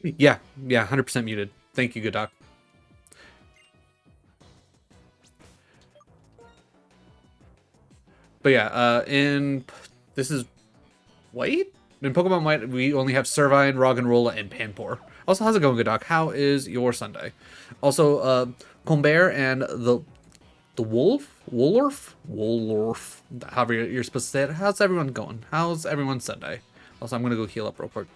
Yeah, 100% muted. Thank you, good doc. But yeah, this is White? In Pokemon White, we only have Servine, Roggenrola, and Panpour. Also, how's it going, good doc? How is your Sunday? Also, Colbert and the Wolorf, however you're supposed to say it. How's everyone going? How's everyone's Sunday? Also, I'm gonna go heal up real quick.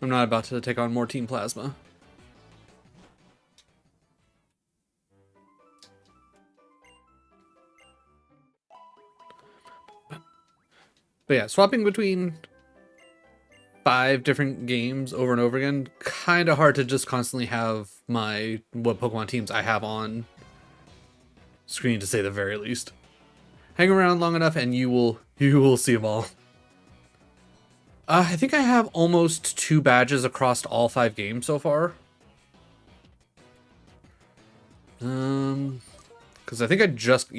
I'm not about to take on more Team Plasma. But yeah, swapping between 5 different games over and over again, kind of hard to just constantly have what Pokemon teams I have on screen, to say the very least. Hang around long enough and you will see them all. I think I have almost 2 badges across all 5 games so far. Because I think I just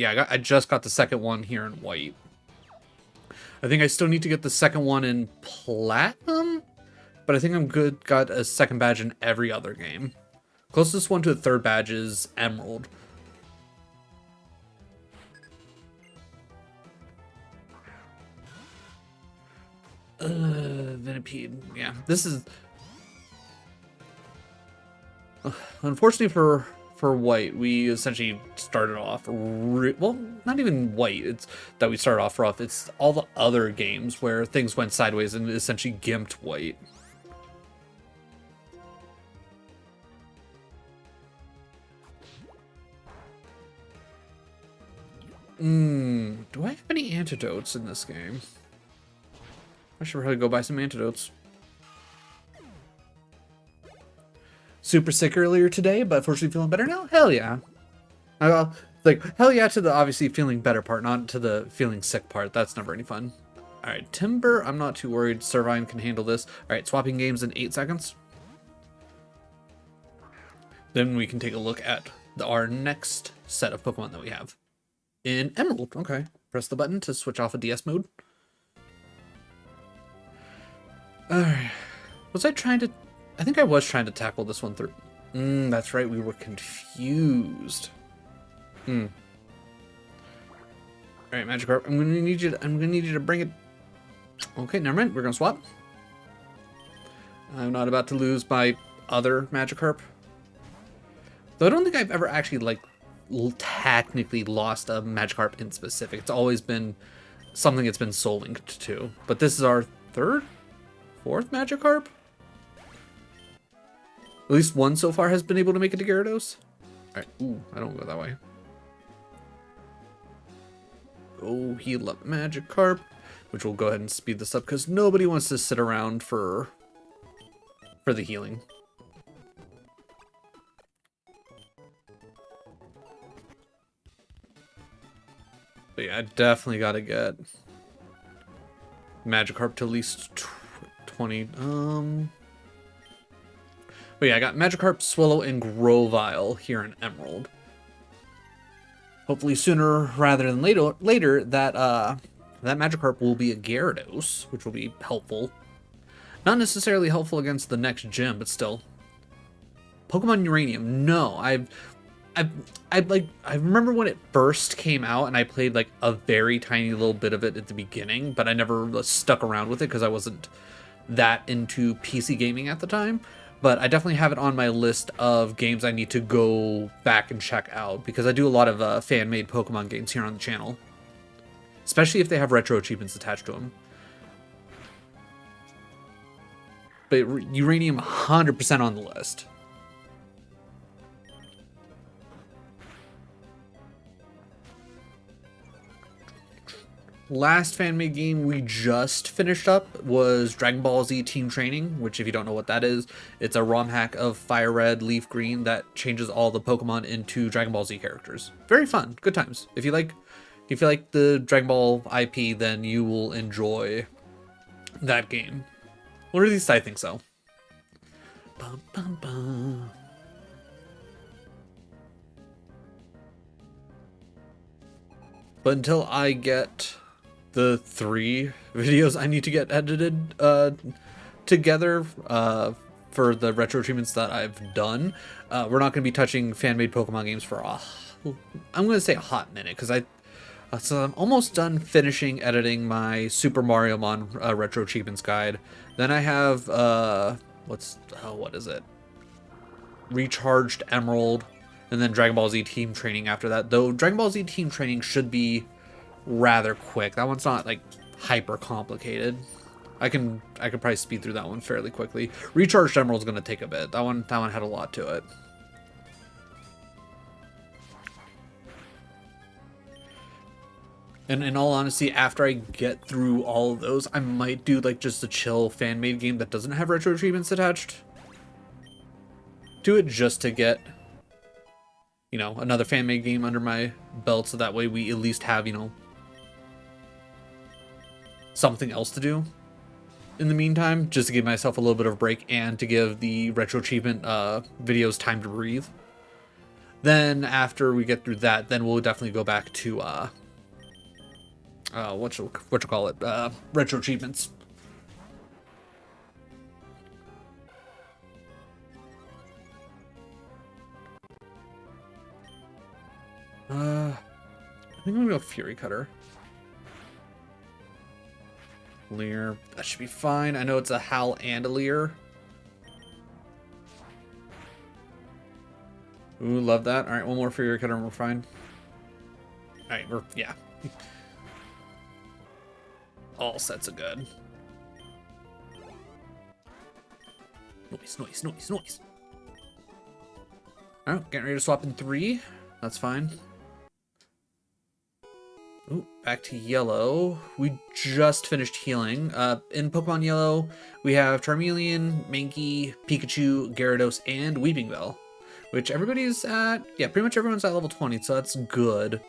got the second one here in White. I think I still need to get the second one in Platinum, but I think I'm good. Got a second badge in every other game. Closest one to the third badge is Emerald. Venipede. Yeah, this is unfortunately for White. We essentially started off well, not even White. It's that we started off rough. It's all the other games where things went sideways and essentially gimped White. Do I have any antidotes in this game? I should probably go buy some antidotes. Super sick earlier today, but fortunately feeling better now? Hell yeah. Like, hell yeah to the obviously feeling better part, not to the feeling sick part. That's never any fun. Alright, Timber, I'm not too worried. Servine can handle this. Alright, swapping games in 8 seconds. Then we can take a look at our next set of Pokemon that we have. In Emerald, okay. Press the button to switch off of DS mode. Alright. I think I was trying to tackle this one through. That's right, we were confused. Alright, Magikarp, I'm gonna need you to bring it. Okay, never mind, we're gonna swap. I'm not about to lose my other Magikarp. Though I don't think I've ever actually technically lost a Magikarp in specific. It's always been something it's been soul linked to. But this is our 4th Magikarp? At least one so far has been able to make it to Gyarados. Alright, I don't go that way. Go heal up Magikarp, which will go ahead and speed this up because nobody wants to sit around for the healing. But yeah, I definitely got to get Magikarp to at least 20. But yeah, I got Magikarp, Swallow, and Grovyle here in Emerald. Hopefully sooner rather than later that Magikarp will be a Gyarados, which will be helpful. Not necessarily helpful against the next gym, but still. Pokemon Uranium. No, I remember when it first came out and I played like a very tiny little bit of it at the beginning, but I never stuck around with it because I wasn't that into PC gaming at the time. But I definitely have it on my list of games I need to go back and check out because I do a lot of fan-made Pokemon games here on the channel, especially if they have retro achievements attached to them. But Uranium 100% on the list. Last fan-made game we just finished up was Dragon Ball Z Team Training, which if you don't know what that is, it's a ROM hack of Fire Red, Leaf Green that changes all the Pokemon into Dragon Ball Z characters. Very fun, good times. If you like the Dragon Ball IP, then you will enjoy that game. Or at least I think so. Bum, bum, bum. But until I get the 3 videos I need to get edited together for the retro treatments that I've done. We're not going to be touching fan-made Pokemon games for I'm going to say a hot minute, because so I'm almost done finishing editing my Super Mario Mon retro achievements guide. Then I have what is it? Recharged Emerald, and then Dragon Ball Z Team Training after that. Though Dragon Ball Z Team Training should be rather quick. That one's not like hyper complicated. I could probably speed through that one fairly quickly. Recharged Emerald's gonna take a bit. That one had a lot to it. And in all honesty, after I get through all of those, I might do like just a chill fan-made game that doesn't have retro achievements attached to it, just to get, you know, another fan-made game under my belt, so that way we at least have, you know, something else to do in the meantime, just to give myself a little bit of a break and to give the retro achievement videos time to breathe. Then after we get through that, then we'll definitely go back to what you call it, retro achievements. I think I'm gonna go Fury Cutter. Leer, that should be fine. I know it's a Howl and a Leer. Ooh, love that. All right, one more Fury Cutter and we're fine. All right, yeah. All sets are good. Noise. All right, getting ready to swap in 3. That's fine. Ooh, back to Yellow. We just finished healing. In Pokemon Yellow, we have Charmeleon, Mankey, Pikachu, Gyarados, and Weepinbell, which everybody's at. Yeah, pretty much everyone's at level 20, so that's good.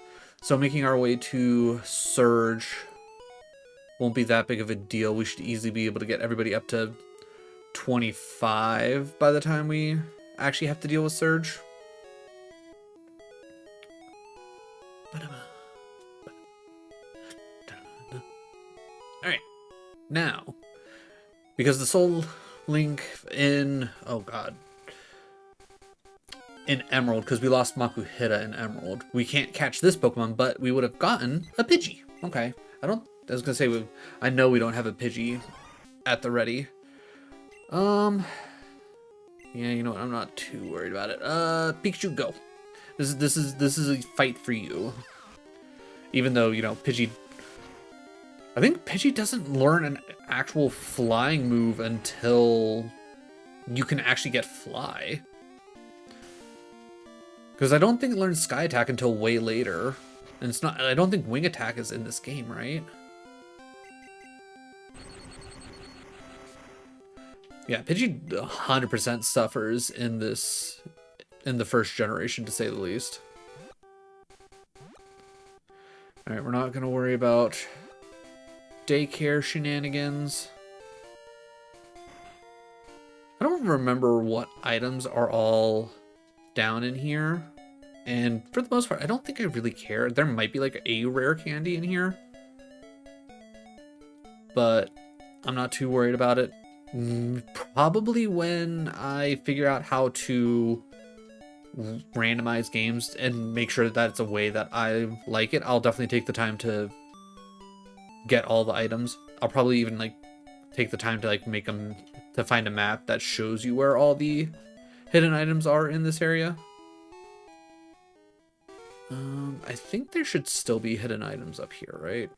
So making our way to Surge won't be that big of a deal. We should easily be able to get everybody up to 25 by the time we actually have to deal with Surge. Alright, now, because the Soul Link in, in Emerald, because we lost Makuhita in Emerald, we can't catch this Pokemon, but we would have gotten a Pidgey. Okay, I was gonna say, I know we don't have a Pidgey at the ready. Yeah, you know what, I'm not too worried about it. Pikachu, go. This is a fight for you. Even though, you know, Pidgey, I think Pidgey doesn't learn an actual flying move until you can actually get Fly. Because I don't think it learns Sky Attack until way later. And it's not, I don't think Wing Attack is in this game, right? Yeah, Pidgey 100% suffers in the first generation, to say the least. Alright, we're not going to worry about daycare shenanigans. I don't remember what items are all down in here, and for the most part I don't think I really care. There might be like a rare candy in here, but I'm not too worried about it. Probably when I figure out how to randomize games and make sure that it's a way that I like it, I'll definitely take the time to get all the items. I'll probably even like take the time to like make them, to find a map that shows you where all the hidden items are in this area. I think there should still be hidden items up here, right?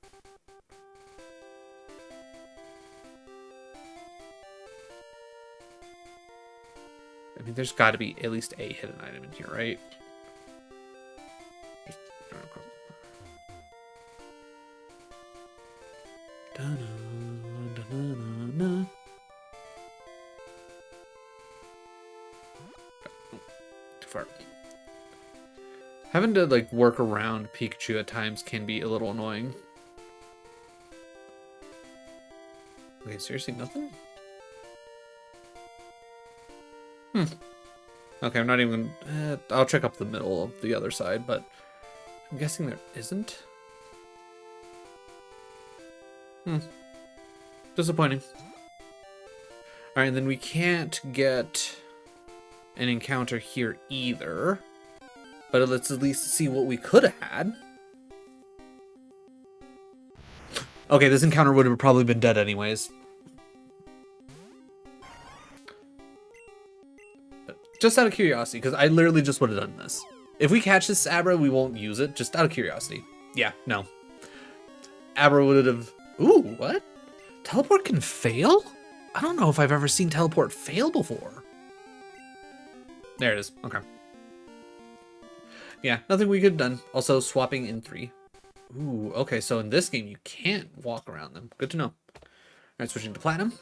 I mean, there's got to be at least a hidden item in here, right? Too far. Having to like work around Pikachu at times can be a little annoying. Okay, seriously, nothing? Okay, I'm not even... I'll check up the middle of the other side, but I'm guessing there isn't. Disappointing. Alright, and then we can't get an encounter here either. But let's at least see what we could have had. Okay, this encounter would have probably been dead anyways. Just out of curiosity, because I literally just would have done this. If we catch this Abra, we won't use it, just out of curiosity. Yeah, no. Abra would have... Ooh, what? Teleport can fail? I don't know if I've ever seen teleport fail before. There it is, okay. Yeah, nothing we could have done. Also, swapping in 3. Ooh, okay, so in this game, you can't walk around them. Good to know. Alright, switching to Platinum.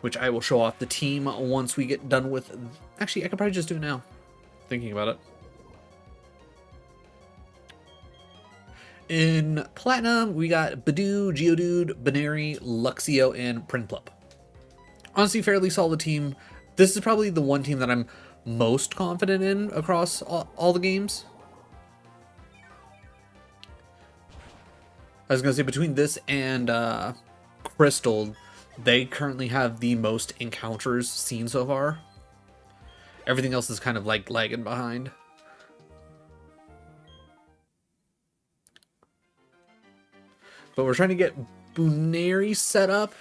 Which I will show off the team once we get done with... Actually, I could probably just do it now. Thinking about it. In Platinum, we got Badoo, Geodude, Baneri, Luxio, and Prinplup. Honestly, fairly solid team. This is probably the one team that I'm most confident in across all the games. I was going to say, between this and Crystal, they currently have the most encounters seen so far. Everything else is kind of like lagging behind. But we're trying to get Baneri set up.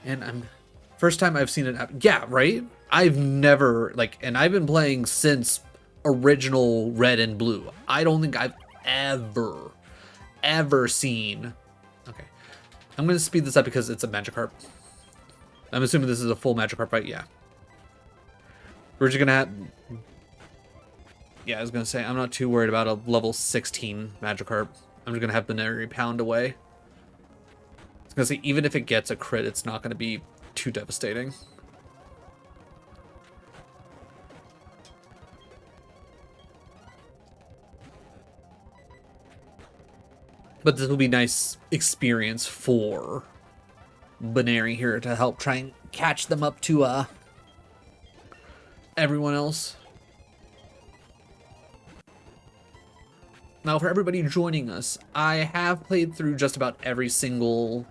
And first time I've seen it happen. Yeah, right? I've never, and I've been playing since original Red and Blue. I don't think I've ever seen... Okay. I'm going to speed this up because it's a Magikarp. I'm assuming this is a full Magikarp, right? Yeah. We're just going to have... Yeah, I was going to say, I'm not too worried about a level 16 Magikarp. I'm just going to have Baneri pound away. I was going to say, even if it gets a crit, it's not going to be too devastating. But this will be nice experience for Baneri here to help try and catch them up to everyone else. Now, for everybody joining us, I have played through just about every single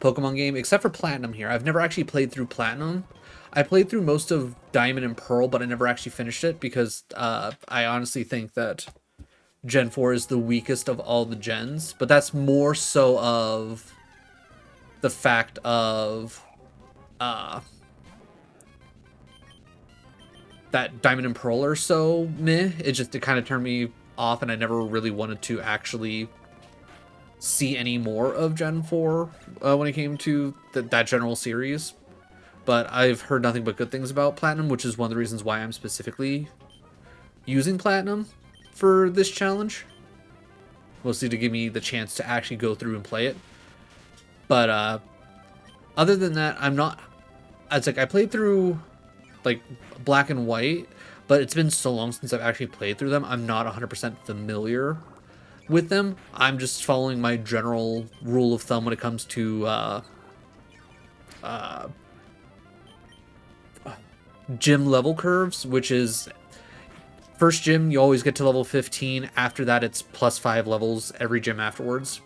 Pokemon game, except for Platinum here. I've never actually played through Platinum. I played through most of Diamond and Pearl, but I never actually finished it because I honestly think that Gen 4 is the weakest of all the gens, but that's more so of the fact of that Diamond and Pearl are so meh. It kind of turned me off, and I never really wanted to actually see any more of Gen 4 when it came to that general series. But I've heard nothing but good things about Platinum, which is one of the reasons why I'm specifically using Platinum for this challenge. Mostly to give me the chance to actually go through and play it. But other than that, I'm not... It's like I played through Black and White, but it's been so long since I've actually played through them, I'm not 100% familiar with them. I'm just following my general rule of thumb when it comes to gym level curves, which is first gym, you always get to level 15. After that, it's +5 levels every gym afterwards.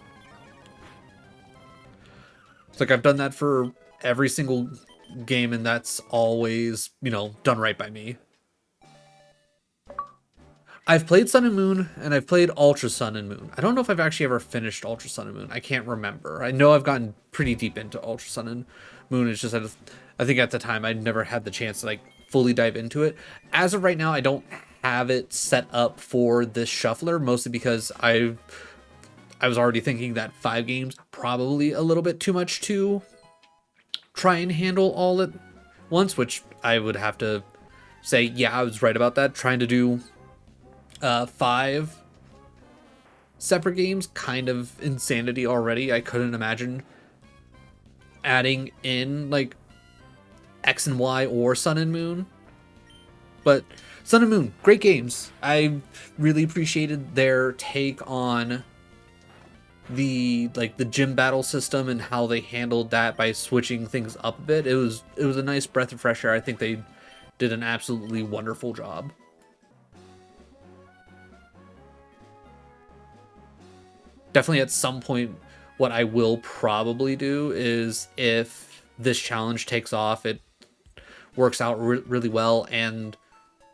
It's like I've done that for every single game, and that's always, done right by me. I've played Sun and Moon, and I've played Ultra Sun and Moon. I don't know if I've actually ever finished Ultra Sun and Moon. I can't remember. I know I've gotten pretty deep into Ultra Sun and Moon. It's just I think at the time I'd never had the chance to fully dive into it. As of right now, I don't have it set up for this shuffler, mostly because I was already thinking that 5 games probably a little bit too much to try and handle all at once, which I would have to say, yeah, I was right about that. Trying to do 5 separate games, kind of insanity already. I couldn't imagine adding in X and Y or Sun and Moon. But Sun and Moon, great games. I really appreciated their take on the gym battle system and how they handled that by switching things up a bit. It was a nice breath of fresh air. I think they did an absolutely wonderful job. Definitely at some point what I will probably do is, if this challenge takes off, it works out really well, and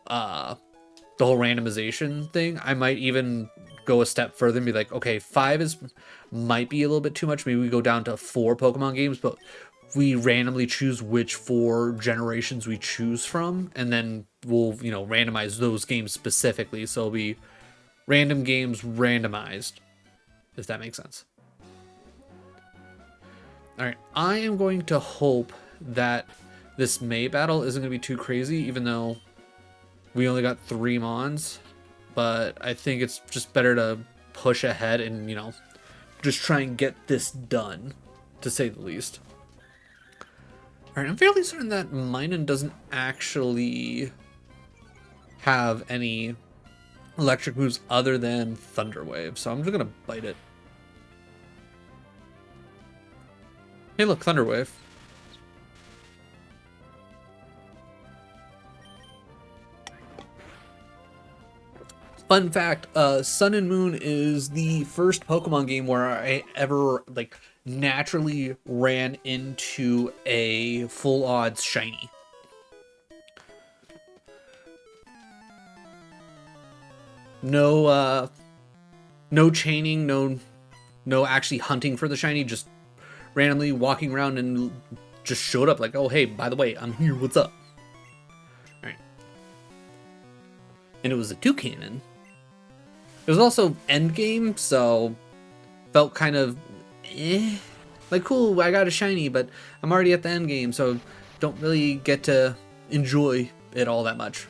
the whole randomization thing, I might even go a step further and be like, okay, 5 might be a little bit too much. Maybe we go down to 4 Pokemon games, but we randomly choose which 4 generations we choose from, and then we'll, randomize those games specifically. So it'll be random games randomized, if that makes sense. All right, I am going to hope that this May battle isn't going to be too crazy, even though we only got 3 Mons, but I think it's just better to push ahead and, just try and get this done, to say the least. All right, I'm fairly certain that Minun doesn't actually have any electric moves other than Thunder Wave, so I'm just gonna bite it. Hey, look, Thunder Wave. Fun fact, Sun and Moon is the first Pokemon game where I ever, naturally ran into a full odds shiny. No, no chaining, no actually hunting for the shiny, just randomly walking around and just showed up like, oh, hey, by the way, I'm here, what's up? All right. And it was a Toucannon. It was also endgame, so felt kind of like, cool, I got a shiny, but I'm already at the endgame, so don't really get to enjoy it all that much.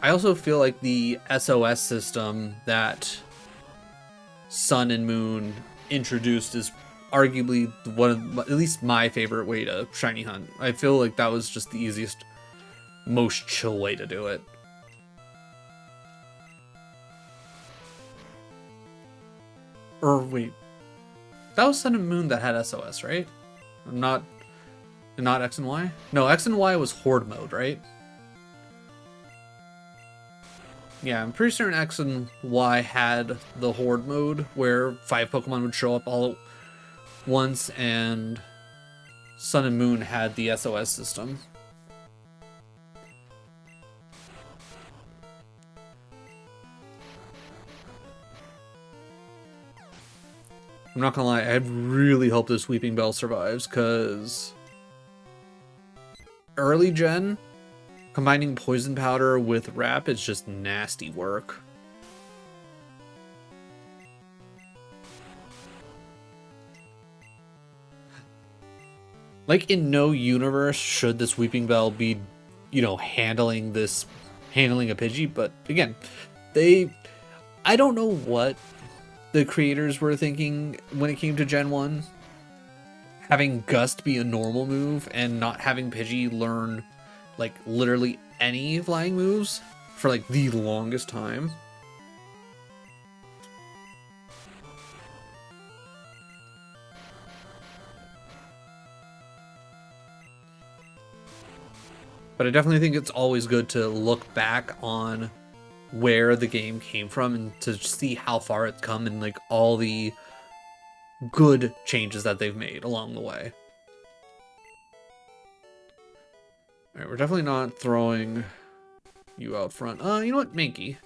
I also feel like the SOS system that Sun and Moon introduced is arguably one of, at least my favorite way to shiny hunt. I feel like that was just the easiest, most chill way to do it. Or wait, that was Sun and Moon that had SOS, right? Not X and Y? No, X and Y was Horde mode, right? Yeah, I'm pretty certain X and Y had the Horde mode where 5 Pokemon would show up all at once, and Sun and Moon had the SOS system. I'm not gonna lie, I really hope this Weeping Bell survives, because early gen, combining Poison Powder with Wrap is just nasty work. Like, in no universe should this Weeping Bell be, handling a Pidgey, but again, I don't know what the creators were thinking when it came to Gen 1. Having Gust be a normal move and not having Pidgey learn, literally any flying moves for, the longest time. But I definitely think it's always good to look back on where the game came from and to see how far it's come and all the good changes that they've made along the way. All right, we're definitely not throwing you out front. You know what, Mankey?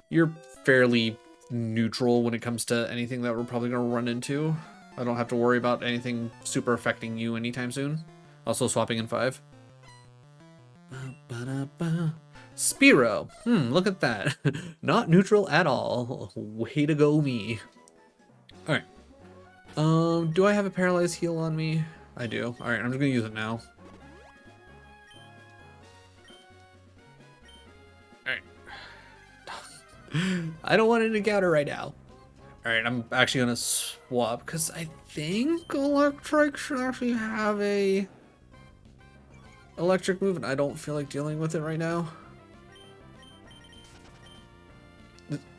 You're fairly neutral when it comes to anything that we're probably going to run into. I don't have to worry about anything super affecting you anytime soon. Also swapping in 5. Spearow. Look at that. Not neutral at all. Way to go, me. Alright. Do I have a paralyzed heal on me? I do. Alright, I'm just gonna use it now. Alright. I don't want an encounter right now. Alright, I'm actually gonna swap, because I think Electric should actually have a electric move, and I don't feel like dealing with it right now.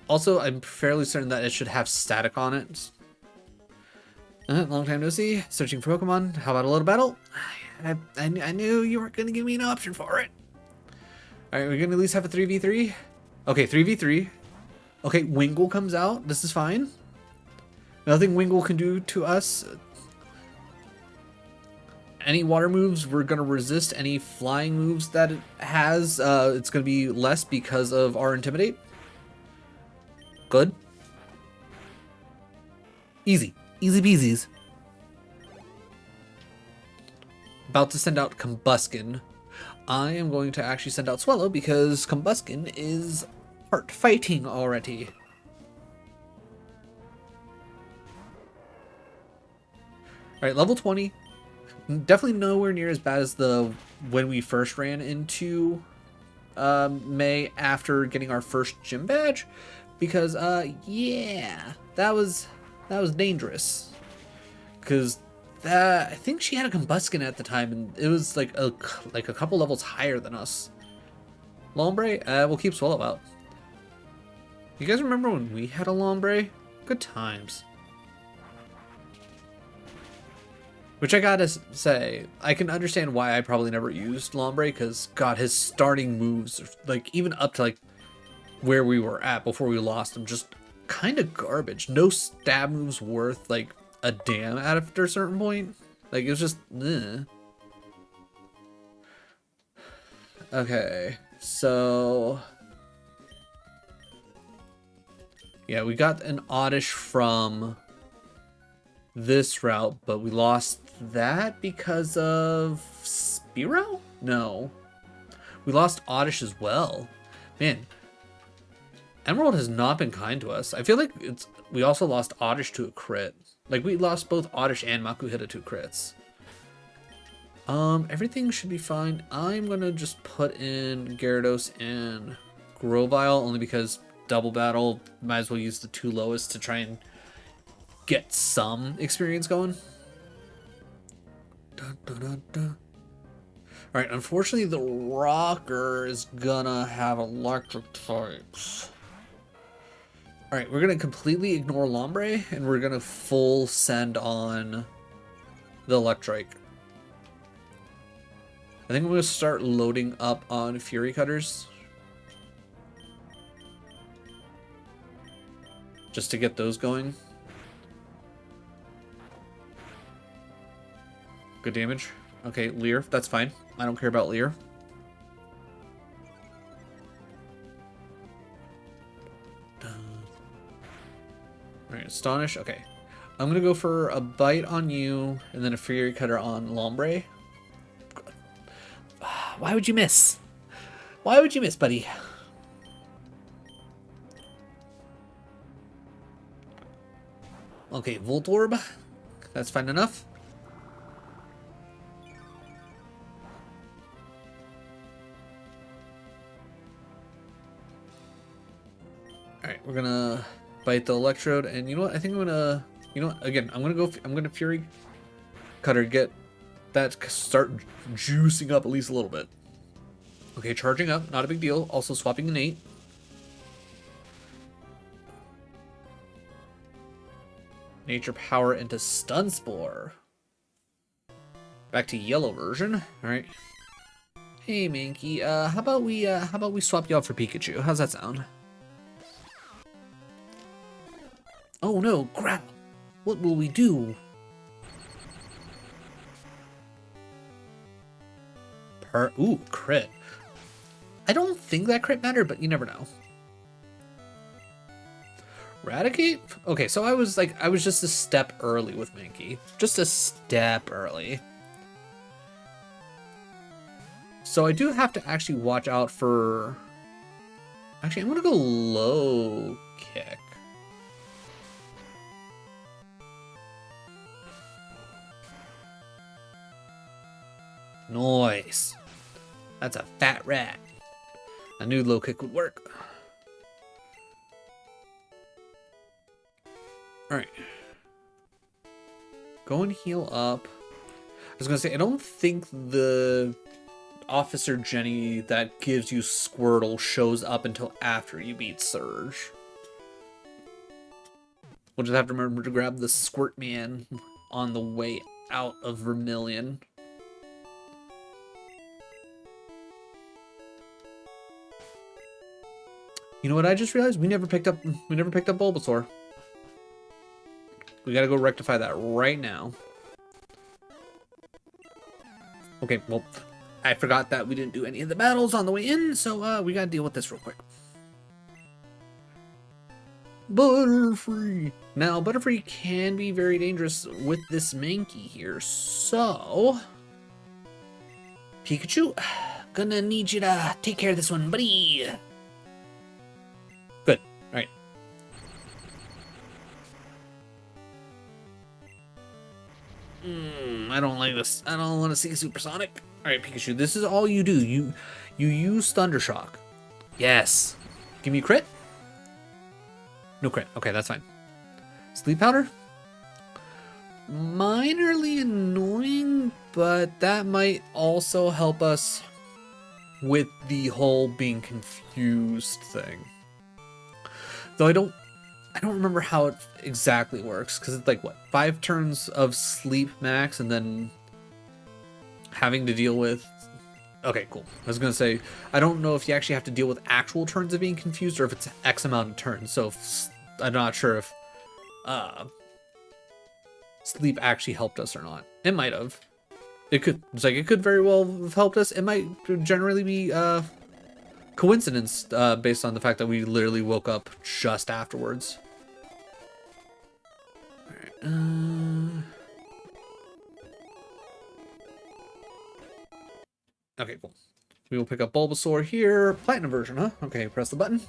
Also, I'm fairly certain that it should have static on it. Long time no see. Searching for Pokemon. How about a little battle? I knew you weren't going to give me an option for it. Alright, we're going to at least have a 3v3. Okay, 3v3. Okay, Wingull comes out. This is fine. Nothing Wingull can do to us. Any water moves, we're going to resist. Any flying moves that it has, it's going to be less because of our Intimidate. Good. Easy. Easy peasies. About to send out Combuskin. I am going to actually send out Swellow because Combuskin is part fighting already. Alright, level 20. Definitely nowhere near as bad as when we first ran into May after getting our first gym badge. Because, yeah, that was dangerous. Because I think she had a Combuskin at the time, and it was like a couple levels higher than us. Lombre, we'll keep Swallow out. You guys remember when we had a Lombre? Good times. Which I gotta say, I can understand why I probably never used Lombre, because God, his starting moves, like even up to like where we were at before we lost him, just kind of garbage. No stab moves worth like a damn after a certain point. Like it was just Okay, so yeah, we got an Oddish from this route, but we lost that because of Spearow? No. We lost Oddish as well. Man, Emerald has not been kind to us. I feel like we also lost Oddish to a crit. Like we lost both Oddish and Makuhita to crits. Everything should be fine. I'm gonna just put in Gyarados and Grovyle only because double battle, might as well use the two lowest to try and get some experience going. Dun, dun, dun, dun. All right, unfortunately the Rocker is gonna have electric types. All right, we're gonna completely ignore Lombre and we're gonna full send on the Electrike. I think I'm gonna start loading up on Fury Cutters. Just to get those going. Good damage. Okay, Leer, that's fine. I don't care about Leer. Alright, Astonish. Okay. I'm gonna go for a Bite on you, and then a Fury Cutter on Lombre. Why would you miss? Why would you miss, buddy? Okay, Voltorb. That's fine enough. Alright, we're gonna bite the Electrode, and you know what? I think I'm gonna, you know what? Again, I'm gonna Fury Cutter, get that, start juicing up at least a little bit. Okay, charging up, not a big deal. Also swapping an 8. Nature Power into Stun Spore. Back to yellow version. All right. Hey, Mankey. How about we swap you out for Pikachu? How's that sound? Oh no, crap! What will we do? Ooh, crit. I don't think that crit mattered, but you never know. Eradicate? Okay, so I was just a step early with Mankey. Just a step early. So I do have to actually watch out for... Actually, I'm gonna go low kick. Nice. That's a fat rat. I knew low kick would work. Alright. Go and heal up. I was gonna say, I don't think the Officer Jenny that gives you Squirtle shows up until after you beat Surge. We'll just have to remember to grab the Squirt Man on the way out of Vermilion. You know what I just realized? We never picked up Bulbasaur. We gotta go rectify that right now. Okay, well, I forgot that we didn't do any of the battles on the way in, so we gotta deal with this real quick. Butterfree. Now, Butterfree can be very dangerous with this Mankey here, so... Pikachu, gonna need you to take care of this one, buddy. Good. All right. I don't like this. I don't want to see Supersonic. All right, Pikachu, this is all you do. You use Thundershock. Yes. Give me a crit. No crit. Okay, that's fine. Sleep Powder. Minorly annoying, but that might also help us with the whole being confused thing. Though I don't remember how it exactly works, because it's like, what, 5 turns of sleep max and then having to deal with... Okay, cool. I was going to say, I don't know if you actually have to deal with actual turns of being confused or if it's X amount of turns. So I'm not sure if sleep actually helped us or not. It might have. It could. It's like, it could very well have helped us. It might generally be coincidence based on the fact that we literally woke up just afterwards. All right. Okay, cool. We will pick up Bulbasaur here. Platinum version, huh? Okay, press the button.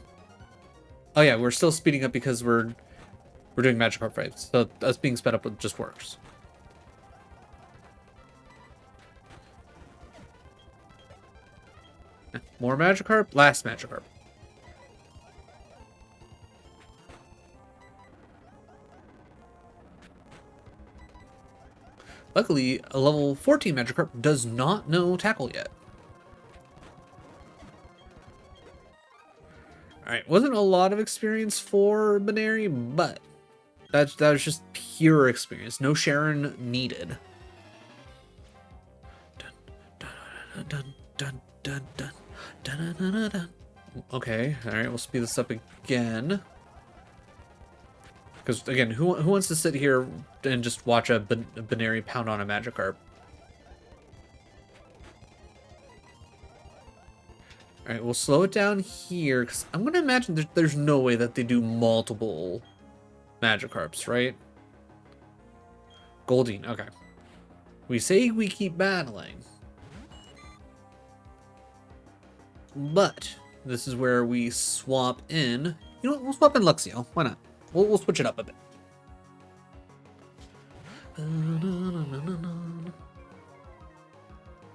Oh yeah, we're still speeding up because we're doing Magikarp fights. So us being sped up just works. More Magikarp? Last Magikarp. Luckily, a level 14 Magikarp does not know Tackle yet. Alright, wasn't a lot of experience for Baneri, but that was just pure experience. No Sharon needed. Okay, alright, we'll speed this up again. Because, again, who wants to sit here and just watch a Baneri pound on a Magikarp? Alright, we'll slow it down here, because I'm going to imagine there's no way that they do multiple Magikarps, right? Goldeen, okay. We say we keep battling. But, this is where we swap in... You know what, we'll swap in Luxio, why not? We'll switch it up a bit.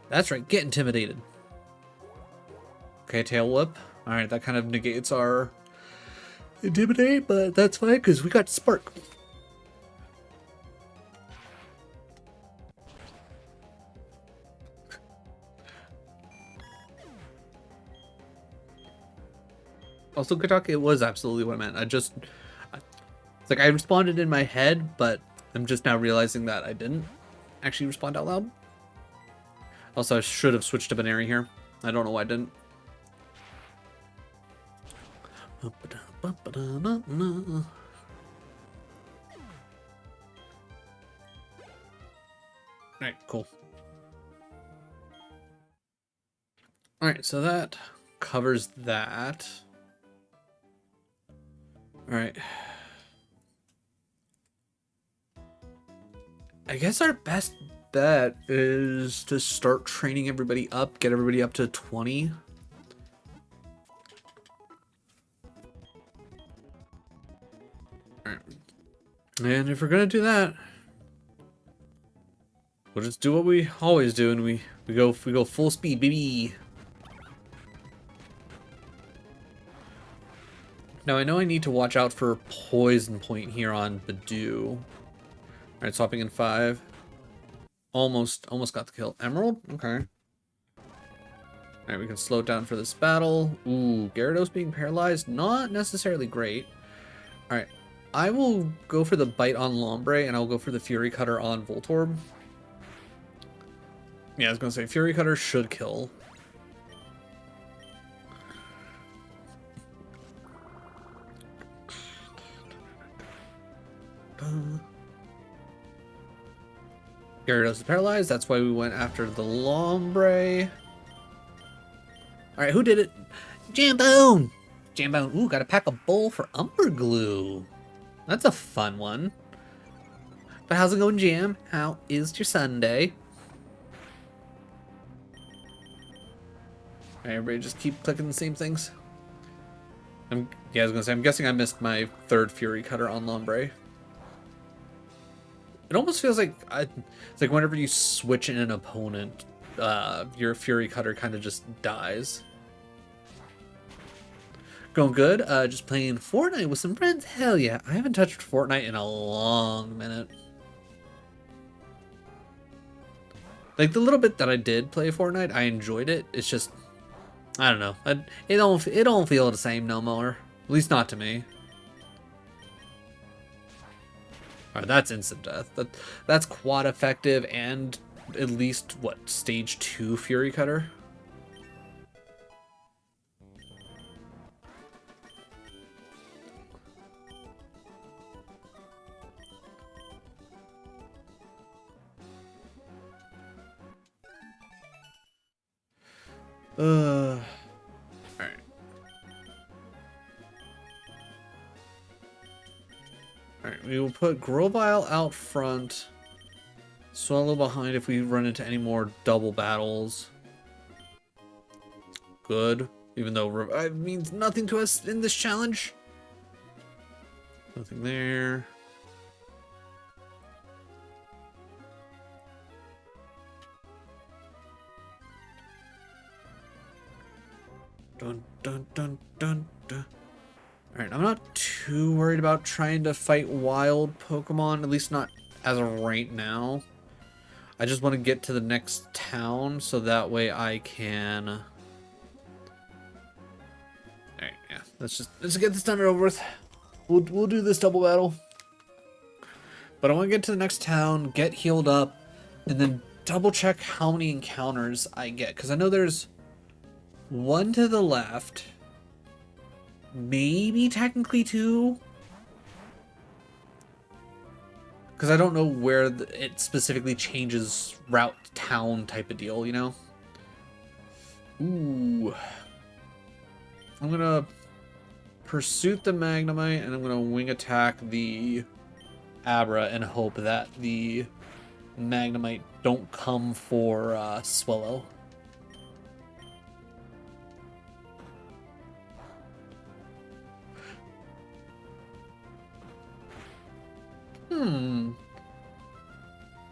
That's right, get intimidated. Okay, Tail Whip. Alright, that kind of negates our Intimidate, but that's fine because we got Spark. Also, good talk, it was absolutely what I meant. It's like I responded in my head, but I'm just now realizing that I didn't actually respond out loud. Also, I should have switched to Baneri here. I don't know why I didn't. Alright, cool. Alright, so that covers that. Alright. I guess our best bet is to start training everybody up, get everybody up to 20. Alright. And if we're gonna do that, we'll just do what we always do, and we go full speed, baby. Now I know I need to watch out for Poison Point here on Badoo. Alright, swapping in 5. Almost got the kill. Emerald? Okay. Alright, we can slow it down for this battle. Ooh, Gyarados being paralyzed, not necessarily great. Alright. I will go for the Bite on Lombre, and I'll go for the Fury Cutter on Voltorb. Yeah, I was gonna say Fury Cutter should kill. Gyarados is paralyzed. That's why we went after the Lombre. All right, who did it? Jambone! Jambone. Ooh, got to pack a bowl for Umber Glue. That's a fun one. But how's it going, Jam? How is your Sunday? All right, everybody just keep clicking the same things. Yeah, I was gonna say, I'm guessing I missed my third Fury Cutter on Lombre. It almost feels like it's like whenever you switch in an opponent, your Fury Cutter kind of just dies. Going good. Just playing Fortnite with some friends. Hell yeah. I haven't touched Fortnite in a long minute. Like the little bit that I did play Fortnite, I enjoyed it. It's just, I don't know. It don't feel the same no more. At least not to me. Alright, that's instant death. That's quad effective and at least, what, stage 2 Fury Cutter? Alright. Alright, we will put Grovyle out front. Swallow behind if we run into any more double battles. Good. Even though Revive means nothing to us in this challenge. Nothing there. Dun dun dun dun dun. Alright, I'm not too worried about trying to fight wild Pokemon, at least not as of right now. I just want to get to the next town so that way I can... Alright, yeah, let's get this done and over with. We'll do this double battle. But I want to get to the next town, get healed up, and then double check how many encounters I get. Because I know there's one to the left, maybe technically two. Because I don't know where it specifically changes route town type of deal, you know? Ooh. I'm going to Pursuit the Magnemite, and I'm going to Wing Attack the Abra and hope that the Magnemite don't come for Swallow.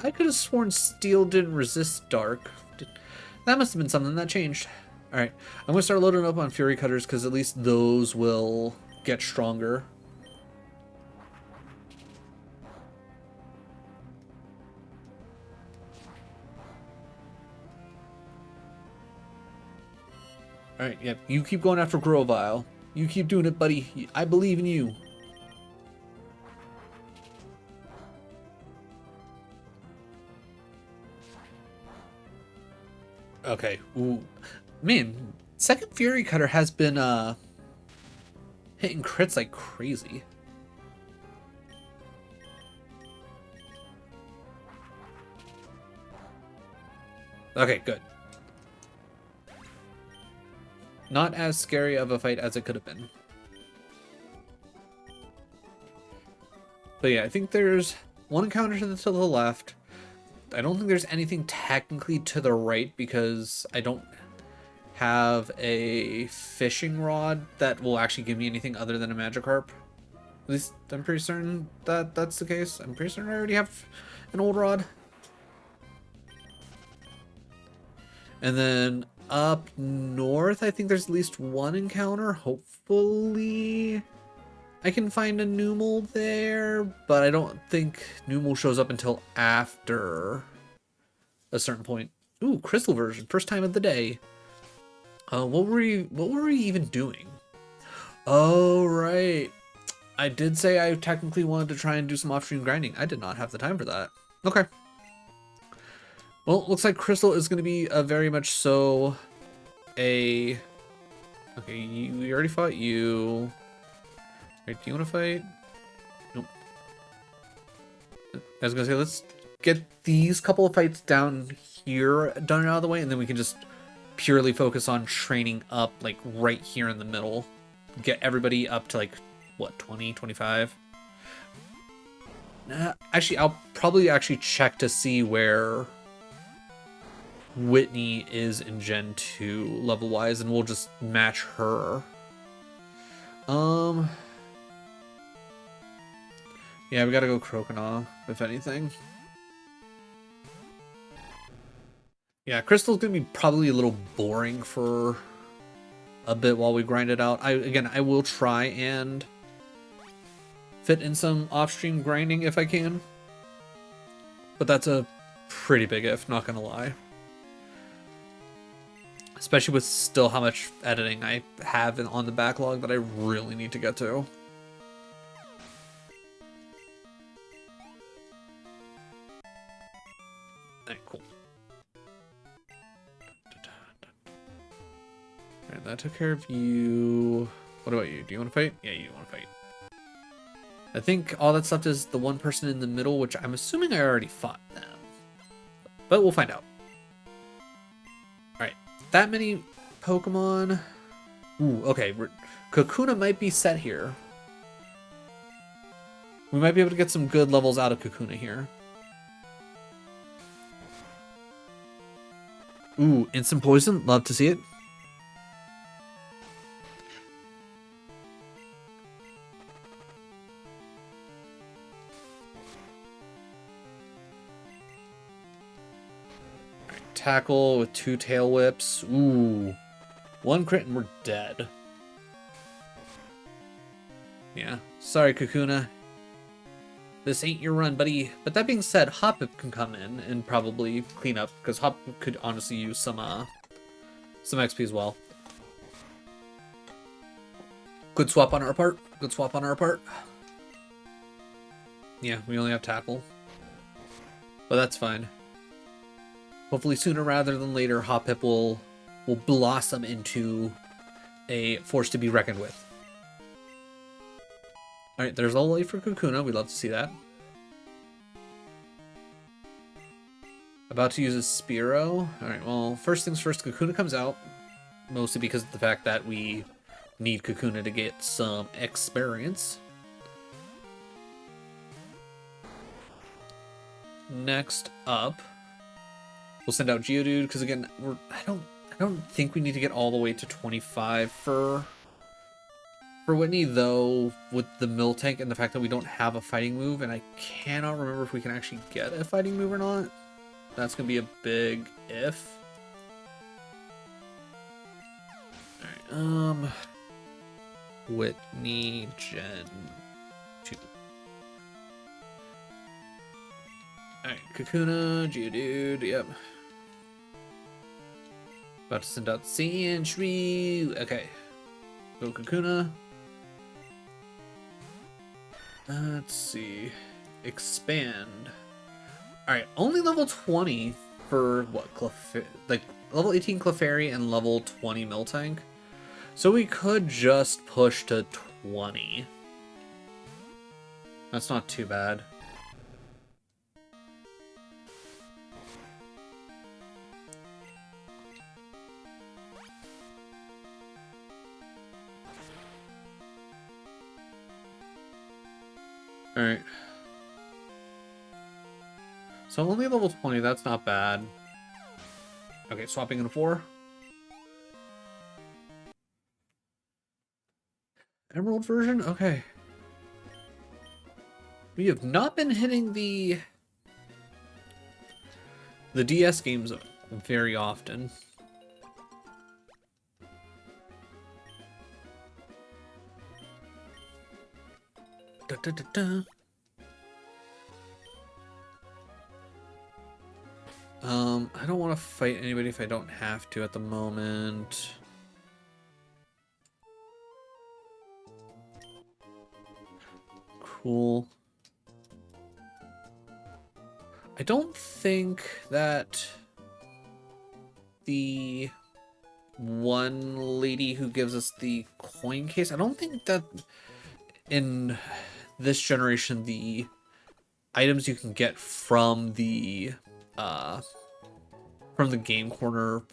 I could have sworn Steel didn't resist Dark. That must have been something that changed. Alright, I'm going to start loading up on Fury Cutters because at least those will get stronger. Alright, yep, you keep going after Grovyle. You keep doing it, buddy. I believe in you. Okay. Ooh. Man, second Fury Cutter has been hitting crits like crazy. Okay, good. Not as scary of a fight as it could have been. But yeah, I think there's one encounter to the left. I don't think there's anything technically to the right because I don't have a fishing rod that will actually give me anything other than a Magikarp. At least I'm pretty certain that that's the case. I'm pretty certain I already have an old rod. And then up north, I think there's at least one encounter. Hopefully I can find a Numel there, but I don't think Numel shows up until after a certain point. Ooh, Crystal version, first time of the day. What were we even doing? Oh right, I did say I technically wanted to try and do some off-stream grinding. I did not have the time for that. Okay. Well, looks like Crystal is going to be a very much so a... Okay, we already fought you. Right, do you want to fight? Nope. I was going to say, let's get these couple of fights down here done and out of the way, and then we can just purely focus on training up, like, right here in the middle. Get everybody up to, like, what, 20, 25? Actually, I'll probably actually check to see where Whitney is in Gen 2 level-wise, and we'll just match her. Yeah, we gotta go Croconaw, if anything. Yeah, Crystal's gonna be probably a little boring for a bit while we grind it out. I will try and fit in some off-stream grinding if I can. But that's a pretty big if, not gonna lie. Especially with still how much editing I have on the backlog that I really need to get to. Alright, cool. Alright, that took care of you. What about you? Do you want to fight? Yeah, you want to fight. I think all that's left is the one person in the middle, which I'm assuming I already fought them. But we'll find out. Alright, that many Pokemon. Ooh, okay. Kakuna might be set here. We might be able to get some good levels out of Kakuna here. Ooh, instant poison. Love to see it. Tackle with 2 tail whips. Ooh. 1 crit and we're dead. Yeah. Sorry, Kakuna. This ain't your run, buddy. But that being said, Hoppip can come in and probably clean up, because Hoppip could honestly use some XP as well. Good swap on our part. Good swap on our part. Yeah, we only have tackle. But that's fine. Hopefully sooner rather than later, Hoppip will blossom into a force to be reckoned with. Alright, there's all the way for Kakuna. We'd love to see that. About to use a Spearow. Alright, well, first things first, Kakuna comes out. Mostly because of the fact that we need Kakuna to get some experience. Next up, we'll send out Geodude, because again, I don't think we need to get all the way to 25 for Whitney, though, with the Miltank and the fact that we don't have a fighting move, and I cannot remember if we can actually get a fighting move or not. That's gonna be a big if. Alright, Whitney Gen 2. Alright, Kakuna, Geodude, yep. About to send out Sandshrew. Okay. Go Kakuna. Let's see. Expand. Alright, only level 20 for what? Like level 18 Clefairy and level 20 Miltank. So we could just push to 20. That's not too bad. Alright. So only level 20, that's not bad. Okay, swapping into 4. Emerald version? Okay. We have not been hitting the DS games very often. Da, da, da, da. I don't want to fight anybody if I don't have to at the moment. Cool. I don't think that the one lady who gives us the coin case, I don't think that in this generation the items you can get from the game corner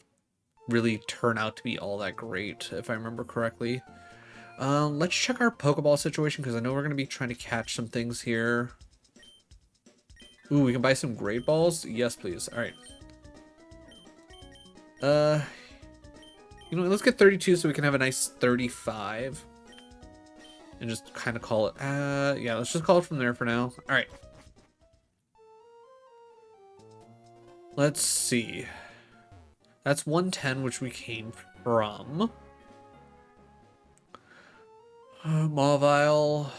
really turn out to be all that great, if I remember correctly. Let's check our Pokeball situation, because I know we're going to be trying to catch some things here. Ooh, we can buy some Great Balls? Yes, please. Alright. You know, let's get 32 so we can have a nice 35. And just kind of call it... yeah, let's just call it from there for now. Alright. Let's see. That's 110, which we came from. Mauville.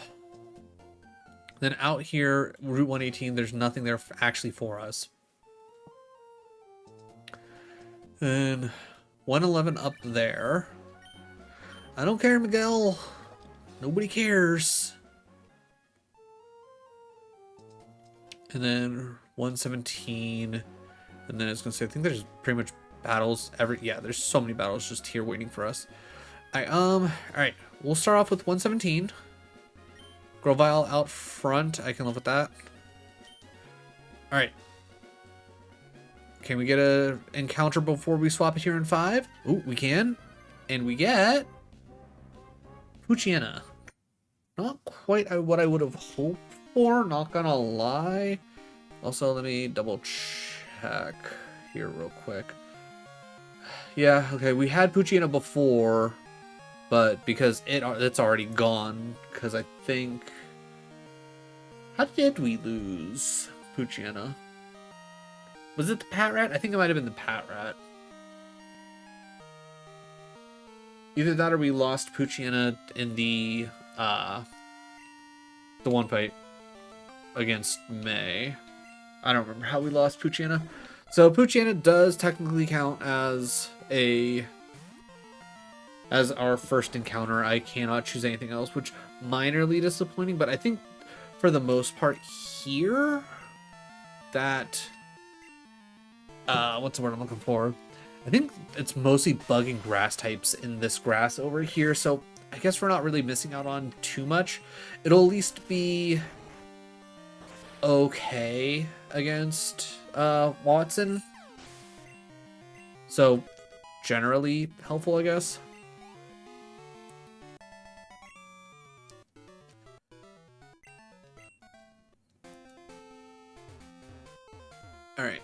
Then out here, Route 118, there's nothing there actually for us. And 111 up there. I don't care, Miguel. Nobody cares. And then 117. And then it's going to say, I think there's pretty much battles yeah, there's so many battles just here waiting for us. Alright, we'll start off with 117. Grovyle out front, I can live with that. Alright. Can we get a encounter before we swap it here in 5? Ooh, we can. And we get Poochyena. Not quite what I would have hoped for, not gonna lie. Also, let me double check here real quick. Yeah, okay, we had Poochyena before, but because it's already gone, because I think... How did we lose Poochyena? Was it the Patrat? I think it might have been the Patrat. Either that or we lost Poochyena in the one fight against May. I don't remember how we lost Poochyena. So Poochyena does technically count as our first encounter. I cannot choose anything else, which minorly disappointing, but I think for the most part here that what's the word I'm looking for? I think it's mostly bug and grass types in this grass over here, so I guess we're not really missing out on too much. It'll at least be okay against Watson. So generally helpful, I guess. All right.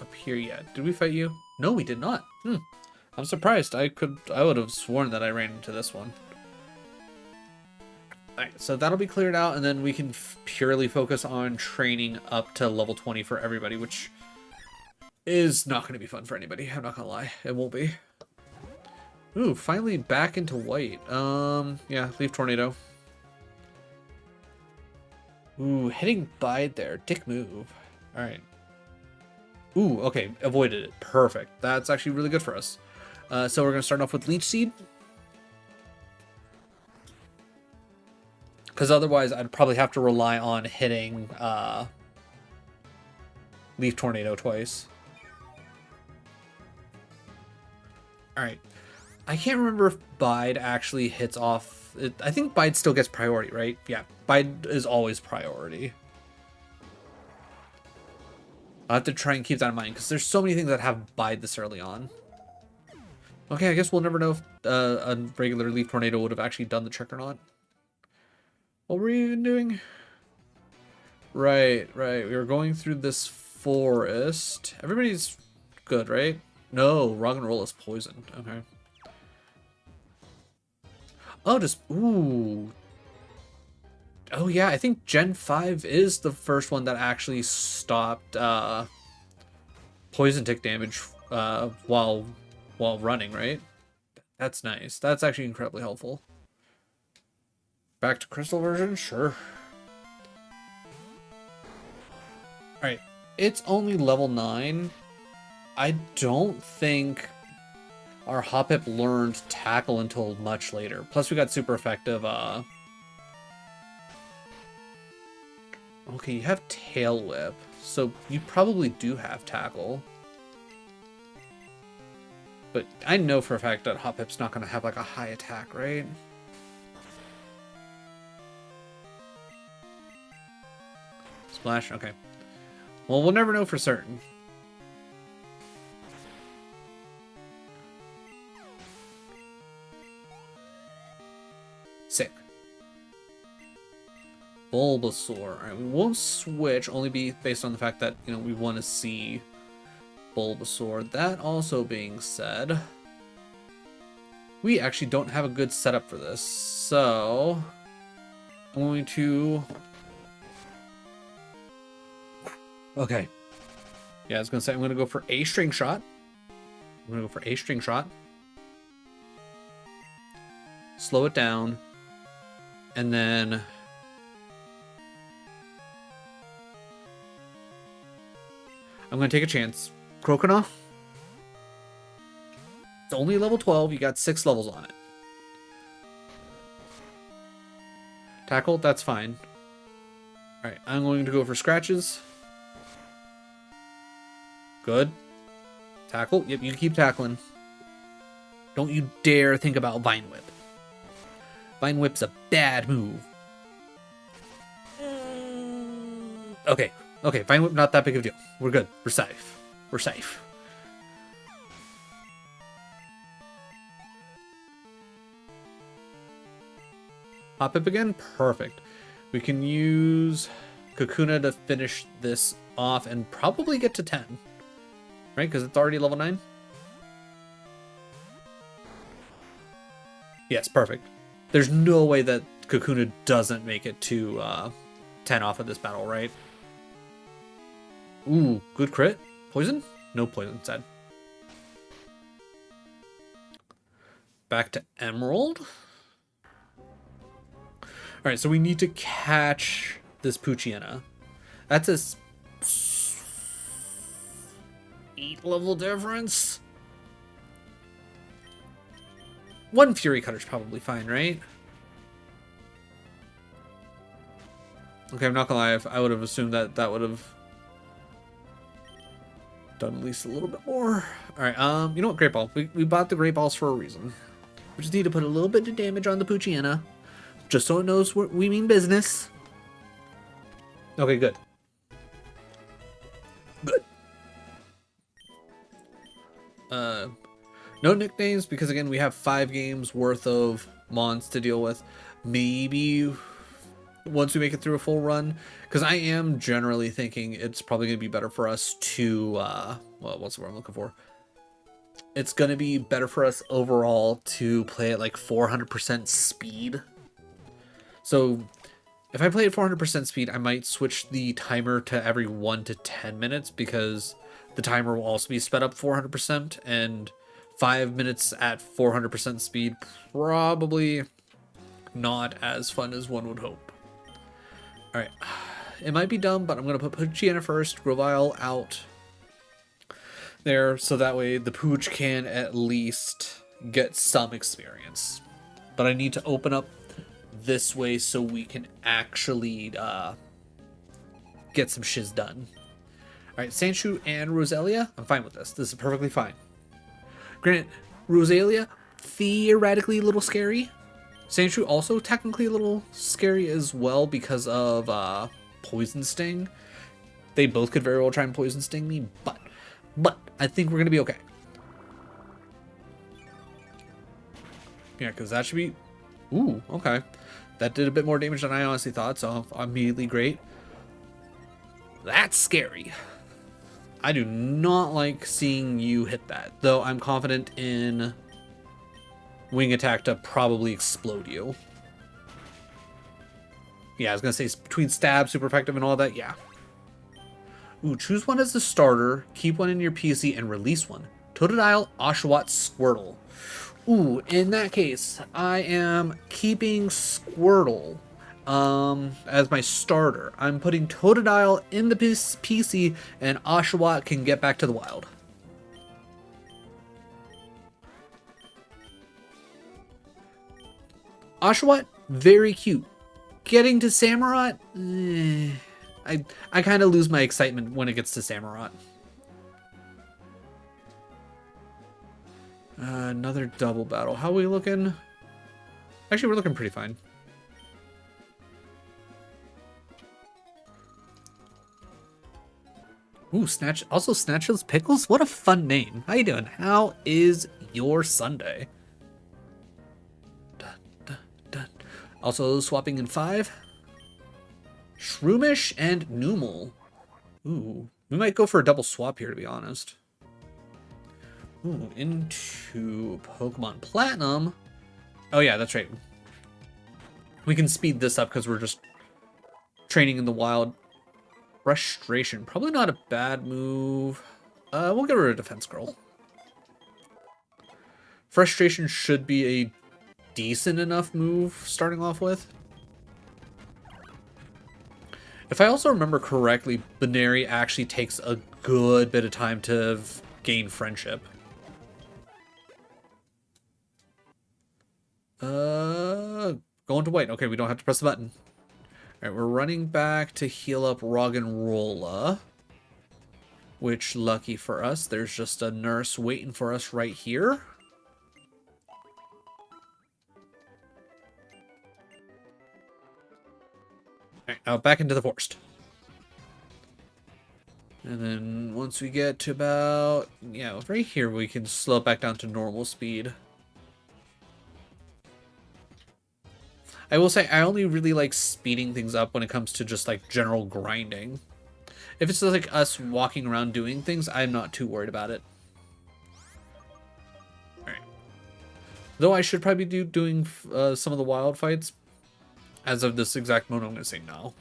Up here, yeah. Did we fight you? No, we did not. I'm surprised. I would have sworn that I ran into this one. Alright, so that'll be cleared out, and then we can purely focus on training up to level 20 for everybody, which is not going to be fun for anybody. I'm not going to lie. It won't be. Ooh, finally back into white. Yeah, leave Tornado. Ooh, hitting Bide there. Dick move. Alright. Ooh, okay, avoided it. Perfect. That's actually really good for us. So we're going to start off with Leech Seed. Because otherwise I'd probably have to rely on hitting Leaf Tornado twice. Alright. I can't remember if Bide actually hits off... I think Bide still gets priority, right? Yeah, Bide is always priority. I'll have to try and keep that in mind, because there's so many things that have Bide this early on. Okay, I guess we'll never know if a regular Leaf Tornado would have actually done the trick or not. What were we even doing? Right. We were going through this forest. Everybody's good, right? No, Rock and Roll is poisoned. Okay. Oh, just... Ooh. Oh, yeah, I think Gen 5 is the first one that actually stopped poison tick damage while running, right? That's nice. That's actually incredibly helpful. Back to crystal version? Sure. Alright. It's only level 9. I don't think our Hoppip learned Tackle until much later. Plus we got super effective Okay, you have Tail Whip, so you probably do have Tackle. But I know for a fact that Hoppip's not going to have like a high attack, right? Splash? Okay. Well, we'll never know for certain. Sick. Bulbasaur. Alright, we won't switch, only be based on the fact that, you know, we want to see Bulbasaur. That also being said, we actually don't have a good setup for this. So, I'm going to... Okay. Yeah, I was going to say I'm going to go for a String Shot. I'm going to go for a String Shot. Slow it down. And then... I'm going to take a chance. Croconaw. It's only level 12. You got 6 levels on it. Tackle, that's fine. Alright, I'm going to go for scratches. Good. Tackle. Yep, you keep tackling. Don't you dare think about Vine Whip. Vine Whip's a bad move. Okay. Okay, Vine Whip, not that big of a deal. We're good. We're safe. We're safe. Hoppip again? Perfect. We can use Kakuna to finish this off and probably get to 10. Right? Because it's already level 9? Yes, perfect. There's no way that Kakuna doesn't make it to 10 off of this battle, right? Ooh, good crit. Poison? No poison, sad. Back to Emerald. Alright, so we need to catch this Poochyena. That's a 8 level difference. 1 Fury Cutter's probably fine, right? Okay, I'm not gonna lie, I would have assumed that that would have done at least a little bit more. Alright, you know what, Great Ball. We bought the Great Balls for a reason. We just need to put a little bit of damage on the Poochyena, just so it knows we mean business. Okay, good. Good. No nicknames, because again, we have 5 games worth of mons to deal with. Maybe once we make it through a full run, because I am generally thinking it's probably going to be better for us to, well, what's the word I'm looking for? It's going to be better for us overall to play at like 400% speed. So if I play at 400% speed, I might switch the timer to every 1 to 10 minutes, because the timer will also be sped up 400%, and 5 minutes at 400% speed, probably not as fun as one would hope. Alright, it might be dumb, but I'm going to put Poochyena first, Grovyle out there, so that way the Pooch can at least get some experience. But I need to open up this way so we can actually get some shiz done. Alright, Sandshrew and Roselia, I'm fine with this. This is perfectly fine. Granted, Roselia, theoretically a little scary. Sandshrew also technically a little scary as well because of Poison Sting. They both could very well try and Poison Sting me, but I think we're going to be okay. Yeah, because that should be... Ooh, okay. That did a bit more damage than I honestly thought, so immediately great. That's scary. I do not like seeing you hit that, though I'm confident in Wing Attack to probably explode you. Yeah, I was going to say between stab, super effective, and all that, yeah. Ooh, choose one as the starter, keep one in your PC, and release one. Totodile, Oshawott, Squirtle. Ooh, in that case, I am keeping Squirtle as my starter. I'm putting Totodile in the PC, and Oshawott can get back to the wild. Oshawott, very cute. Getting to Samurott, I kind of lose my excitement when it gets to Samurott. Another double battle. How are we looking? Actually, we're looking pretty fine. Ooh, Snatch. Also, Snatch's Pickles? What a fun name. How you doing? How is your Sunday? Dun, dun, dun. Also, swapping in 5. Shroomish and Numel. Ooh, we might go for a double swap here, to be honest. Ooh, into Pokemon Platinum. Oh yeah, that's right. We can speed this up because we're just training in the wild. Frustration, probably not a bad move. We'll get rid of Defense Girl. Frustration should be a decent enough move starting off with. If I also remember correctly, Baneri actually takes a good bit of time to gain friendship. Going to white. Okay, we don't have to press the button. Alright, we're running back to heal up Roggenrola. Which, lucky for us, there's just a nurse waiting for us right here. Alright, now back into the forest. And then once we get to about, yeah, right here, we can slow it back down to normal speed. I will say, I only really like speeding things up when it comes to just like general grinding. If it's just like us walking around doing things, I'm not too worried about it. Alright. Though I should probably be doing some of the wild fights. As of this exact moment, I'm going to say no.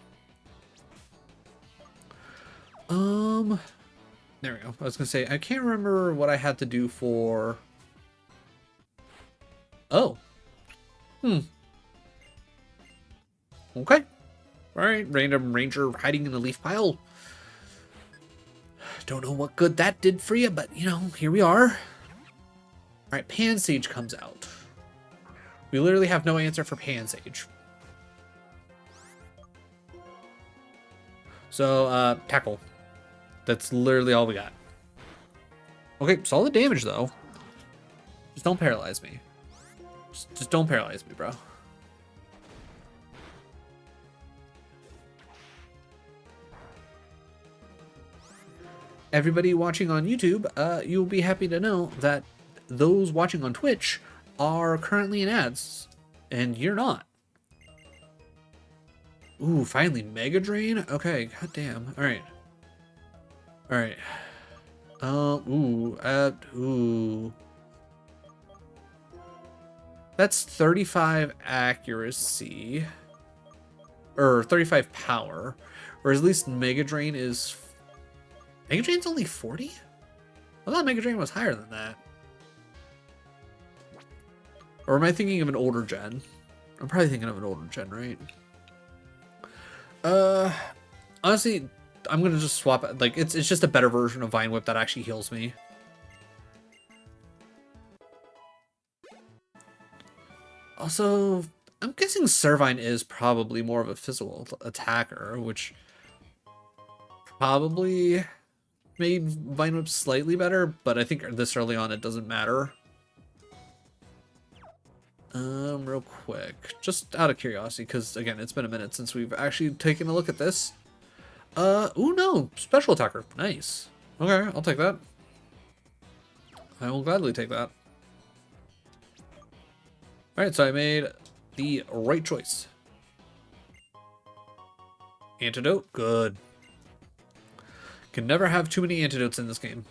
There we go. I was going to say, I can't remember what I had to do for... Oh. Okay. Alright, random ranger hiding in a leaf pile. Don't know what good that did for you, but, you know, here we are. Alright, Pansage comes out. We literally have no answer for Pansage. So, tackle. That's literally all we got. Okay, solid damage, though. Just don't paralyze me. Just don't paralyze me, bro. Everybody watching on YouTube, you'll be happy to know that those watching on Twitch are currently in ads, and you're not. Ooh, finally, Mega Drain? Okay, goddamn. Alright. Alright. Ooh. That's 35 accuracy. Or 35 power. Or at least Mega Drain is... Mega Drain's only 40? I thought Mega Drain was higher than that. Or am I thinking of an older gen? I'm probably thinking of an older gen, right? Honestly, I'm gonna just swap it. Like, it's just a better version of Vine Whip that actually heals me. Also, I'm guessing Servine is probably more of a physical attacker, which probably made Vine Whip slightly better, but I think this early on it doesn't matter. Real quick, just out of curiosity, because again, it's been a minute since we've actually taken a look at this. Ooh, no, special attacker, nice. Okay, I'll take that. I will gladly take that. Alright, so I made the right choice. Antidote, good. Can never have too many antidotes in this game.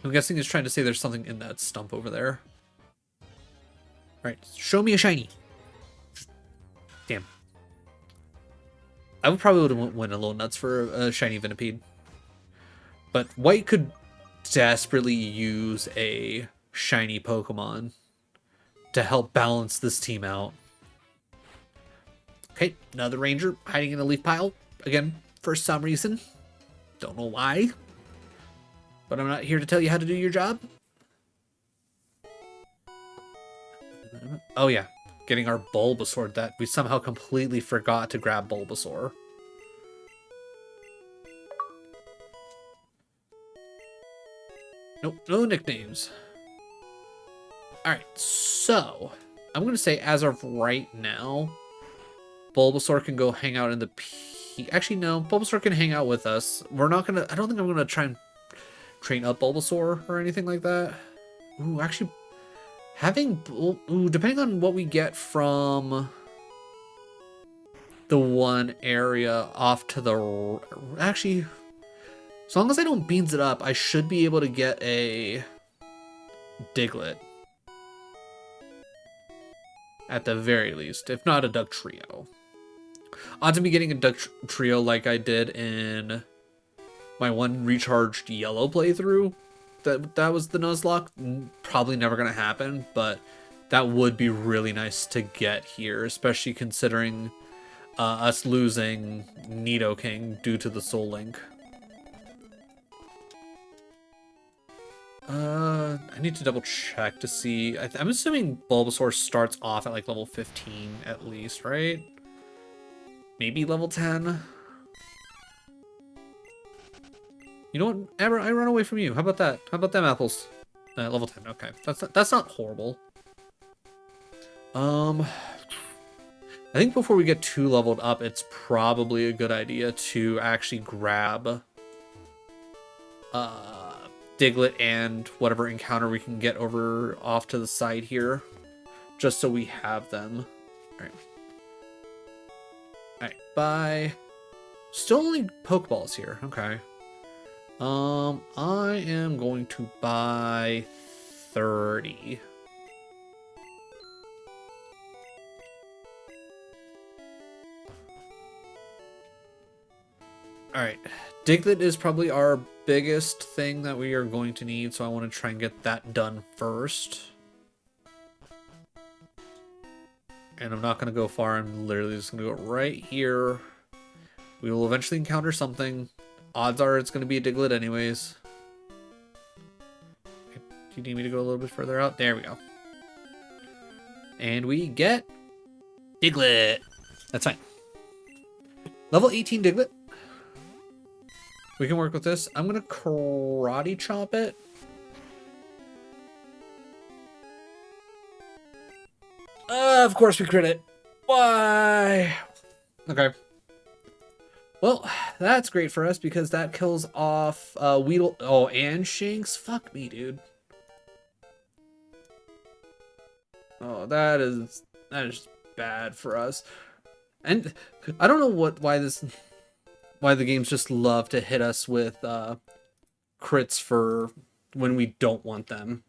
I'm guessing he's trying to say there's something in that stump over there. Alright, show me a shiny. Damn. I would probably would have went a little nuts for a shiny Venipede. But White could desperately use a shiny Pokemon to help balance this team out. Okay, another Ranger hiding in a leaf pile. Again, for some reason. Don't know why. But I'm not here to tell you how to do your job. Oh yeah, getting our Bulbasaur that we somehow completely forgot to grab Bulbasaur. Nope, no nicknames. Alright, so I'm gonna say as of right now, Bulbasaur can go hang out in the actually no, Bulbasaur can hang out with us. We're not gonna I don't think I'm gonna try and train up Bulbasaur or anything like that. Ooh, actually having depending on what we get from the one area off to the actually, as long as I don't beans it up, I should be able to get a Diglett at the very least, if not a Duck Trio. Odds of me getting a Duck Trio like I did in my one recharged yellow playthrough, that was the Nuzlocke, probably never gonna happen, but that would be really nice to get here, especially considering us losing Nidoking due to the Soul Link. I need to double check to see. I'm assuming Bulbasaur starts off at like level 15 at least, right? Maybe level 10. You know what, Amber? I run away from you. How about that? How about them apples? Level 10. Okay, that's not horrible. I think before we get too leveled up, it's probably a good idea to actually grab Diglett and whatever encounter we can get over off to the side here, just so we have them. All right, bye. Still only Pokeballs here. Okay. I am going to buy 30. Alright, Diglett is probably our biggest thing that we are going to need, so I want to try and get that done first. And I'm not going to go far, I'm literally just going to go right here. We will eventually encounter something. Odds are it's going to be a Diglett anyways. Okay, do you need me to go a little bit further out? There we go. And we get Diglett. That's fine. Level 18 Diglett. We can work with this. I'm going to Karate Chop it. Of course we crit it. Why? Okay. Well, that's great for us because that kills off Weedle. Oh, and Shinx? Fuck me, dude. Oh, that is bad for us. And I don't know why the games just love to hit us with crits for when we don't want them.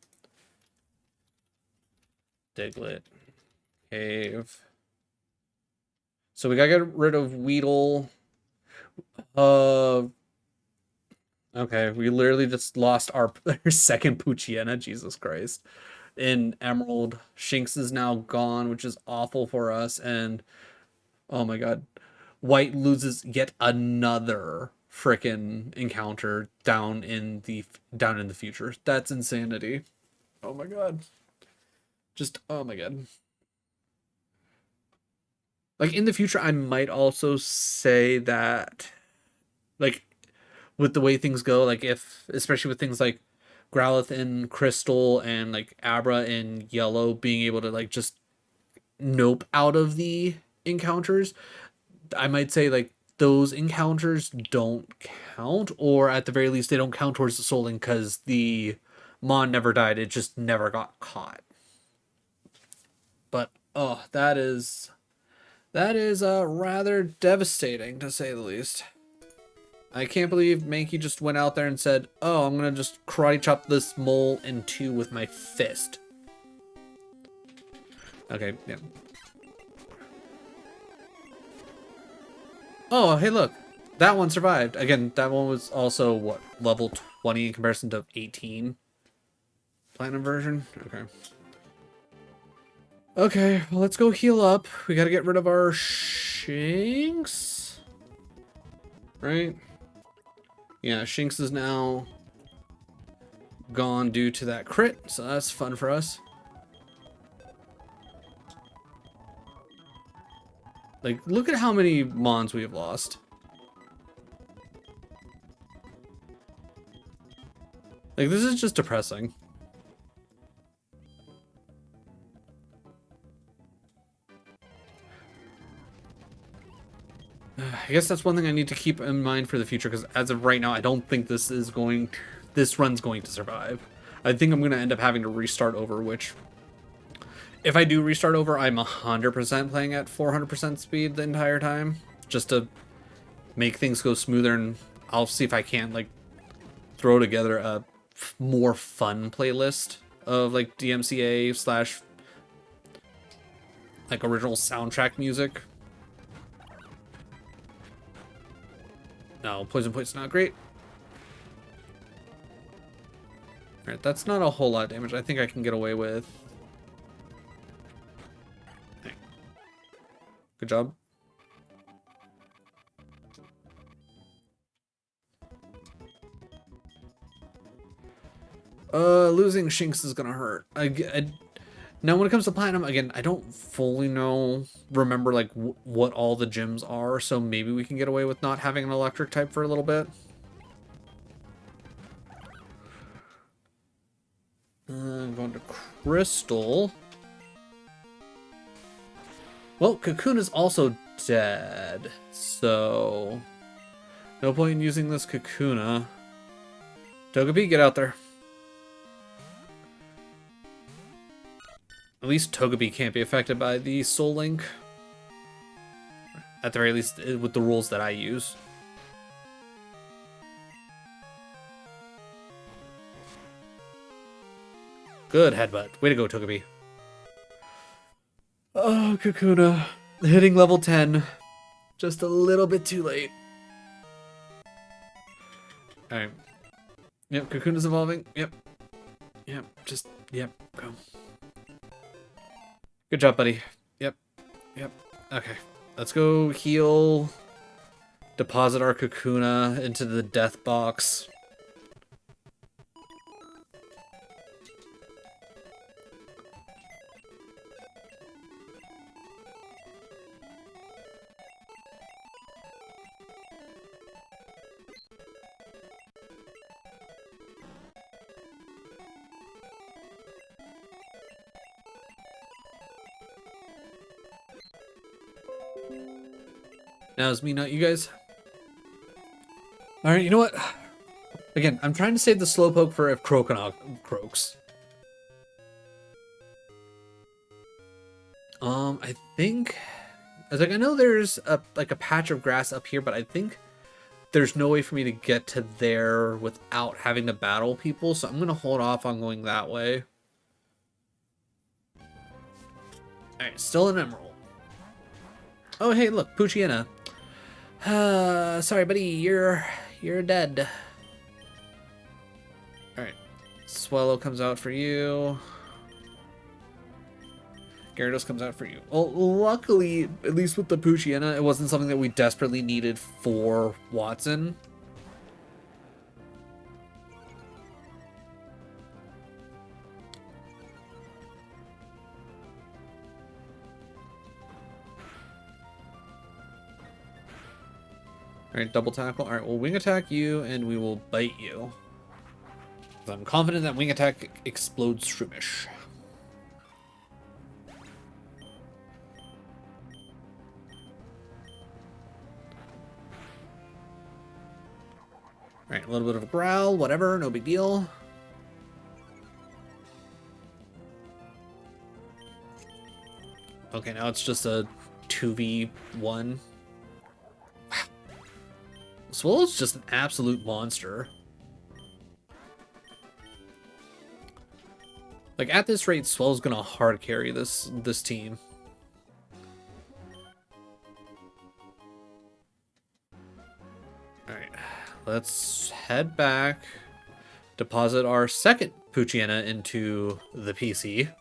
Diglett. Cave. So we gotta get rid of Weedle. Okay, we literally just lost our second Poochyena, Jesus Christ. In Emerald, Shinx is now gone, which is awful for us, and oh my god, White loses yet another frickin' encounter down in the future. That's insanity. Oh my god. Just oh my god. Like in the future, I might also say that, like, with the way things go, like especially with things like Growlithe in Crystal and like Abra in Yellow being able to like just nope out of the encounters, I might say like those encounters don't count, or at the very least they don't count towards the Soul Link because the Mon never died, it just never got caught. But oh, that is rather devastating to say the least. I can't believe Mankey just went out there and said, oh, I'm gonna just karate chop this mole in two with my fist. Okay, yeah. Oh, hey, look. That one survived. Again, that one was also, what, level 20 in comparison to 18? Platinum version? Okay. Okay, well, let's go heal up. We gotta get rid of our Shinx. Right? Yeah, Shinx is now gone due to that crit, so that's fun for us. Like, look at how many Mons we have lost. Like, this is just depressing. I guess that's one thing I need to keep in mind for the future, because as of right now, I don't think this run's going to survive. I think I'm going to end up having to restart over, which, if I do restart over, I'm 100% playing at 400% speed the entire time, just to make things go smoother, and I'll see if I can, like, throw together a more fun playlist of, like, DMCA slash, like, original soundtrack music. No, poison point's not great. Alright, that's not a whole lot of damage. I think I can get away with. Okay. Good job. Losing Shinx is gonna hurt. Now, when it comes to Platinum, again, I don't fully remember, like, what all the gyms are, so maybe we can get away with not having an electric type for a little bit. Going to Crystal. Well, Cocoon is also dead, so no point in using this Kakuna. Togepi, get out there. At least Togepi can't be affected by the Soul Link. At the very least, with the rules that I use. Good headbutt. Way to go, Togepi. Oh, Kakuna. Hitting level 10. Just a little bit too late. Alright. Yep, Kakuna's evolving. Yep. Yep, yep, go. Good job, buddy. Yep. Yep. Okay. Let's go heal. Deposit our Kakuna into the death box. Now it's me, not you guys. Alright, you know what? Again, I'm trying to save the Slowpoke for if Croconaw croaks. I think... I know there's a patch of grass up here, but I think there's no way for me to get to there without having to battle people, so I'm going to hold off on going that way. Alright, still an Emerald. Oh, hey, look, Poochyena. Sorry, buddy, you're dead. Alright. Swallow comes out for you. Gyarados comes out for you. Well, luckily, at least with the Poochyena, it wasn't something that we desperately needed for Watson. Alright, double tackle. Alright, we'll wing attack you, and we will bite you. I'm confident that wing attack explodes Shroomish. Alright, a little bit of a growl, whatever, no big deal. Okay, now it's just a 2v1. Swallow's just an absolute monster. Like, at this rate, Swell's gonna hard carry this team. Alright, let's head back. Deposit our second Poochyena into the PC.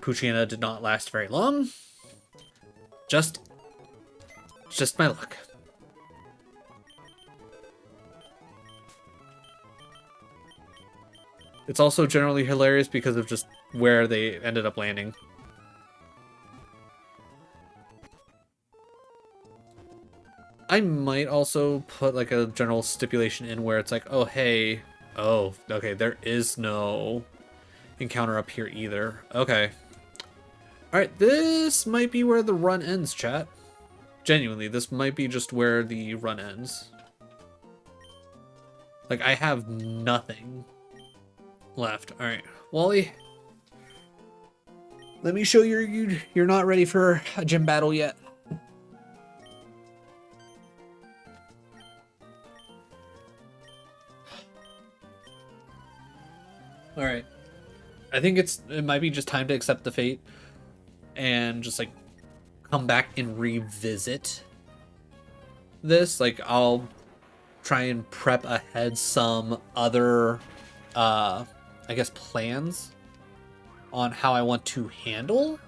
Poochyena did not last very long. Just my luck. It's also generally hilarious because of just where they ended up landing. I might also put like a general stipulation in where it's like, oh, hey, oh, okay, there is no encounter up here either. Okay. All right, this might be where the run ends, chat. Genuinely, this might be just where the run ends. Like, I have nothing left. All right, Wally. Let me show you're not ready for a gym battle yet. All right. I think it might be just time to accept the fate and just like come back and revisit this. Like I'll try and prep ahead some other I guess plans on how I want to handle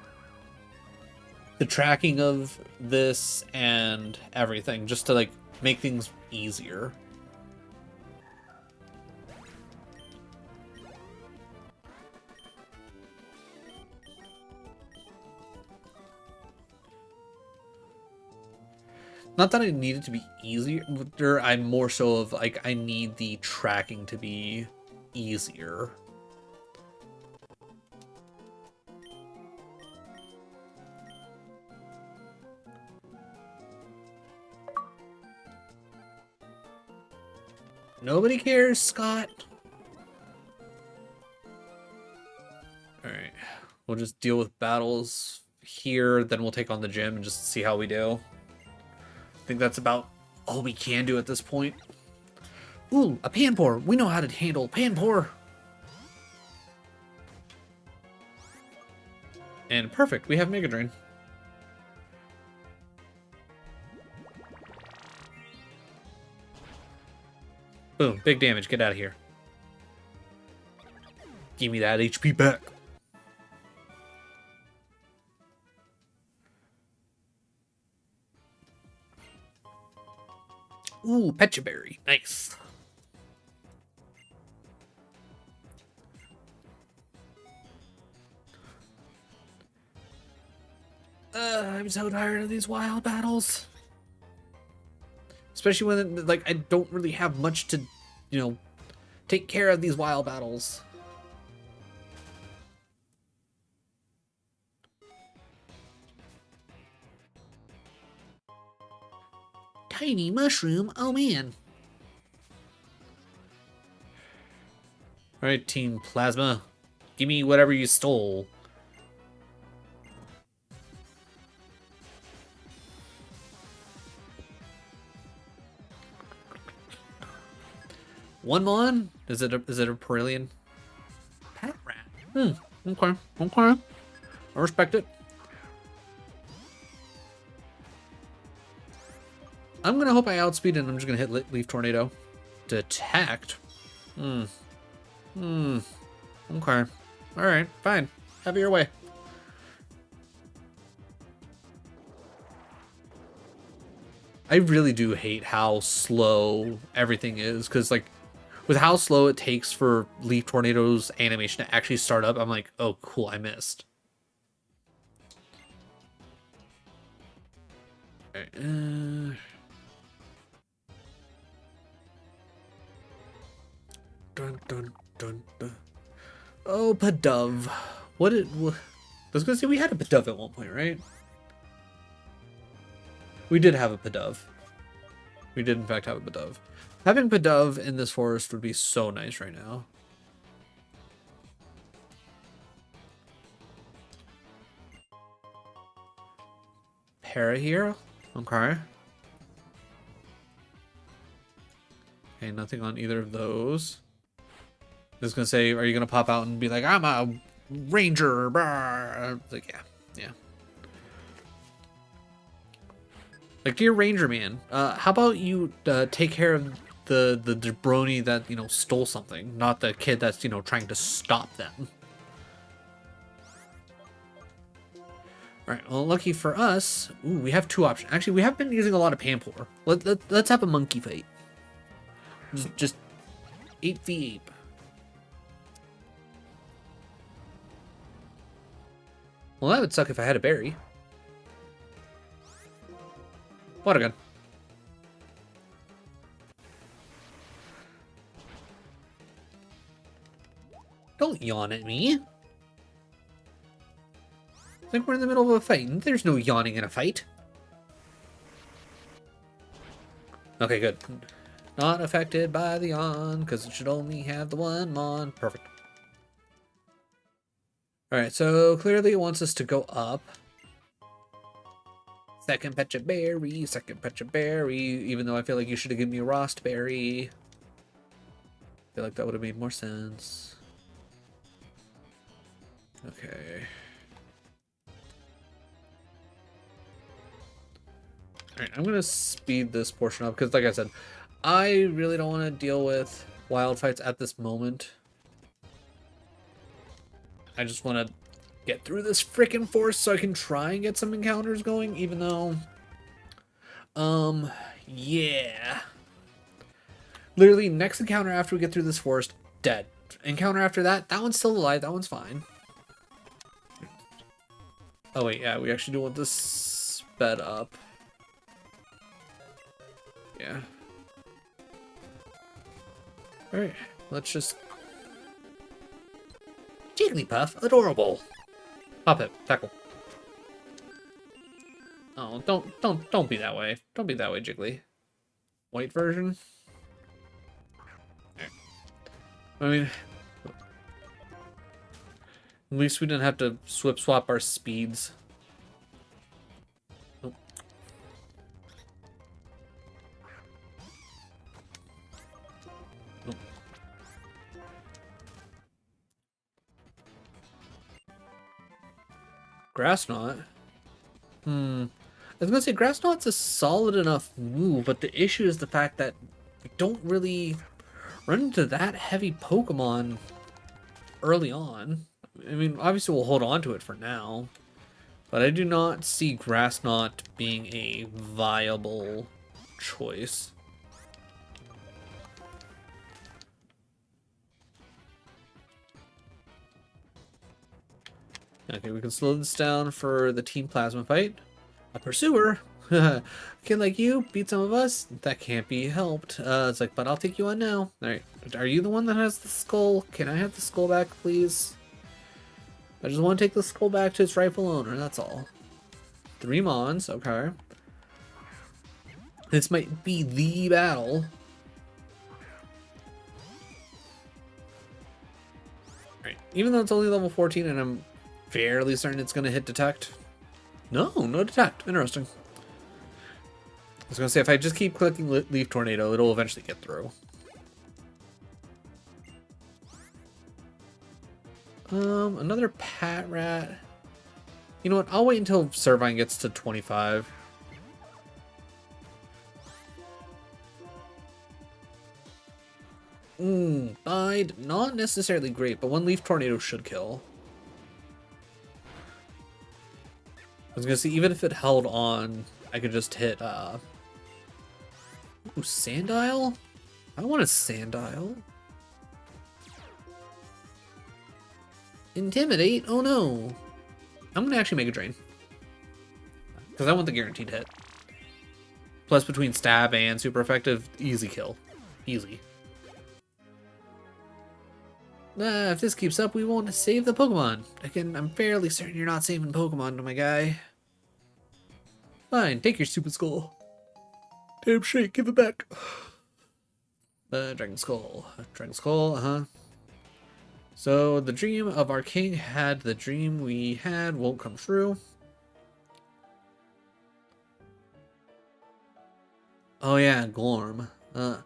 the tracking of this and everything, just to like make things easier. Not that I need it to be easier, I'm more so of like I need the tracking to be easier. Nobody cares, Scott. Alright. We'll just deal with battles here, then we'll take on the gym and just see how we do. I think that's about all we can do at this point. Ooh, a Panpour. We know how to handle Panpour. And perfect, we have Mega Drain. Boom, big damage, get out of here. Give me that HP back. Ooh, Pecha Berry, nice. I'm so tired of these wild battles. Especially when, like, I don't really have much to, you know, take care of these wild battles. Tiny mushroom, oh man. Alright, Team Plasma. Give me whatever you stole. One Mon? Is it a Perillian? Pat Rat. Okay. I respect it. I'm gonna hope I outspeed and I'm just gonna hit Leaf Tornado. Detect? Okay. Alright, fine. Have it your way. I really do hate how slow everything is, because like with how slow it takes for Leaf Tornado's animation to actually start up, I'm like, oh cool, I missed. Alright, dun, dun, dun, dun. Oh, Pidove. I was gonna say we had a Pidove at one point, right? We did have a Pidove. We did in fact have a Pidove. Having Pidove in this forest would be so nice right now. Para here? Okay. Okay, nothing on either of those. I was gonna say, are you gonna pop out and be like, I'm a ranger? Like, yeah. Like, dear Ranger Man, how about you take care of the jabroni that, you know, stole something, not the kid that's, you know, trying to stop them. Alright, well, lucky for us, ooh, we have two options. Actually, we have been using a lot of Panpour. Let's have a monkey fight. Just 8v8. Well, that would suck if I had a berry. Water gun. Don't yawn at me. I think we're in the middle of a fight, and there's no yawning in a fight. Okay, good. Not affected by the yawn, because it should only have the one mon. Perfect. Alright, so clearly it wants us to go up. Second Pecha Berry, second Pecha Berry, even though I feel like you should have given me a Rost Berry. I feel like that would have made more sense. Okay. Alright, I'm going to speed this portion up, because like I said, I really don't want to deal with wild fights at this moment. I just want to get through this freaking forest so I can try and get some encounters going, even though... yeah. Literally, next encounter after we get through this forest, dead. Encounter after that, that one's still alive, that one's fine. Oh wait, yeah, we actually do want this sped up. Yeah. Alright, let's just... Jigglypuff, adorable. Pop it, tackle. Oh, don't be that way. Don't be that way, Jiggly. White version. I mean, at least we didn't have to swap our speeds. Oh. Oh. Grass knot. I was gonna say Grass knot's a solid enough move, but the issue is the fact that we don't really run into that heavy Pokemon early on. I mean, obviously we'll hold on to it for now, but I do not see Grass knot being a viable choice. Okay, we can slow this down for the Team Plasma fight. A pursuer? A kid like you beat some of us? That can't be helped. It's like, but I'll take you on now. Alright, are you the one that has the skull? Can I have the skull back, please? I just want to take the skull back to its rightful owner, that's all. 3 Mons, okay. This might be the battle. Alright, even though it's only level 14 and I'm fairly certain it's going to hit detect. No detect. Interesting. I was going to say, if I just keep clicking Leaf Tornado, it'll eventually get through. Another Pat Rat. You know what? I'll wait until Servine gets to 25. Bide. Not necessarily great, but one Leaf Tornado should kill. I was gonna say, even if it held on, I could just hit, ooh, Sandile? I don't want a Sandile. Intimidate? Oh no. I'm gonna actually make a drain. Because I want the guaranteed hit. Plus, between stab and super effective, easy kill. Easy. If this keeps up, we won't save the Pokemon. Again, I'm fairly certain you're not saving Pokemon, my guy. Fine, take your stupid skull. Damn shake, give it back. Dragon Skull. Dragon Skull, uh-huh. So, the dream of our king had the dream we had won't come true. Oh yeah, Glorm. How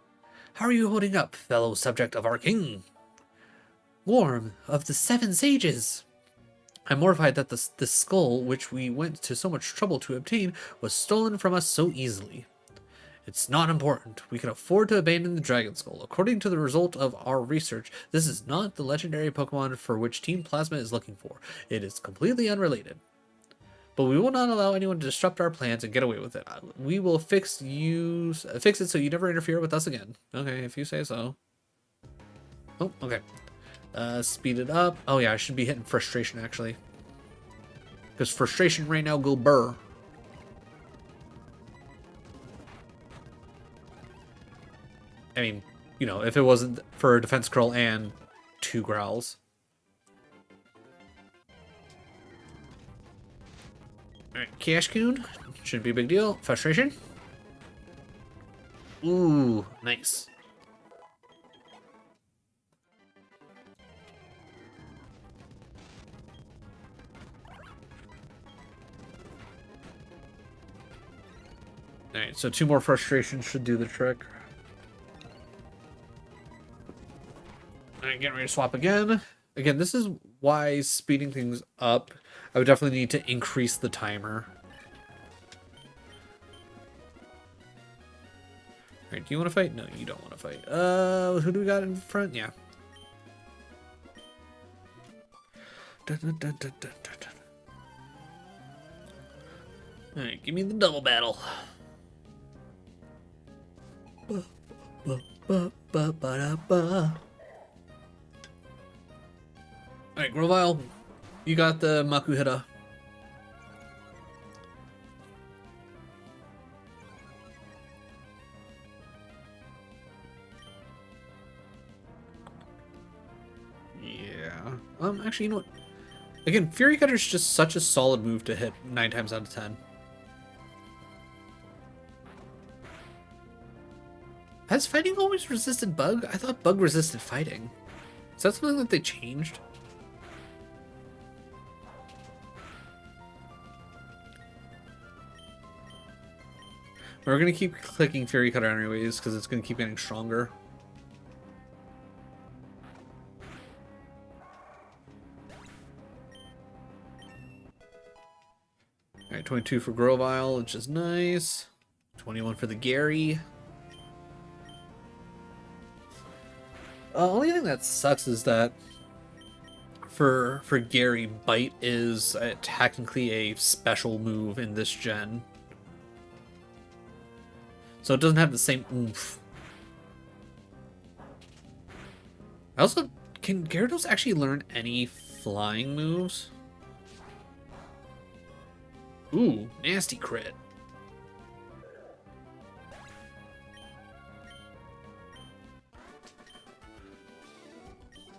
are you holding up, fellow subject of our king? Glorm, of the 7 Sages! I'm mortified that the skull, which we went to so much trouble to obtain, was stolen from us so easily. It's not important. We can afford to abandon the Dragon Skull. According to the result of our research, this is not the legendary Pokemon for which Team Plasma is looking for. It is completely unrelated. But we will not allow anyone to disrupt our plans and get away with it. We will fix it so you never interfere with us again. Okay, if you say so. Oh, okay. Speed it up. Oh yeah, I should be hitting Frustration actually. Because Frustration right now go burr. I mean, you know, if it wasn't for a Defense Curl and 2 Growls. Cash Coon. Shouldn't be a big deal. Frustration. Ooh, nice. Alright, so 2 more frustrations should do the trick. Alright, getting ready to swap again. Again, this is why speeding things up, I would definitely need to increase the timer. Alright, do you want to fight? No, you don't want to fight. Who do we got in front? Yeah. Alright, give me the double battle. Alright, Grovile, you got the Makuhita. Yeah. Actually, you know what? Again, Fury Cutter is just such a solid move to hit 9 times out of 10. Has fighting always resisted bug? I thought bug resisted fighting. Is that something that they changed? We're gonna keep clicking Fury Cutter anyways, because it's gonna keep getting stronger. Alright, 22 for Grovile, which is nice. 21 for the Gary. Only thing that sucks is that for Gary, Bite is technically a special move in this gen. So it doesn't have the same oomph. Also, can Gyarados actually learn any flying moves? Ooh, nasty crit.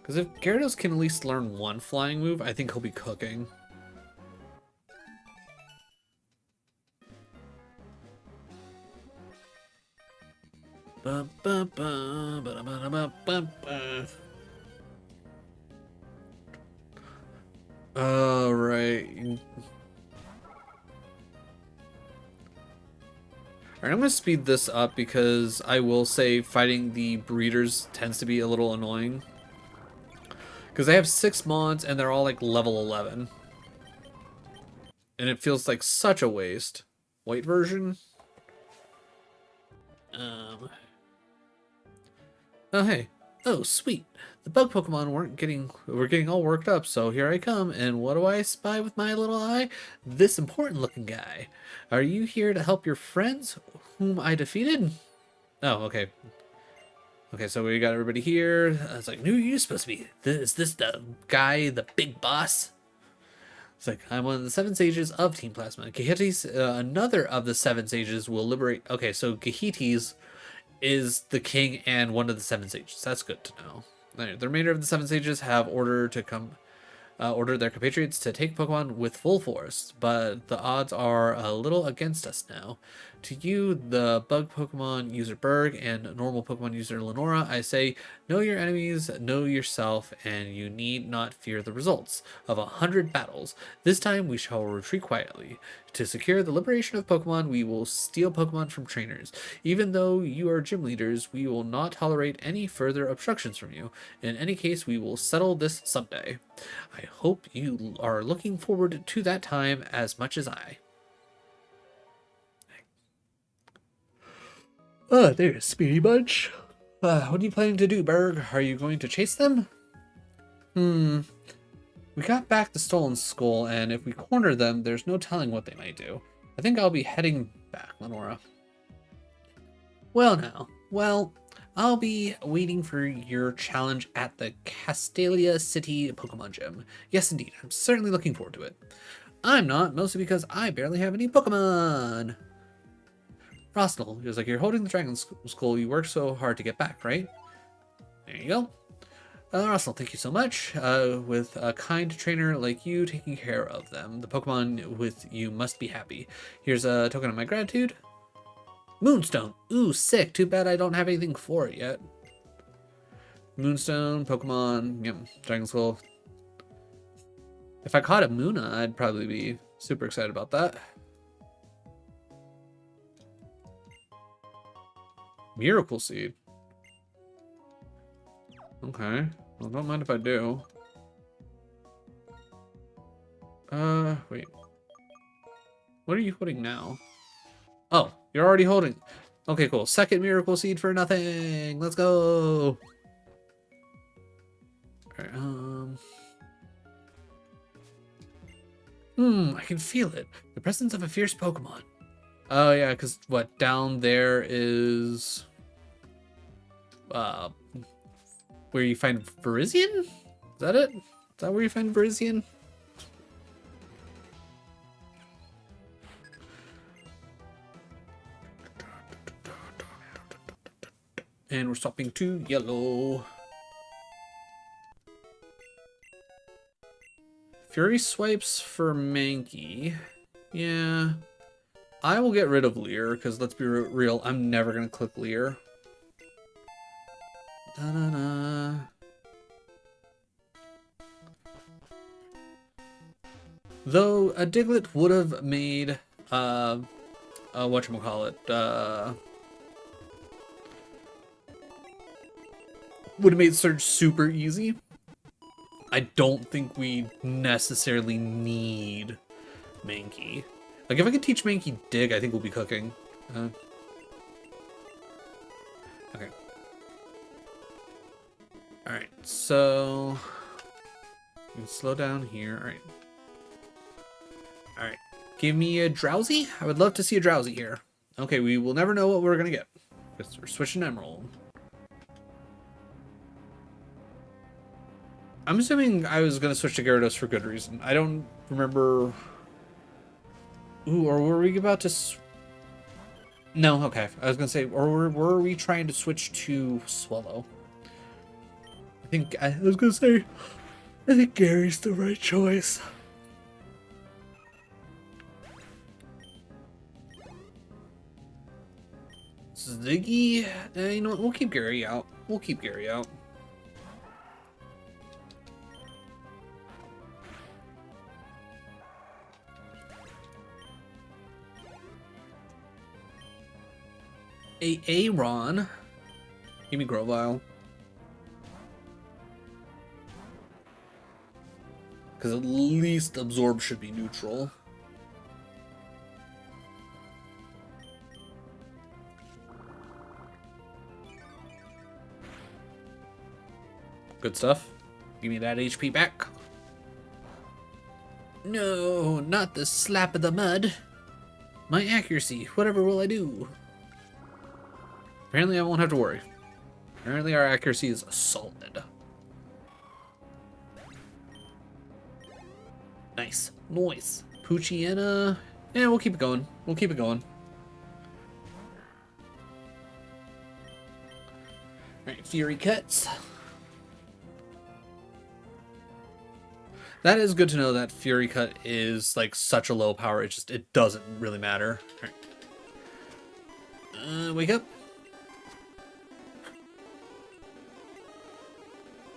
Because if Gyarados can at least learn one flying move, I think he'll be cooking. Alright. Alright, I'm going to speed this up because I will say fighting the breeders tends to be a little annoying. Because they have 6 mods and they're all like level 11. And it feels like such a waste. White version? Oh, hey. Oh, sweet. The bug Pokemon were getting all worked up, so here I come, and what do I spy with my little eye? This important looking guy. Are you here to help your friends whom I defeated? Oh, okay. Okay, so we got everybody here. I was like, who are you supposed to be? Is this the guy, the big boss? It's like, I'm one of the 7 sages of Team Plasma. Gahites, another of the 7 sages will liberate... Okay, so Gahites is the king and one of the 7 sages. That's good to know. The remainder of the 7 sages have ordered their compatriots to take Pokemon with full force, but the odds are a little against us now. To you, the bug Pokemon user Berg and normal Pokemon user Lenora, I say, know your enemies, know yourself, and you need not fear the results of 100 battles. This time we shall retreat quietly. To secure the liberation of Pokemon, we will steal Pokemon from trainers. Even though you are gym leaders, we will not tolerate any further obstructions from you. In any case, we will settle this someday. I hope you are looking forward to that time as much as I. Oh, there's Speedy Bunch. What are you planning to do, Berg? Are you going to chase them? We got back the stolen skull, and if we corner them, there's no telling what they might do. I think I'll be heading back, Lenora. Well now, I'll be waiting for your challenge at the Castalia City Pokemon Gym. Yes, indeed, I'm certainly looking forward to it. I'm not, mostly because I barely have any Pokemon. Rosnell, he was like, you're holding the Dragon Skull you worked so hard to get back, right? There you go. Russell, thank you so much. With a kind trainer like you taking care of them, the Pokemon with you must be happy. Here's a token of my gratitude. Moonstone. Ooh, sick. Too bad I don't have anything for it yet. Moonstone, Pokemon, yep, Dragon Skull. If I caught a Muna, I'd probably be super excited about that. Miracle Seed. Okay. Well, don't mind if I do. Wait. What are you holding now? Oh, you're already holding. Okay, cool. Second Miracle Seed for nothing. Let's go. Alright, I can feel it. The presence of a fierce Pokemon. Oh, yeah, because what? Down there is... where you find Virizion? Is that it? Is that where you find Virizion? And we're swapping to yellow. Fury Swipes for Mankey. Yeah. I will get rid of Leer, because let's be real, I'm never going to click Leer. Da-da-da. Though a Diglett would have made, whatchamacallit, would have made Surge super easy. I don't think we necessarily need Mankey. Like, if I could teach Mankey Dig, I think we'll be cooking. Okay. Alright, so... we can slow down here. Alright. Alright. Give me a Drowsy? I would love to see a Drowsy here. Okay, we will never know what we're gonna get. Because we're switching Emerald. I'm assuming I was gonna switch to Gyarados for good reason. I don't remember... Ooh, or were we about to... No, okay. I was gonna say, or were we trying to switch to Swallow? I was gonna say, I think Gary's the right choice. Ziggy? You know what? We'll keep Gary out. We'll keep Gary out. Aaron. Give me Grovyle. Because at least Absorb should be neutral. Good stuff. Give me that HP back. No, not the slap of the mud. My accuracy, whatever will I do? Apparently I won't have to worry. Apparently our accuracy is solid. Nice. Nice. Poochyena. Yeah, we'll keep it going. We'll keep it going. Alright, Fury Cuts. That is good to know that Fury Cut is like such a low power, it doesn't really matter. Alright. Wake up.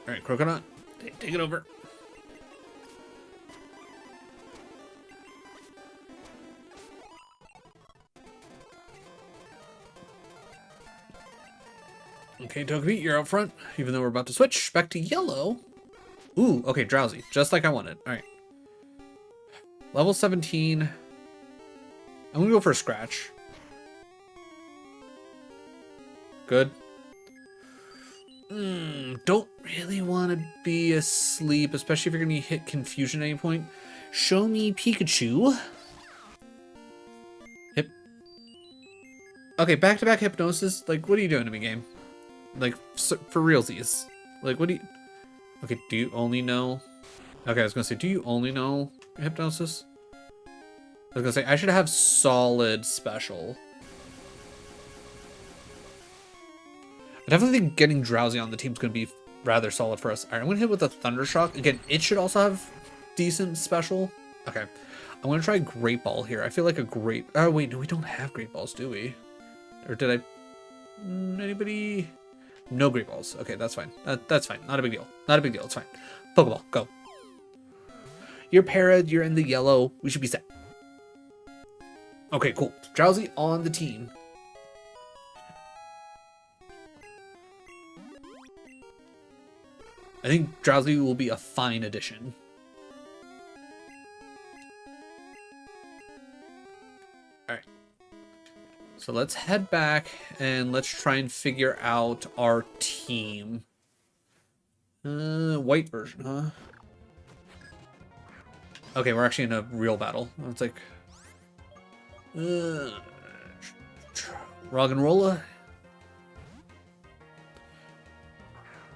Alright, Croconut. Take it over. Okay, Togepi, you're up front, even though we're about to switch back to yellow. Ooh, okay, Drowsy, just like I wanted. Alright. Level 17. I'm gonna go for a Scratch. Good. Don't really want to be asleep, especially if you're gonna hit Confusion at any point. Show me Pikachu. Okay, back-to-back Hypnosis. Like, what are you doing to me, game? Like, for realsies. Like, what do you... Okay, do you only know... Okay, I was gonna say, do you only know Hypnosis? I was gonna say, I should have solid special. I definitely think getting Drowsy on the team's gonna be rather solid for us. All right, I'm gonna hit with a Thunder Shock. Again, it should also have decent special. Okay, I'm gonna try Great Ball here. I feel like a great. Oh wait, no, we don't have Great Balls, do we? Or did I? Anybody? No Great Balls. Okay, that's fine. That's fine. Not a big deal. Not a big deal. It's fine. Pokeball, go. You're parried. You're in the yellow. We should be set. Okay, cool. Drowsy on the team. I think Drowsy will be a fine addition. Alright. So let's head back and let's try and figure out our team. White version, huh? Okay, we're actually in a real battle. It's like... Roggenrola?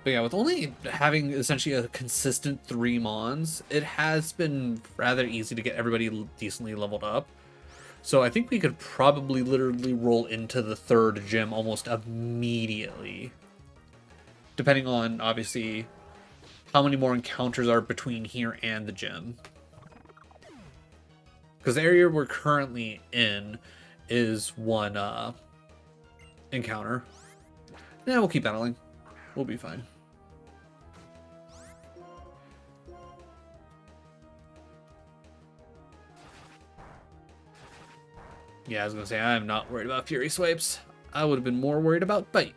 But yeah, with only having essentially a consistent 3 Mons, it has been rather easy to get everybody decently leveled up. So I think we could probably literally roll into the 3rd gym almost immediately. Depending on, obviously, how many more encounters are between here and the gym. Because the area we're currently in is 1 encounter. Yeah, we'll keep battling. We'll be fine. Yeah, I was gonna say, I'm not worried about Fury Swipes. I would have been more worried about Bite.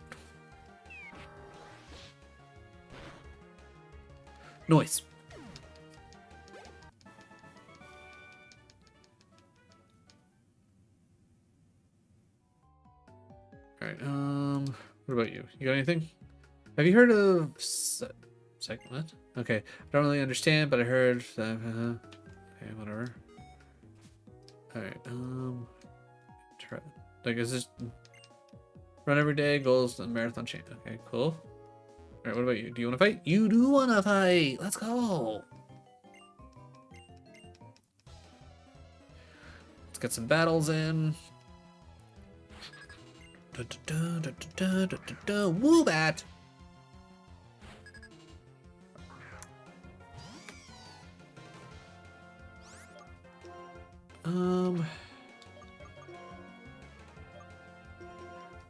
Noise. Alright, what about you? You got anything? Have you heard of... Second, what? Okay, I don't really understand, but I heard... Okay, whatever. Alright, try... Like, is this... Run every day, goals, and marathon chain. Okay, cool. Alright, what about you? Do you want to fight? You do want to fight! Let's go! Let's get some battles in. Woobat!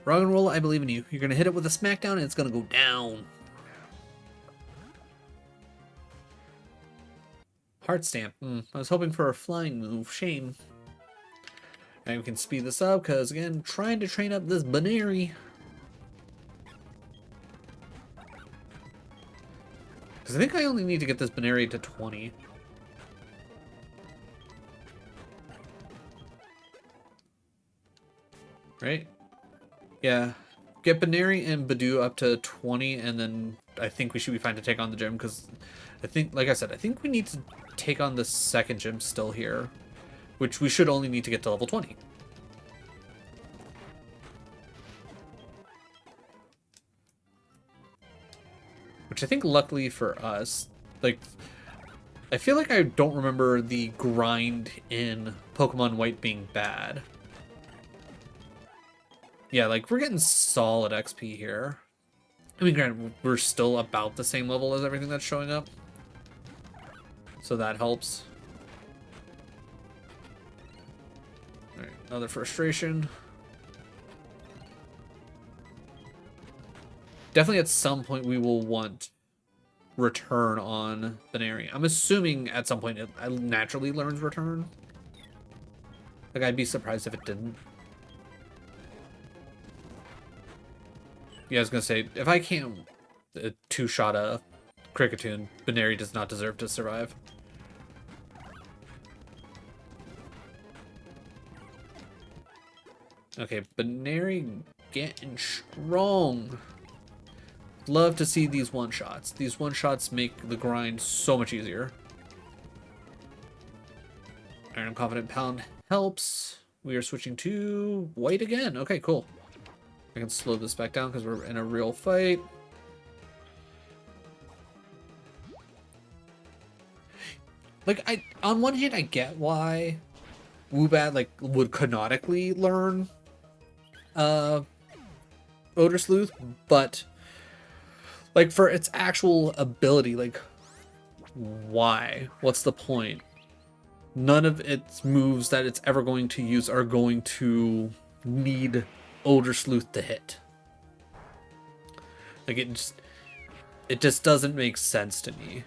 Roggenrola, I believe in you. You're gonna hit it with a smackdown and it's gonna go down. Heart Stamp. I was hoping for a flying move. Shame. And we can speed this up because, again, trying to train up this Baneri. Because I think I only need to get this Baneri to 20. Right? Yeah. Get Baneri and Badoo up to 20, and then I think we should be fine to take on the gym, because I think, like I said, I think we need to take on the 2nd gym still here, which we should only need to get to level 20. Which I think, luckily for us, like, I feel like I don't remember the grind in Pokemon White being bad. Yeah, like, we're getting solid XP here. I mean, granted, we're still about the same level as everything that's showing up. So that helps. Alright, another frustration. Definitely at some point we will want return on Baneri. I'm assuming at some point it naturally learns return. Like, I'd be surprised if it didn't. Yeah, I was gonna say, if I can't two-shot a Kricketune, Baneri does not deserve to survive. Okay, Baneri getting strong. Love to see these one-shots. These one-shots make the grind so much easier. Iron Confident Pound helps. We are switching to White again. Okay, cool. I can slow this back down because we're in a real fight. Like, on one hand, I get why Woobat, like, would canonically learn Odor Sleuth, but Like, for its actual ability, like, why? What's the point? None of its moves that it's ever going to use are going to need Older Sleuth to hit. Like, it just doesn't make sense to me.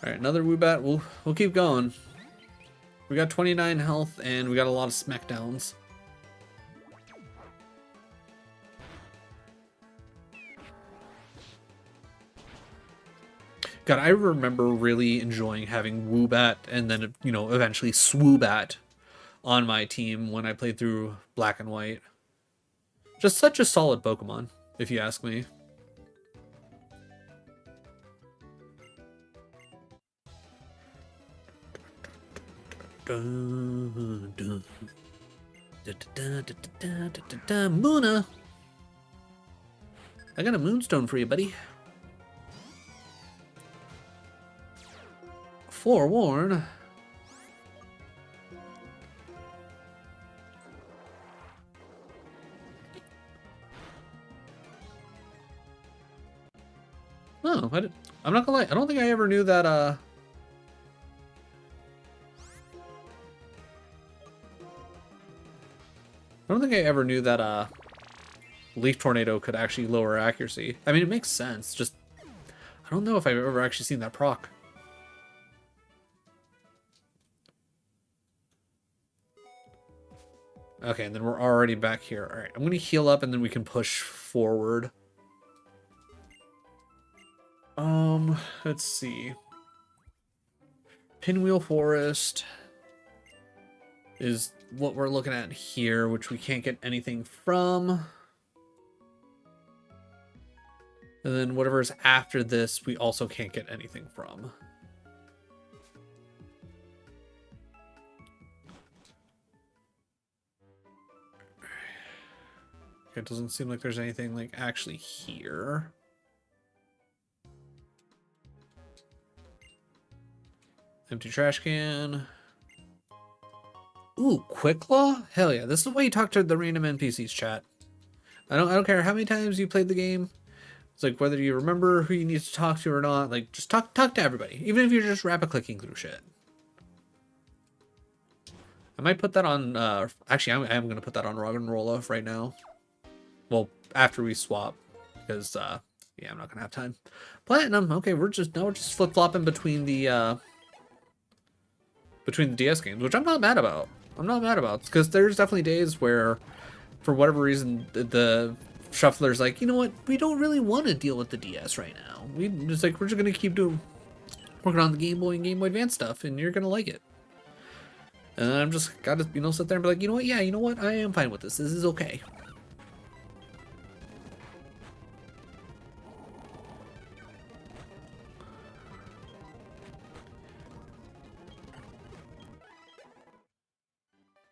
All right, another Woobat. We'll keep going. We got 29 health and we got a lot of smackdowns. God, I remember really enjoying having Woobat and then, you know, eventually Swoobat on my team when I played through Black and White. Just such a solid Pokemon, if you ask me. Moona! I got a Moonstone for you, buddy. Forewarn. Oh, I'm not gonna lie. I don't think I ever knew that. I don't think I ever knew that. Leaf Tornado could actually lower accuracy. I mean, it makes sense. Just I don't know if I've ever actually seen that proc. Okay, and then we're already back here. All right, I'm gonna heal up and then we can push forward. Let's see. Pinwheel Forest is what we're looking at here, which we can't get anything from. And then whatever's after this, we also can't get anything from. It doesn't seem like there's anything like actually here. Empty trash can. Ooh, Quick Claw? Hell yeah, this is the way you talk to the random NPCs, chat. I don't care how many times you played the game. It's like whether you remember who you need to talk to or not, like just talk to everybody, even if you're just rapid clicking through shit. I might put that on actually I am gonna put that on Roggenrola right now. Well, after we swap, because yeah, I'm not gonna have time. Platinum, okay, we're just flip-flopping between the DS games, which I'm not mad about. I'm not mad about, because there's definitely days where, for whatever reason, the shuffler's like, you know what, we don't really want to deal with the DS right now. We're just gonna keep working on the Game Boy and Game Boy Advance stuff, and you're gonna like it. And I'm just gotta, you know, sit there and be like, you know what, yeah, you know what, I am fine with this. This is okay.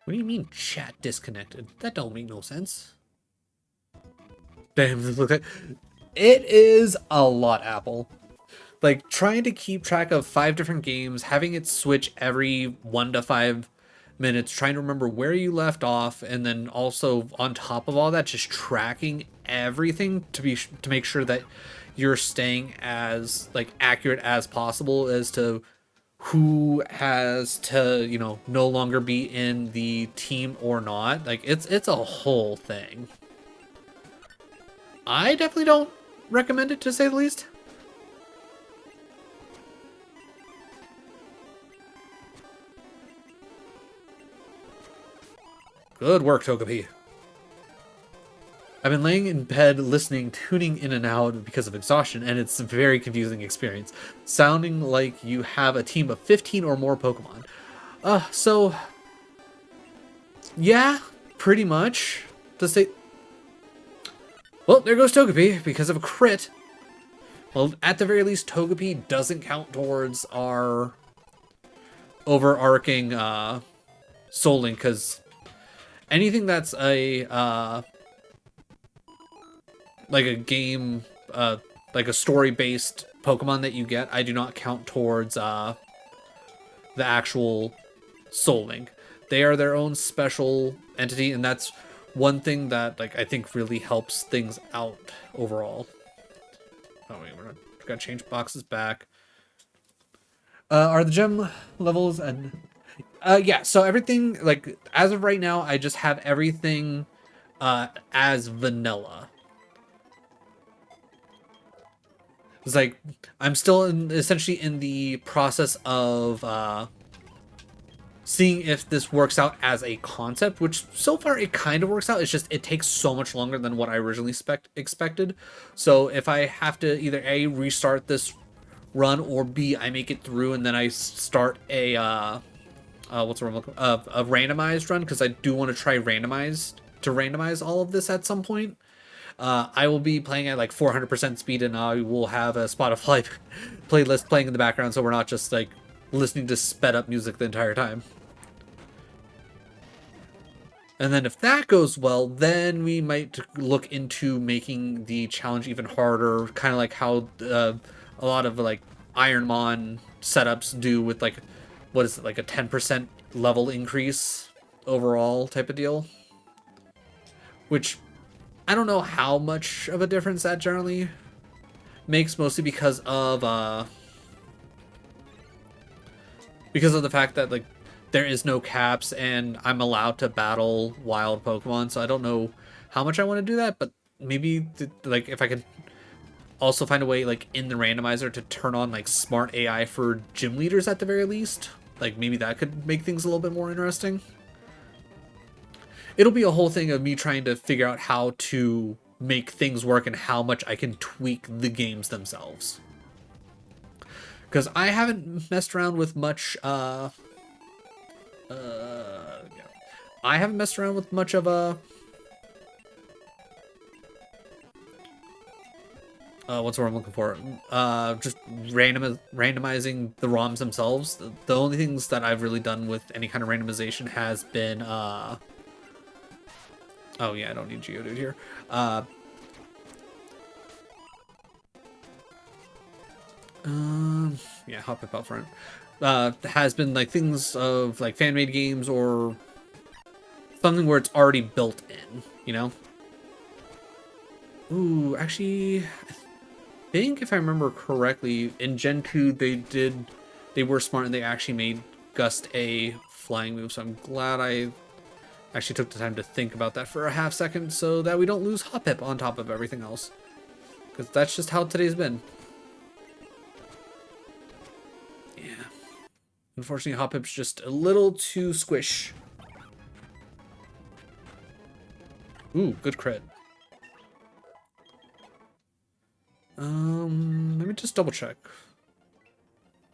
What do you mean chat disconnected? That don't make no sense. Damn, look at it is a lot, Apple. Like trying to keep track of 5 different games, having it switch every 1 to 5 minutes, trying to remember where you left off, and then also on top of all that, just tracking everything to make sure that you're staying as like accurate as possible as to who has to, you know, no longer be in the team or not. Like it's a whole thing. I definitely don't recommend it, to say the least. Good work, Togepi. I've been laying in bed listening, tuning in and out because of exhaustion, and it's a very confusing experience. Sounding like you have a team of 15 or more Pokemon. So... yeah, pretty much. To say... well, there goes Togepi because of a crit. Well, at the very least, Togepi doesn't count towards our overarching Soul Link, because anything that's a like a game, like a story-based Pokemon that you get, I do not count towards the actual Soul Link. they are their own special entity, and that's one thing that like I think really helps things out overall. Oh wait, we gotta change boxes back. Are the gem levels and yeah, so everything like as of right now, I just have everything as vanilla. It's like I'm still essentially in the process of seeing if this works out as a concept, which so far it kind of works out. It's just it takes so much longer than what I originally expected. So if I have to either A, restart this run, or B, I make it through and then I start a what's the word I'm looking a randomized run, because I do want to try randomize all of this at some point. I will be playing at like 400% speed, and I will have a Spotify playlist playing in the background, so we're not just like listening to sped up music the entire time. And then if that goes well, then we might look into making the challenge even harder, kind of like how a lot of like Ironmon setups do with like, what is it, like a 10% level increase overall type of deal. Which I don't know how much of a difference that generally makes, mostly because of the fact that like there is no caps and I'm allowed to battle wild Pokemon, so I don't know how much I want to do that, but maybe like if I could also find a way like in the randomizer to turn on like smart AI for gym leaders at the very least, like maybe that could make things a little bit more interesting. It'll be a whole thing of me trying to figure out how to make things work and how much I can tweak the games themselves. Because I haven't messed around with much I haven't messed around with much of a what's the word I'm looking for? Just randomizing the ROMs themselves. The only things that I've really done with any kind of randomization has been oh yeah, I don't need Geodude here. Yeah, hop up front. Has been like things of like fan-made games or something where it's already built in, you know? Ooh, actually, I think if I remember correctly, in Gen 2 they were smart and they actually made Gust a flying move, so I'm glad I actually took the time to think about that for a half second so that we don't lose Hoppip on top of everything else. Because that's just how today's been. Yeah. Unfortunately, Hoppip's just a little too squish. Ooh, good crit. Let me just double check.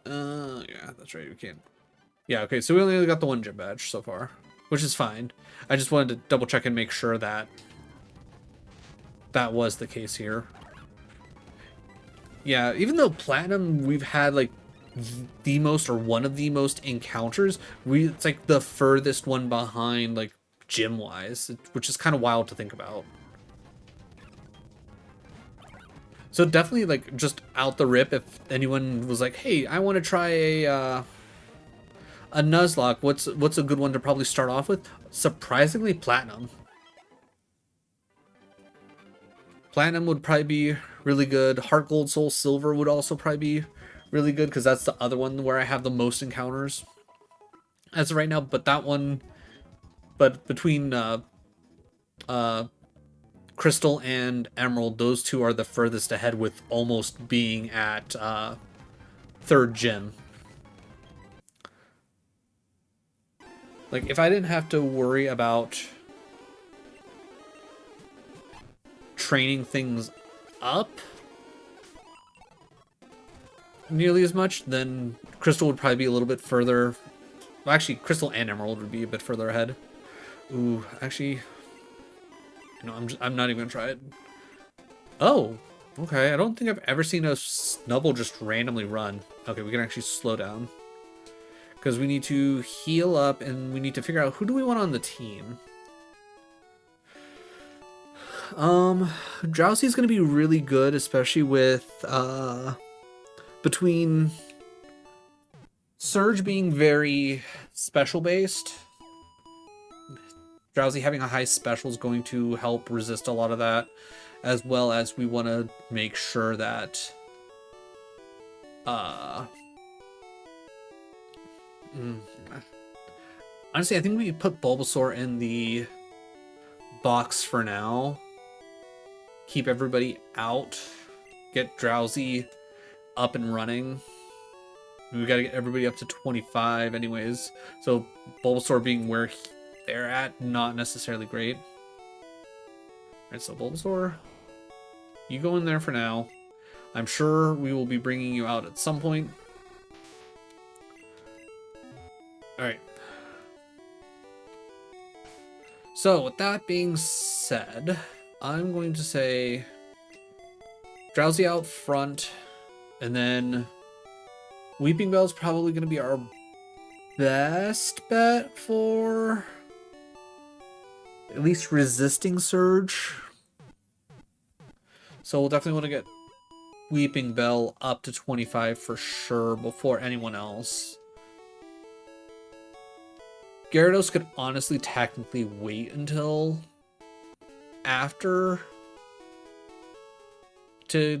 Yeah, that's right, we can't. Yeah, okay, so we only got the one gym badge so far, which is fine. I just wanted to double check and make sure that that was the case here. Yeah, even though Platinum, we've had like the most or one of the most encounters, it's like the furthest one behind like gym wise, which is kind of wild to think about. So definitely like just out the rip, if anyone was like, hey, I want to try a Nuzlocke, what's a good one to probably start off with? Surprisingly, Platinum. Platinum would probably be really good. Heart Gold, Soul Silver would also probably be really good, because that's the other one where I have the most encounters as of right now. But that one, but between Crystal and Emerald, those two are the furthest ahead, with almost being at third gym. Like, if I didn't have to worry about training things up nearly as much, then Crystal would probably be a little bit further. Well, actually, Crystal and Emerald would be a bit further ahead. Ooh, actually, no, I'm not even gonna try it. Oh, okay. I don't think I've ever seen a Snubble just randomly run. Okay, we can actually slow down, because we need to heal up and we need to figure out who do we want on the team. Drowsy's gonna be really good, especially with between Surge being very special based Drowsy having a high special is going to help resist a lot of that, as well as we want to make sure that honestly, I think we put Bulbasaur in the box for now. Keep everybody out. Get Drowsy up and running. We gotta get everybody up to 25 anyways. So Bulbasaur being where they're at, not necessarily great. Alright, so Bulbasaur, you go in there for now. I'm sure we will be bringing you out at some point. Alright. So, with that being said, I'm going to say Drowsy out front, and then Weeping Bell's probably going to be our best bet for at least resisting Surge. So we'll definitely want to get Weeping Bell up to 25 for sure before anyone else. Gyarados could honestly technically wait until after to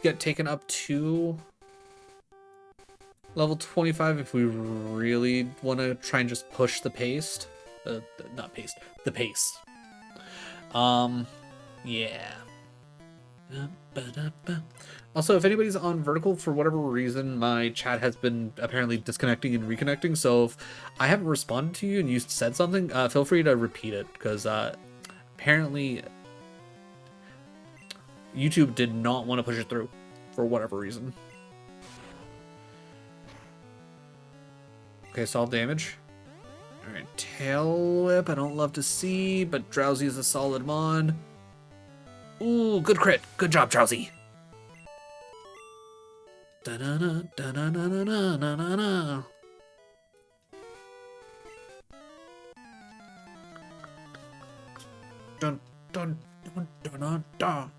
get taken up to level 25 if we really want to try and just push the pace. Not pace, the pace. Yeah. Also, if anybody's on vertical for whatever reason, my chat has been apparently disconnecting and reconnecting, so if I haven't responded to you and you said something, feel free to repeat it, because apparently YouTube did not want to push it through for whatever reason. Okay, solve damage. Alright, Tail Whip, I don't love to see, but Drowsy is a solid mon. Ooh, good crit. Good job, Drowsy. Da-da-da, da-da-da-da-da-da-da. Dun, dun, dun, dun, dun, dun.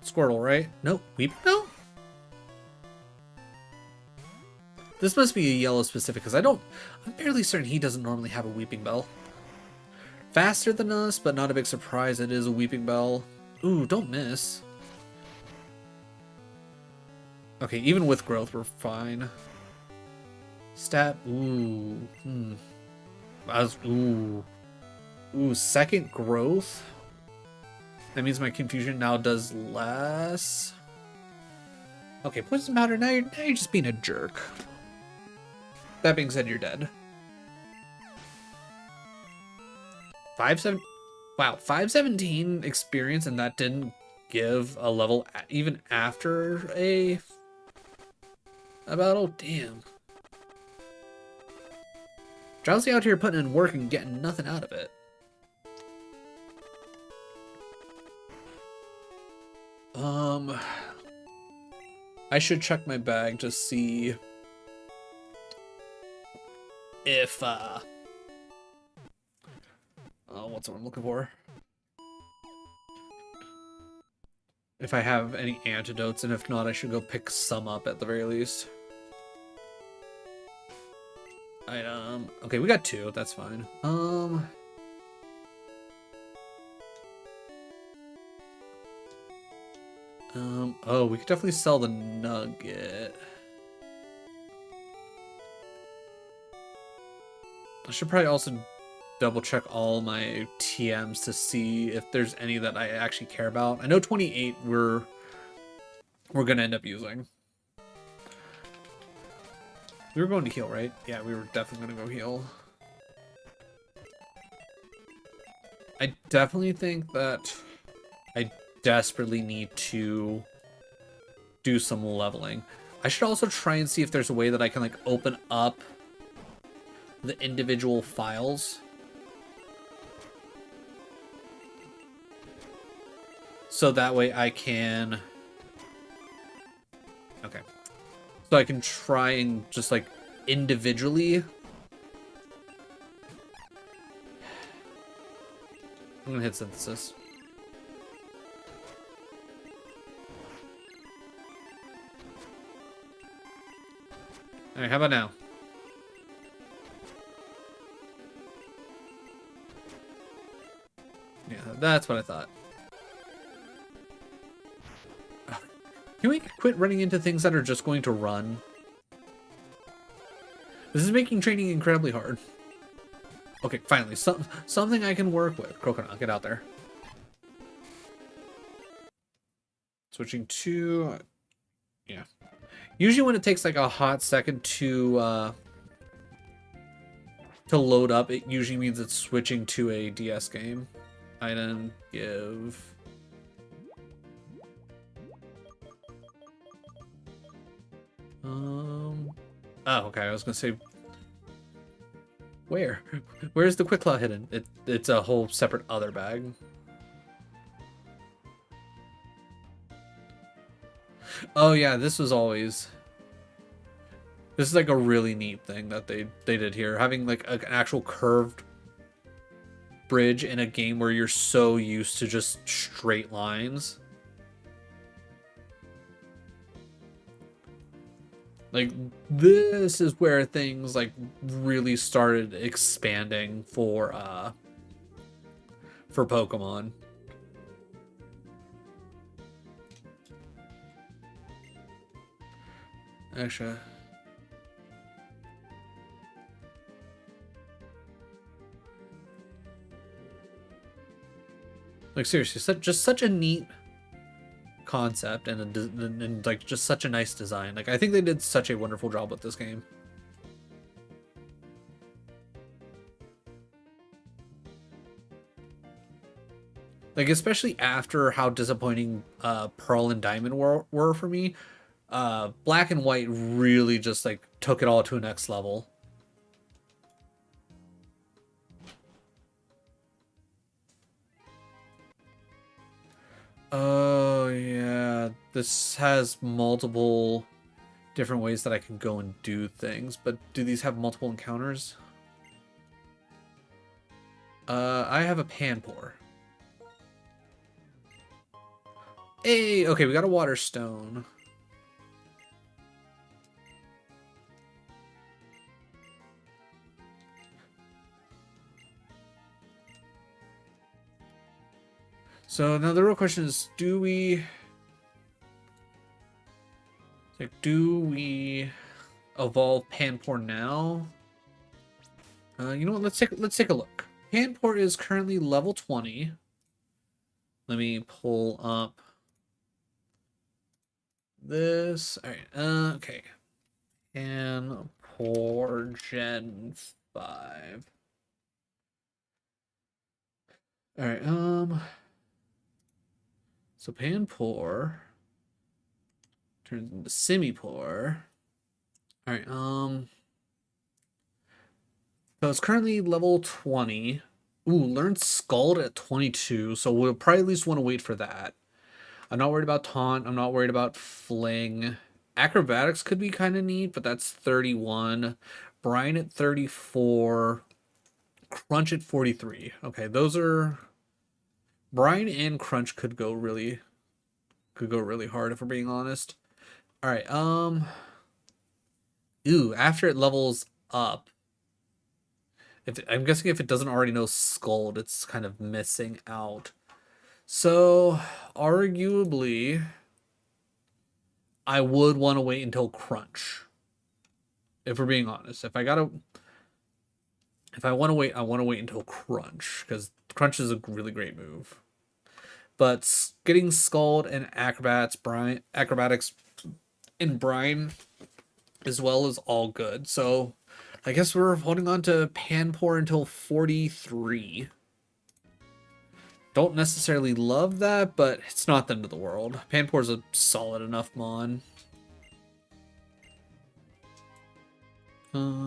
Squirtle, right? Nope. Weeping Bell? This must be a yellow specific, because I'm fairly certain he doesn't normally have a Weeping Bell. Faster than us, but not a big surprise. It is a Weeping Bell. Ooh, don't miss. Okay, even with growth, we're fine. Stat. Ooh. Ooh, second growth? That means my confusion now does less. Okay, poison powder, now you're just being a jerk. That being said, you're dead. 517 experience, and that didn't give a level even after a battle? Damn. Drowsy out here putting in work and getting nothing out of it. I should check my bag to see if what's what I'm looking for? If I have any antidotes, and if not, I should go pick some up at the very least. Item. Okay, we got 2. That's fine. Oh, we could definitely sell the nugget. I should probably also double check all my TMs to see if there's any that I actually care about. I know 28 we're gonna end up using. We were going to heal, right? Yeah, we were definitely gonna go heal. I definitely think that I desperately need to do some leveling. I should also try and see if there's a way that I can like open up the individual files. So that way I can... Okay. So I can try and just like individually... I'm gonna hit synthesis. Alright, how about now? Yeah, that's what I thought. Can we quit running into things that are just going to run? This is making training incredibly hard. Okay, finally, something I can work with. Crocodile, get out there. Switching to... yeah. Usually when it takes like a hot second to load up, it usually means it's switching to a DS game. Item, give... Oh, okay, I was gonna say... Where? Where's the Quick Claw hidden? It's a whole separate other bag. Oh yeah, this was always... This is like a really neat thing that they did here. Having like an actual curved bridge in a game where you're so used to just straight lines. Like, this is where things like really started expanding for Pokemon. Actually, like seriously, just such a neat concept and like just such a nice design. Like, I think they did such a wonderful job with this game. Like, especially after how disappointing Pearl and Diamond were for me, Black and White really just like took it all to a next level. Oh yeah, this has multiple different ways that I can go and do things, but do these have multiple encounters? I have a Panpour. Hey, okay, we got a Water Stone. So now the real question is, do we evolve Panpour now? You know what? Let's take a look. Panpour is currently level 20. Let me pull up this. All right. Okay. Panpour Gen 5. All right. So Panpour turns into Simipour. All right. So it's currently level 20. Ooh, learned Scald at 22. So we'll probably at least want to wait for that. I'm not worried about Taunt. I'm not worried about Fling. Acrobatics could be kind of neat, but that's 31. Brine at 34. Crunch at 43. Okay, those are... Brine and Crunch could go really hard if we're being honest. All right, ooh, after it levels up, I'm guessing if it doesn't already know Scald, it's kind of missing out. So, arguably, I would want to wait until Crunch. If we're being honest, if I want to wait, I want to wait until Crunch, because Crunch is a really great move. But getting Scald and Acrobatics in Brine as well is all good. So I guess we're holding on to Panpour until 43. Don't necessarily love that, but it's not the end of the world. Panpour's a solid enough mon. That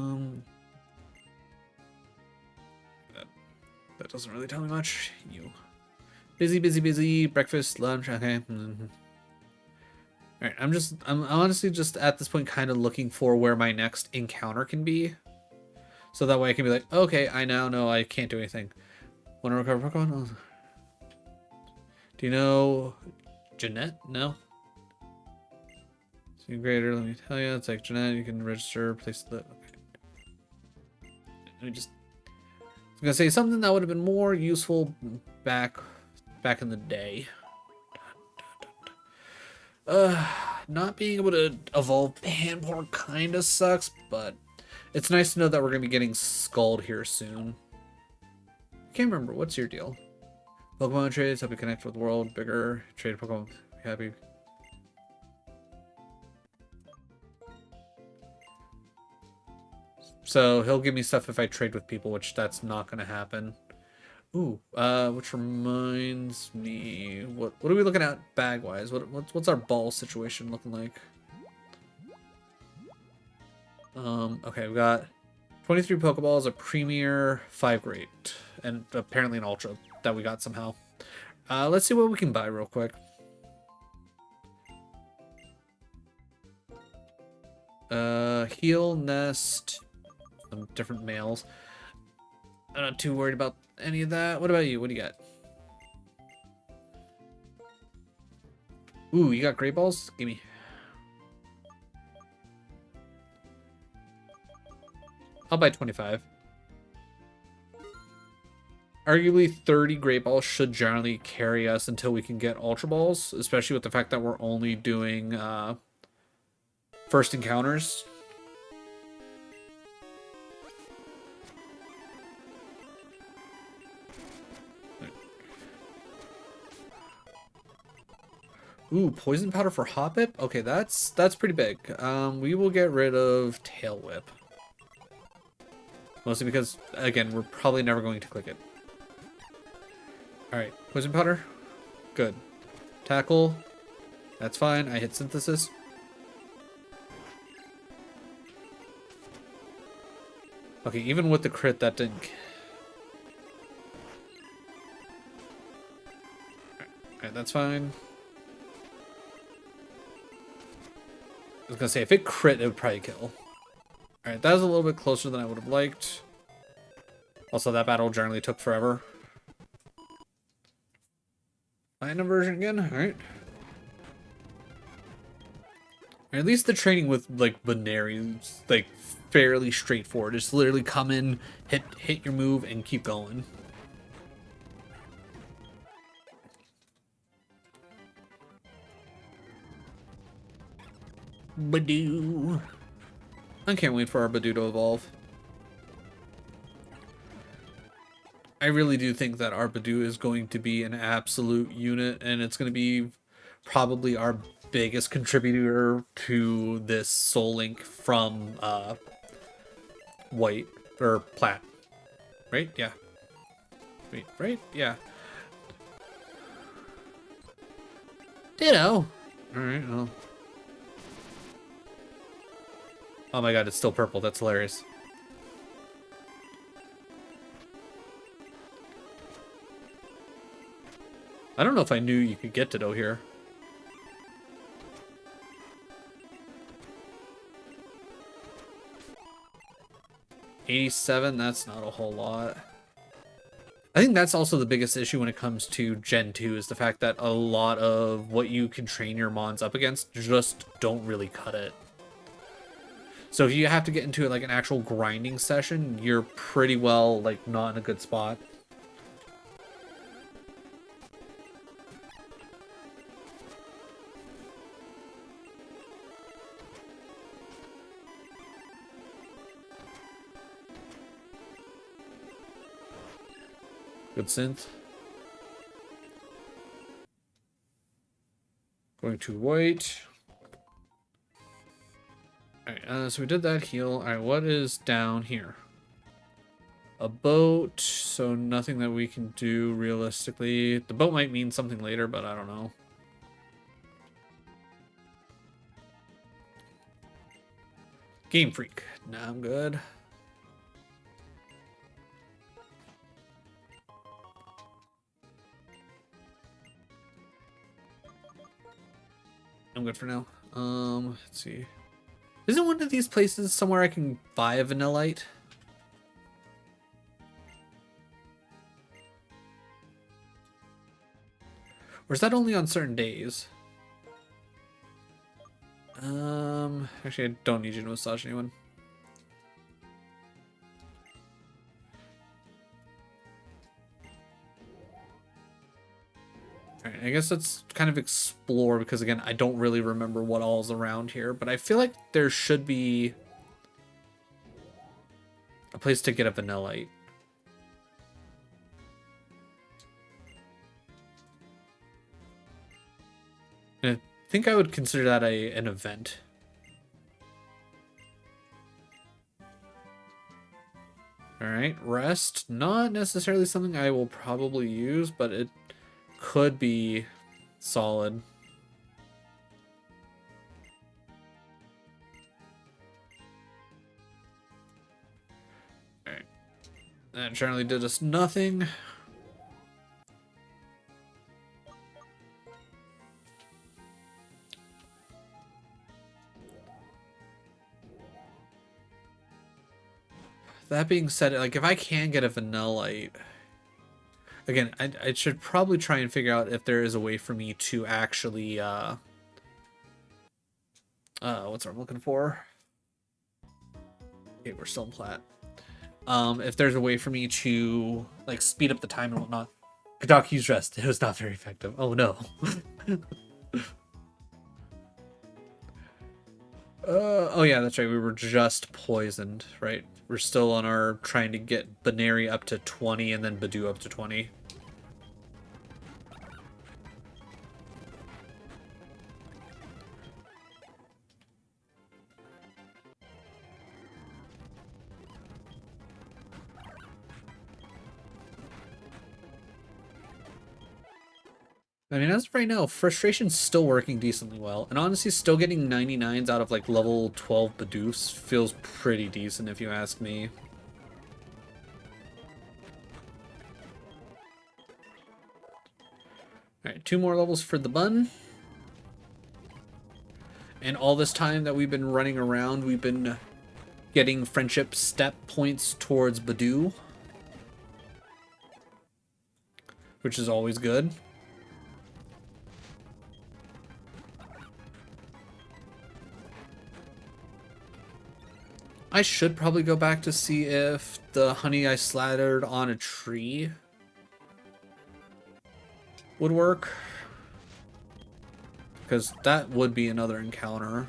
doesn't really tell me much. You busy, breakfast, lunch, okay. Alright, I'm honestly just at this point kind of looking for where my next encounter can be. So that way I can be like, okay, I now know I can't do anything. Want to recover Pokemon? Oh. Do you know Jeanette? No? So greater, let me tell you, it's like Jeanette, you can register, place the... Okay. Let me just... was gonna say something that would have been more useful back in the day. Not being able to evolve Panpour kind of sucks, but it's nice to know that we're gonna be getting Scald here soon. I can't remember, what's your deal? Pokemon trades help you connect with the world, bigger trade Pokemon, be happy. So he'll give me stuff if I trade with people, which that's not gonna happen. Ooh, which reminds me, what are we looking at bag wise? What's our ball situation looking like? Okay, we've got 23 Pokeballs, a Premier, 5 Great, and apparently an Ultra that we got somehow. Let's see what we can buy real quick. Heal, Nest, some different males. I'm not too worried about any of that. What about you? What do you got? Ooh, you got Great Balls? Gimme. I'll buy 25. Arguably 30 Great Balls should generally carry us until we can get Ultra Balls, especially with the fact that we're only doing first encounters. Ooh, Poison Powder for Hoppip? Okay, that's pretty big. We will get rid of Tail Whip. Mostly because, again, we're probably never going to click it. Alright, Poison Powder. Good. Tackle. That's fine. I hit Synthesis. Okay, even with the crit, that didn't... Alright, that's fine. I was gonna say, if it crit, it would probably kill. Alright, that was a little bit closer than I would have liked. Also, that battle generally took forever. Platinum version again? Alright. At least the training with, like, Baneri is, like, fairly straightforward. Just literally come in, hit your move, and keep going. Badoo. I can't wait for our Badoo to evolve. I really do think that our Badoo is going to be an absolute unit, and it's going to be probably our biggest contributor to this Soul Link from White or Plat. Right? Yeah. Wait, right? Yeah. Ditto. Alright, well. Oh my god, it's still purple. That's hilarious. I don't know if I knew you could get Ditto here. $87, that's not a whole lot. I think that's also the biggest issue when it comes to Gen 2 is the fact that a lot of what you can train your Mons up against just don't really cut it. So if you have to get into like an actual grinding session, you're pretty well like not in a good spot. Good synth. Going to white. Alright, so we did that heal. Alright, what is down here? A boat, so nothing that we can do realistically. The boat might mean something later, but I don't know. Game Freak. Nah, I'm good. I'm good for now. Let's see. Isn't one of these places somewhere I can buy a Vanillite? Or is that only on certain days? Actually, I don't need you to massage anyone. Alright, I guess let's kind of explore, because again, I don't really remember what all's around here, but I feel like there should be a place to get a vanillite. And I think I would consider that an event. Alright, rest. Not necessarily something I will probably use, but it could be solid. Alright. That generally did us nothing. That being said, like, if I can get a vanillite, again, I should probably try and figure out if there is a way for me to actually, what's what I'm looking for? Okay, we're still in plat. If there's a way for me to, like, speed up the time and whatnot. Doc used rest. It was not very effective. Oh, no. Oh yeah, that's right. We were just poisoned, right? We're still on our trying to get Baneri up to 20 and then Badu up to 20. I mean, as of right now, Frustration's still working decently well. And honestly, still getting 99s out of, like, level 12 Badoofs feels pretty decent, if you ask me. Alright, 2 more levels for the bun. And all this time that we've been running around, we've been getting friendship step points towards Badu, which is always good. I should probably go back to see if the honey I slathered on a tree would work, because that would be another encounter,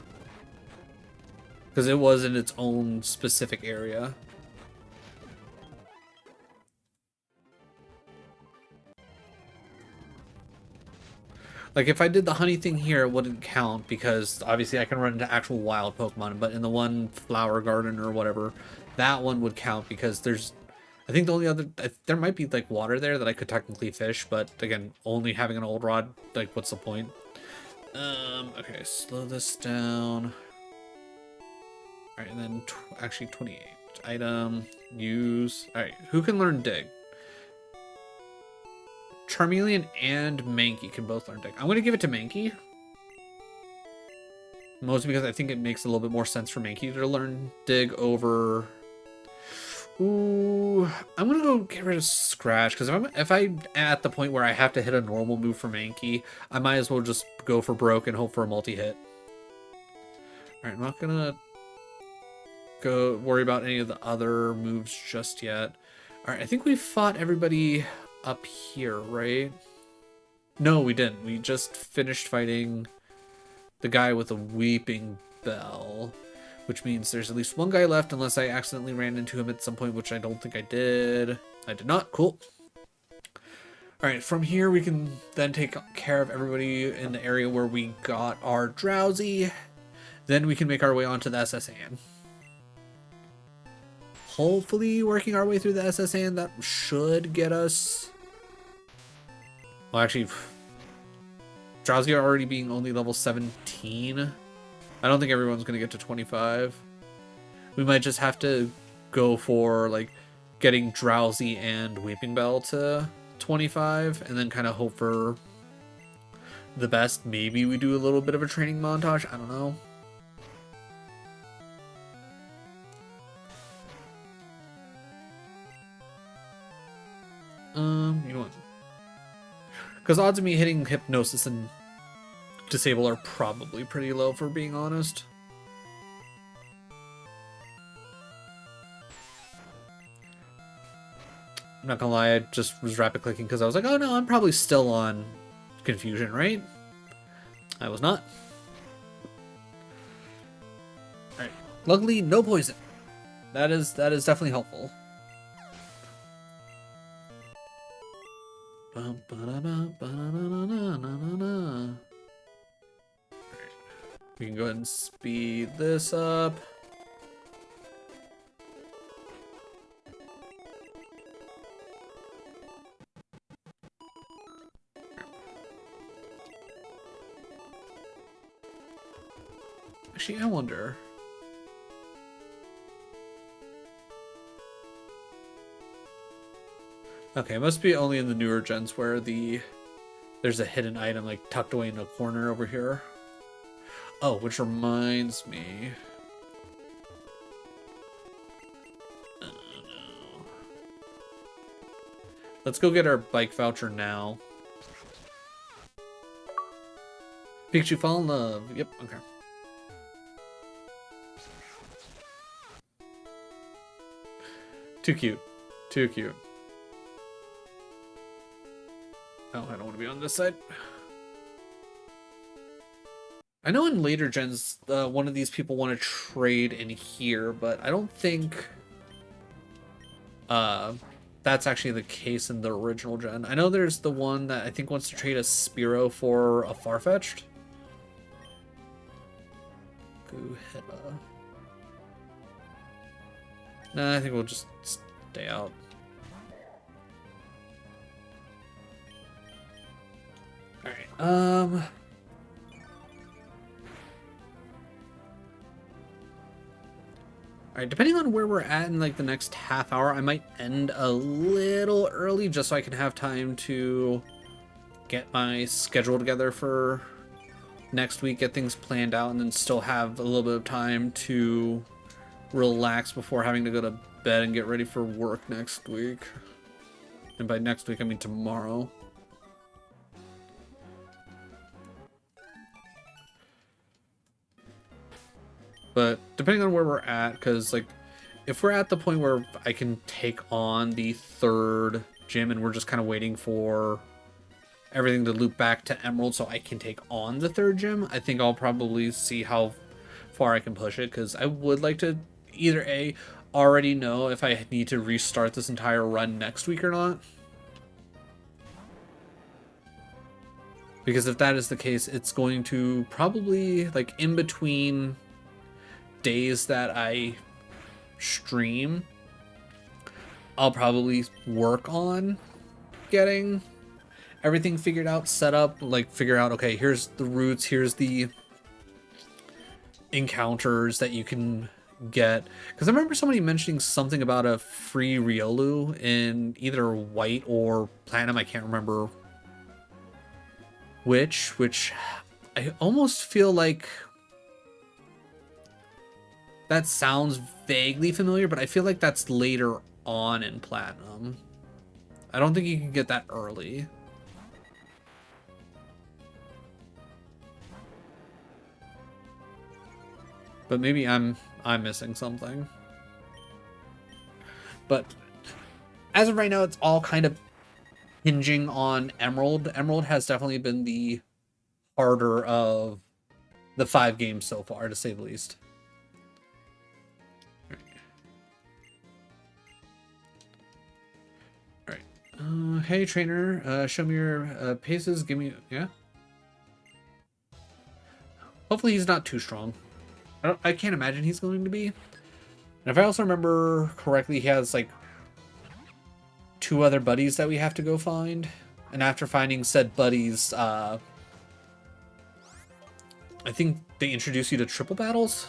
because it was in its own specific area. Like, if I did the honey thing here, it wouldn't count, because obviously I can run into actual wild Pokemon, but in the one flower garden or whatever, that one would count, because there's, I think the only other, there might be, like, water there that I could technically fish, but again, only having an old rod, like, what's the point? Okay, slow this down. Alright, and then actually 28. Item, use. Alright, who can learn dig? Charmeleon and Mankey can both learn dig. I'm going to give it to Mankey. Mostly because I think it makes a little bit more sense for Mankey to learn dig over... Ooh, I'm going to go get rid of Scratch, because if I'm at the point where I have to hit a normal move for Mankey, I might as well just go for Broke and hope for a multi-hit. Alright, I'm not going to go worry about any of the other moves just yet. Alright, I think we fought everybody up here, right? No, we didn't. We just finished fighting the guy with a Weeping Bell, which means there's at least one guy left, unless I accidentally ran into him at some point, which I don't think I did. I did not. Cool. Alright, from here we can then take care of everybody in the area where we got our Drowsy. Then we can make our way onto the SSN. Hopefully working our way through the SSN, that should get us... Well, actually, Drowsy already being only level 17. I don't think everyone's going to get to 25. We might just have to go for, like, getting Drowsy and Weeping Bell to 25, and then kind of hope for the best. Maybe we do a little bit of a training montage. I don't know. You know what? Because odds of me hitting Hypnosis and Disable are probably pretty low, for being honest. I'm not gonna lie, I just was rapid clicking because I was like, oh no, I'm probably still on confusion, right? I was not. Alright. Luckily, no poison. That is definitely helpful. We can go ahead and speed this up. Actually, I wonder. Okay, it must be only in the newer gens where there's a hidden item like tucked away in a corner over here. Oh, which reminds me. Oh, no. Let's go get our bike voucher now. Pikachu fall in love. Yep, okay. Too cute. Too cute. Oh, I don't want to be on this side. I know in later gens, one of these people want to trade in here, but I don't think that's actually the case in the original gen. I know there's the one that I think wants to trade a Spearow for a Farfetch'd. Goheba. Nah, I think we'll just stay out. Alright, Alright, depending on where we're at in like the next half hour, I might end a little early just so I can have time to get my schedule together for next week, get things planned out, and then still have a little bit of time to relax before having to go to bed and get ready for work next week. And by next week, I mean tomorrow. But depending on where we're at, because like if we're at the point where I can take on the third gym and we're just kind of waiting for everything to loop back to Emerald so I can take on the third gym, I think I'll probably see how far I can push it, because I would like to either A, already know if I need to restart this entire run next week or not. Because if that is the case, it's going to probably, like, in between days that I stream, I'll probably work on getting everything figured out, set up, like figure out, okay, here's the routes, here's the encounters that you can get. Because I remember somebody mentioning something about a free Riolu in either white or platinum, I can't remember which I almost feel like that sounds vaguely familiar, but I feel like that's later on in Platinum. I don't think you can get that early. But maybe I'm missing something. But as of right now, it's all kind of hinging on Emerald. Emerald has definitely been the harder of the 5 games so far, to say the least. Hey trainer, show me your paces. Give me, yeah. Hopefully he's not too strong. I can't imagine he's going to be. And if I also remember correctly, he has like 2 other buddies that we have to go find. And after finding said buddies, I think they introduce you to triple battles.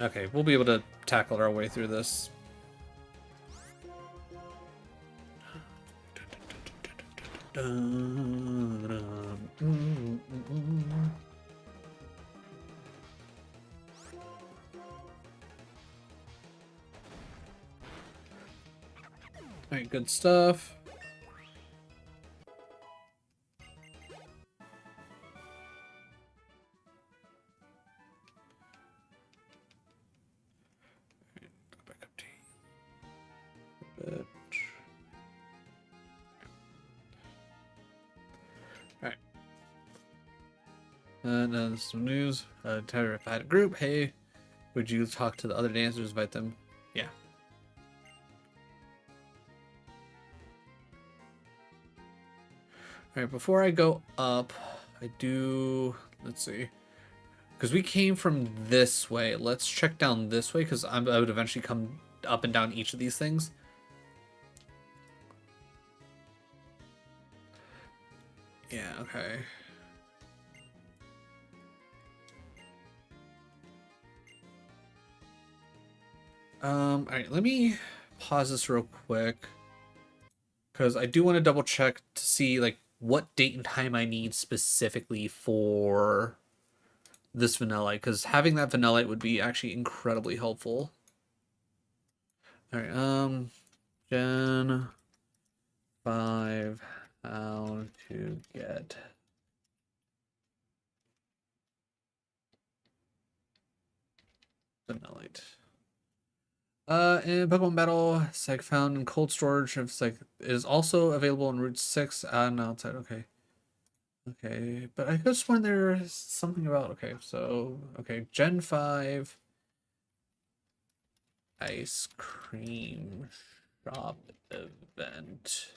Okay, we'll be able to tackle our way through this. Alright, good stuff. Go back up to you. And some news. Tyler, if I had a group, hey, would you talk to the other dancers, invite them? Yeah. All right, before I go up, let's see. Because we came from this way. Let's check down this way, because I would eventually come up and down each of these things. Yeah, okay. Alright, let me pause this real quick. Because I do want to double check to see, like, what date and time I need specifically for this Vanillite. Because having that Vanillite would be actually incredibly helpful. Alright, Gen 5, how to get Vanillite. In Pokemon Battle, Psych found in cold storage of Psych is also available in Route 6 and outside. Okay. Okay, but I just when there's something about okay, Gen 5 ice cream shop event.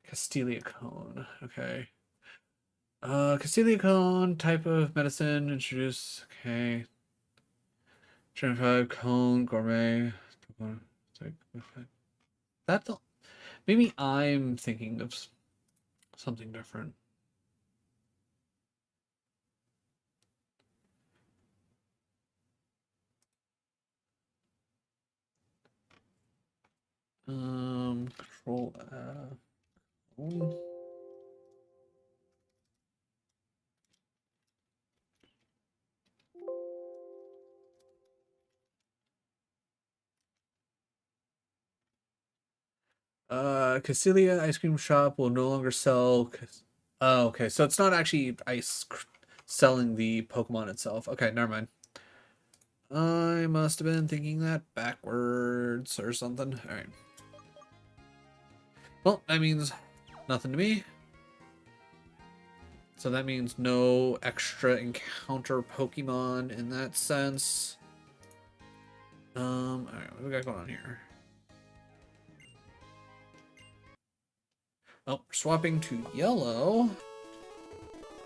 Castelia Cone. Okay. Castelia Cone, type of medicine introduced. Okay. Gen 5 cone gourmet. That's maybe I'm thinking of something different. Control F. Cassilia ice cream shop will no longer sell. Oh, okay. So it's not actually selling the Pokemon itself. Okay, never mind. I must have been thinking that backwards or something. All right. Well, that means nothing to me. So that means no extra encounter Pokemon in that sense. All right, what do we got going on here? Oh, we're swapping to yellow.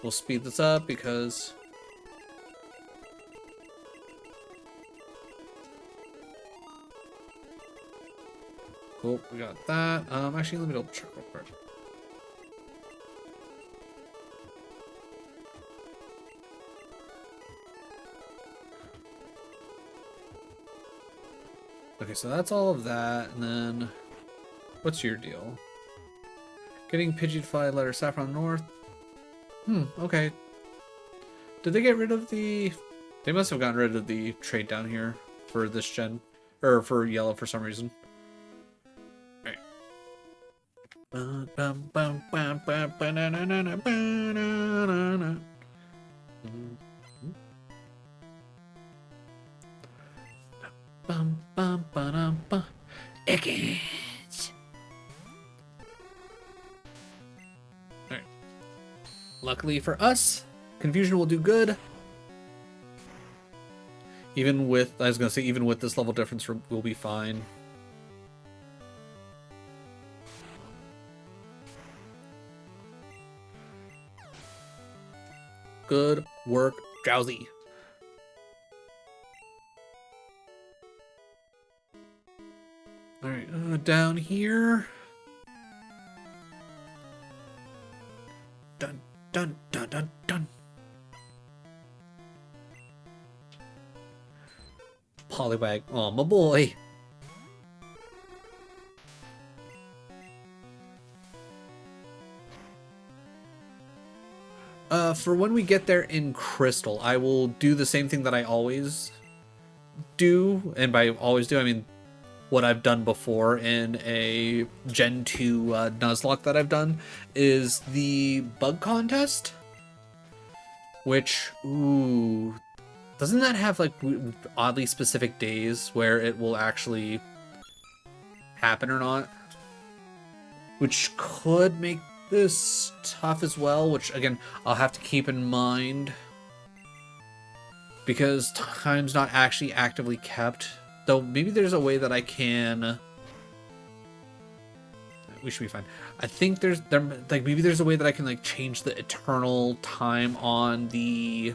We'll speed this up because cool, we got that. Actually, let me double check real quick. Okay, so that's all of that, and then what's your deal? Getting Pidgeotfly letter Saffron North. Okay. Did they get rid of the... They must have gotten rid of the trade down here for this gen. Or for yellow for some reason. Alright. Ekans. Alright. Luckily for us, Confusion will do good. Even with, I was gonna say, even with this level difference, we'll be fine. Good work, Drowsy. Alright, down here. Dun, dun, dun, dun, dun. Poliwag. Oh, my boy. For when we get there in Crystal, I will do the same thing that I always do. And by always do, I mean what I've done before in a Gen 2 Nuzlocke that I've done is the bug contest. Which, ooh, doesn't that have like oddly specific days where it will actually happen or not? Which could make this tough as well, which again, I'll have to keep in mind because time's not actually actively kept. Though maybe there's a way that I can... We should be fine. I think maybe there's a way that I can like change the eternal time on the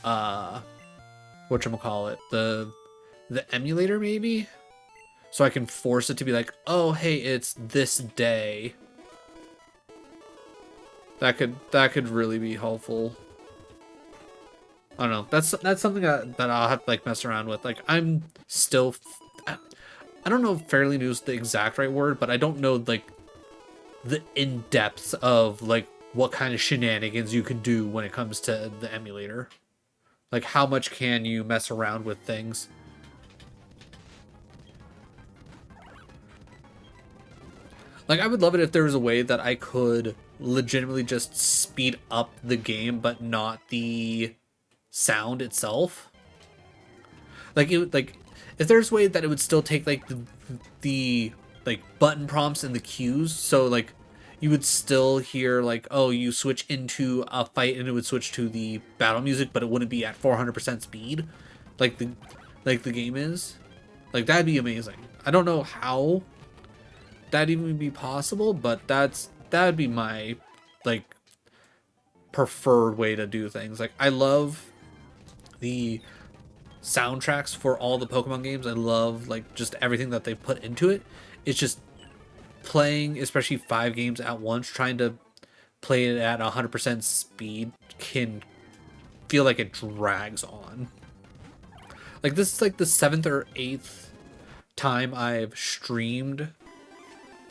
whatchamacallit, the emulator maybe, so I can force it to be like, oh hey, it's this day. That could really be helpful. I don't know. That's something that I'll have to like mess around with. Like I'm still, I don't know if fairly new is the exact right word, but I don't know like the in-depth of like what kind of shenanigans you can do when it comes to the emulator. Like how much can you mess around with things? Like I would love it if there was a way that I could legitimately just speed up the game, but not the sound itself. Like it would, like if there's a way that it would still take like the like button prompts and the cues, so like you would still hear like, oh, you switch into a fight and it would switch to the battle music, but it wouldn't be at 400% speed like the game is. Like that'd be amazing. I don't know how that'd even be possible, but that'd be my like preferred way to do things. Like I love the soundtracks for all the Pokemon games. I love like just everything that they put into it. It's just playing, especially 5 games at once, trying to play it at 100% speed can feel like it drags on. Like this is like the 7th or 8th time I've streamed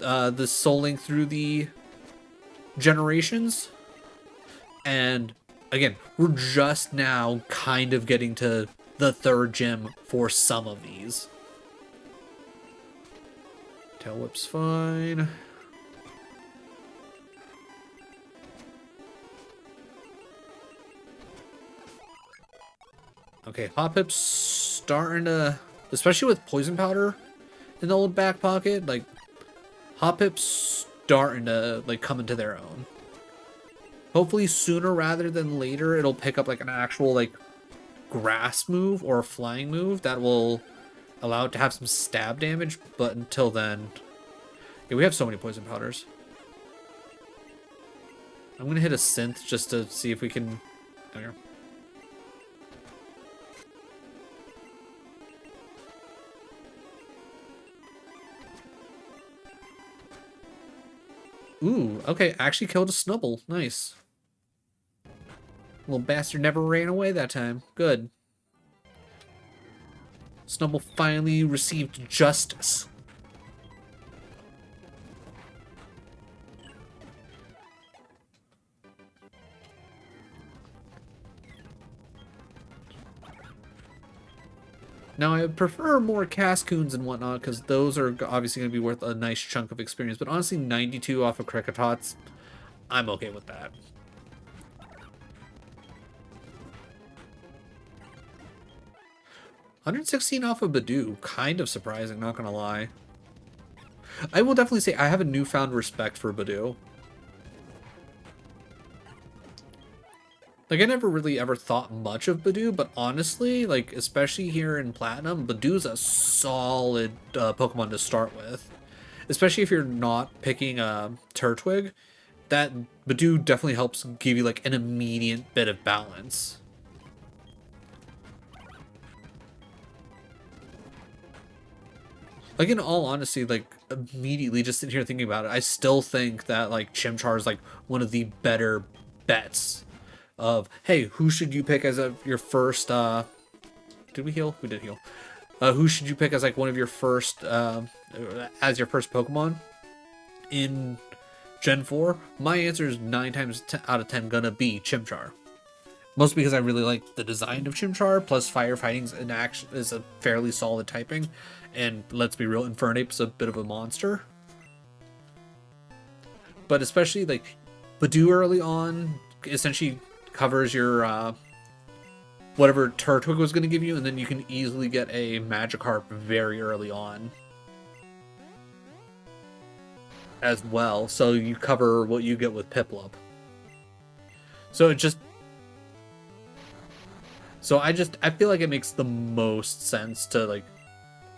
the Soul Link through the generations, and again, we're just now kind of getting to the 3rd gym for some of these. Tail Whip's fine. Okay, Hoppip's starting to, especially with Poison Powder in the old back pocket, like Hoppip's starting to like come into their own. Hopefully sooner rather than later it'll pick up like an actual like grass move or a flying move that will allow it to have some stab damage, but until then, yeah, we have so many Poison Powders. I'm gonna hit a synth just to see if we can. There. Ooh, okay, actually killed a Snubble. Nice. Little bastard never ran away that time. Good. Snubble finally received justice. Now, I prefer more Cascoons and whatnot, because those are obviously going to be worth a nice chunk of experience. But honestly, 92 off of Krikatots, I'm okay with that. $116 off of Badoo, kind of surprising, not going to lie. I will definitely say I have a newfound respect for Badoo. Like, I never really ever thought much of Badoo, but honestly, like, especially here in Platinum, Badoo's a solid Pokemon to start with. Especially if you're not picking a Turtwig, that Badoo definitely helps give you, like, an immediate bit of balance. Like, in all honesty, like, immediately just sitting here thinking about it, I still think that, like, Chimchar is, like, one of the better bets of, hey, who should you pick as your first, did we heal? We did heal. Who should you pick as, like, one of your first, as your first Pokemon in Gen 4? My answer is 9 times out of 10 gonna be Chimchar. Mostly because I really like the design of Chimchar, plus Firefighting's in action is a fairly solid typing, and let's be real, Infernape's a bit of a monster. But especially, like, Badoo early on essentially covers your whatever Turtwig was going to give you, and then you can easily get a Magikarp very early on. as well, so you cover what you get with Piplup. So I feel like it makes the most sense to like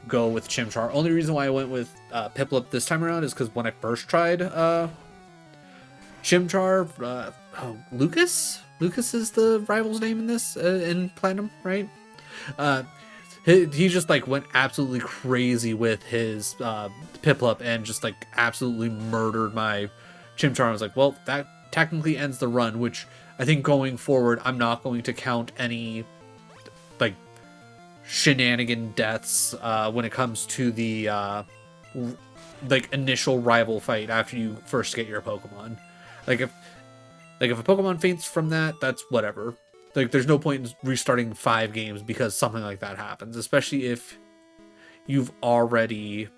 go with Chimchar. Only reason why I went with Piplup this time around is because when I first tried Chimchar, Lucas is the rival's name in this in Platinum, right? He just like went absolutely crazy with his Piplup and just like absolutely murdered my Chimchar. I was like, well, that technically ends the run, which I think going forward, I'm not going to count any like shenanigan deaths when it comes to the like initial rival fight after you first get your Pokemon. Like if a Pokemon faints from that, that's whatever. Like there's no point in restarting 5 games because something like that happens, especially if you've already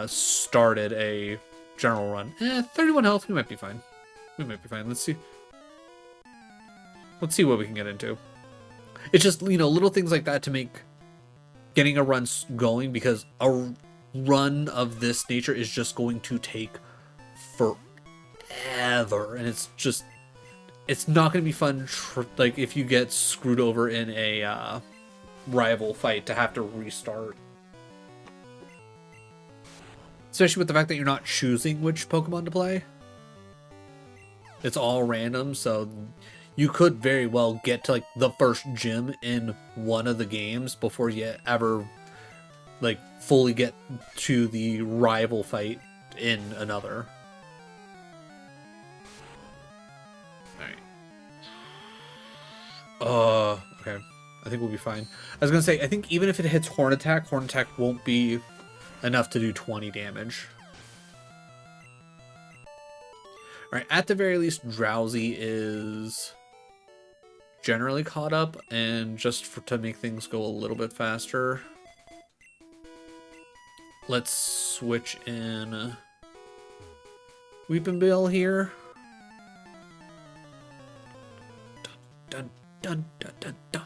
started a general run. 31 health, we might be fine. Let's see what we can get into. It's just, little things like that to make getting a run going, because a run of this nature is just going to take forever, and it's not going to be fun like if you get screwed over in a rival fight to have to restart, especially with the fact that you're not choosing which Pokemon to play. It's all random, so you could very well get to like the first gym in one of the games before you ever like fully get to the rival fight in another. Alright. Okay. I think we'll be fine. I was gonna say, I think even if it hits Horn Attack won't be enough to do 20 damage. Alright, at the very least, Drowsy is generally caught up, and just to make things go a little bit faster, let's switch in Weepinbell here. Dun, dun, dun, dun, dun.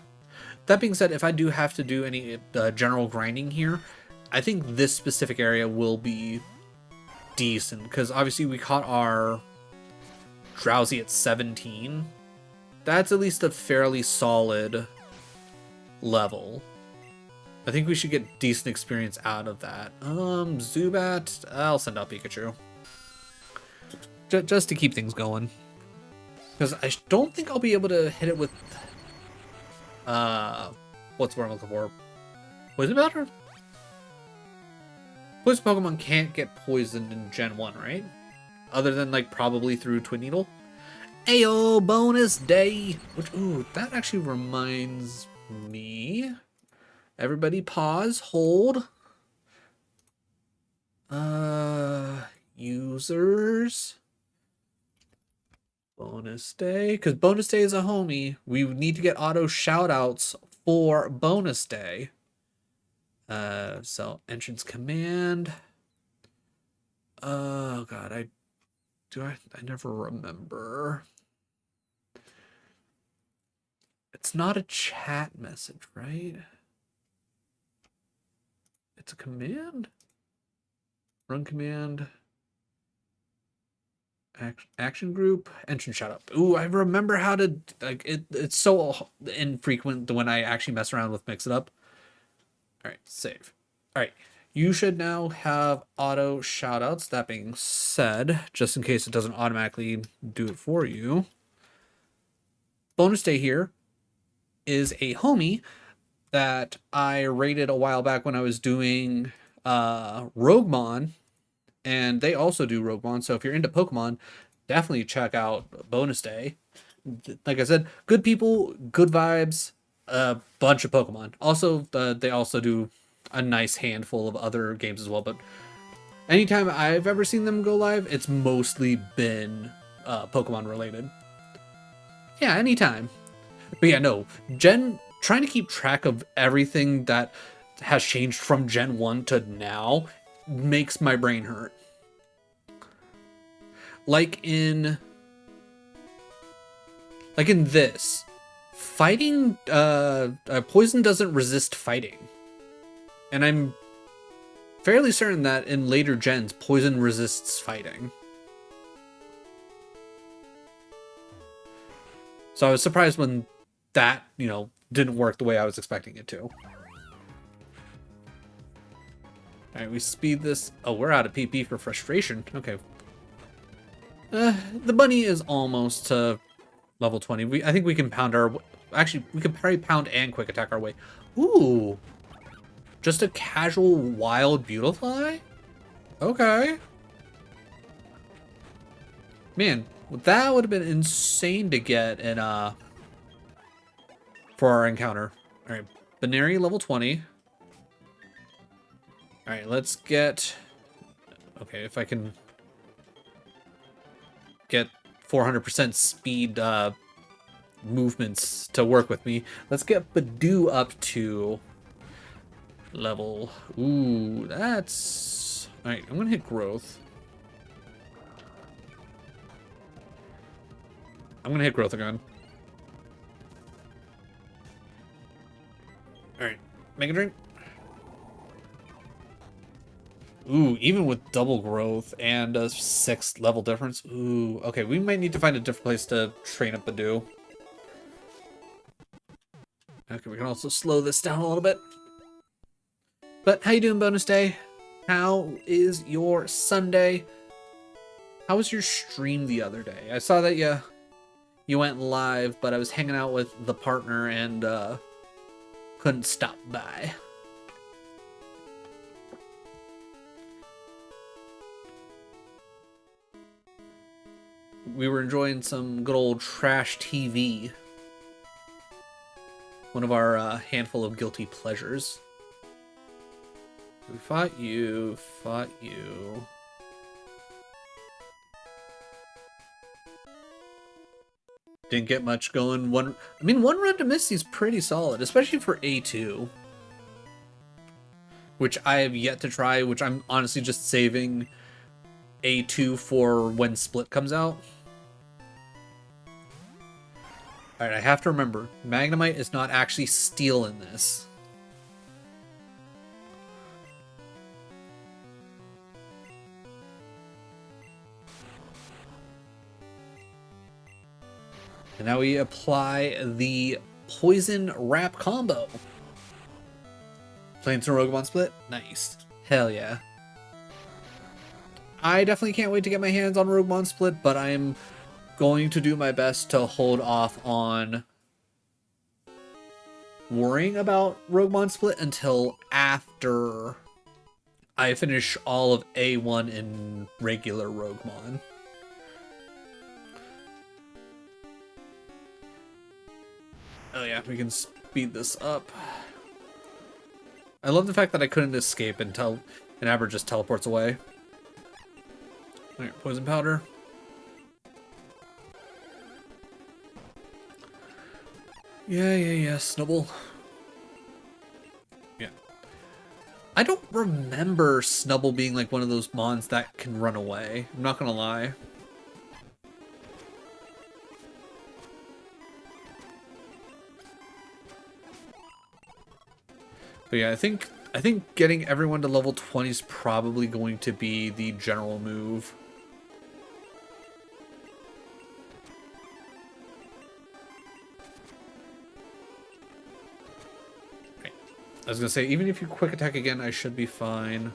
That being said, if I do have to do any general grinding here, I think this specific area will be decent, because obviously we caught our Drowsy at 17. That's at least a fairly solid level. I think we should get decent experience out of that. Zubat, I'll send out Pikachu. Just to keep things going. Because I don't think I'll be able to hit it with... what's what I'm looking for? Poison Powder? Poison Pokemon can't get poisoned in Gen 1, right? Other than, like, probably through Twin Needle. Ayo, bonus day! Which, ooh, that actually reminds me. Everybody pause, hold. Users. Bonus day. Because bonus day is a homie. We need to get auto shoutouts for bonus day. So, entrance command. Oh, God, I never remember. It's not a chat message, right? It's a command? Run command. Action group. Entrance shout out. Ooh, I remember how to, like, it's so infrequent when I actually mess around with mix it up. Alright, save. Alright. You should now have auto shoutouts. That being said, just in case it doesn't automatically do it for you, bonus day here is a homie that I rated a while back when I was doing Roguemon, and they also do Roguemon. So if you're into Pokemon, definitely check out bonus day. Like I said, good people, good vibes, a bunch of Pokemon. Also, they also do a nice handful of other games as well, but anytime I've ever seen them go live, it's mostly been Pokemon related. Yeah, anytime. But yeah, no, trying to keep track of everything that has changed from Gen 1 to now makes my brain hurt. Like in this, fighting, poison doesn't resist fighting. And I'm fairly certain that in later gens, poison resists fighting. So I was surprised when that, you know, didn't work the way I was expecting it to. All right, we speed this. Oh, we're out of PP for frustration. Okay. The bunny is almost to level 20. I think we can pound our... Actually, we can probably pound and quick attack our way. Ooh. Just a casual wild beautifly? Okay. Man, that would have been insane to get in, for our encounter. All right, Binary level 20. All right, let's get... Okay, if I can get 400% speed movements to work with me. Let's get Badoo up to level... Ooh, that's... All right, I'm going to hit growth. I'm going to hit growth again. All right, make a drink. Ooh, even with double growth and a 6th level difference. Ooh, okay, we might need to find a different place to train up Badoo. Okay, we can also slow this down a little bit. But how you doing, bonus day? How is your Sunday? How was your stream the other day? I saw that you went live, but I was hanging out with the partner and couldn't stop by. We were enjoying some good old trash TV. One of our handful of guilty pleasures. We fought you, fought you. Didn't get much going. One run to Misty's pretty solid, especially for A2. Which I have yet to try, which I'm honestly just saving A2 for when Split comes out. Alright, I have to remember, Magnemite is not actually steel in this. And now we apply the Poison Wrap combo. Playing some Roguemon Split? Nice. Hell yeah. I definitely can't wait to get my hands on Roguemon Split, but I'm going to do my best to hold off on worrying about Roguemon Split until after I finish all of A1 in regular Roguemon. Oh yeah, we can speed this up. I love the fact that I couldn't escape until an Aber just teleports away. Alright, poison powder. Yeah, Snubble. Yeah. I don't remember Snubble being like one of those mons that can run away. I'm not gonna lie. But yeah, I think getting everyone to level 20 is probably going to be the general move. Right. I was gonna say, even if you quick attack again, I should be fine.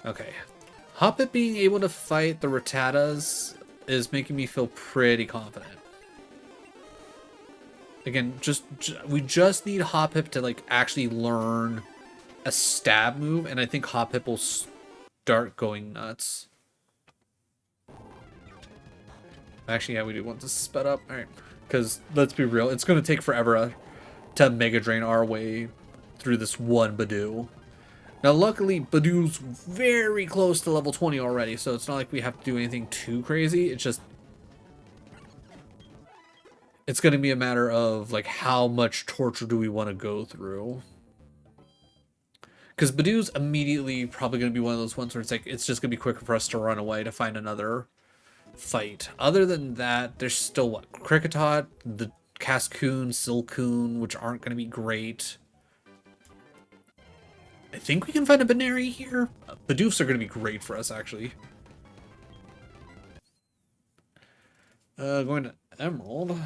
Okay. Hoppet being able to fight the Rattatas is making me feel pretty confident. Again, we just need Hoppip to like actually learn a stab move, and I think Hoppip will start going nuts. Actually, yeah, we do want to sped up. All right, because let's be real, it's going to take forever to Mega Drain our way through this one Badoo. Now, luckily, Badoo's very close to level 20 already, so it's not like we have to do anything too crazy. It's just... it's going to be a matter of, like, how much torture do we want to go through? Because Badoo's immediately probably going to be one of those ones where it's like, it's just going to be quicker for us to run away to find another fight. Other than that, there's still, what, Kricketot, the Cascoon, Silcoon, which aren't going to be great. I think we can find a Binary here. Bidoofs are going to be great for us, actually. Going to Emerald.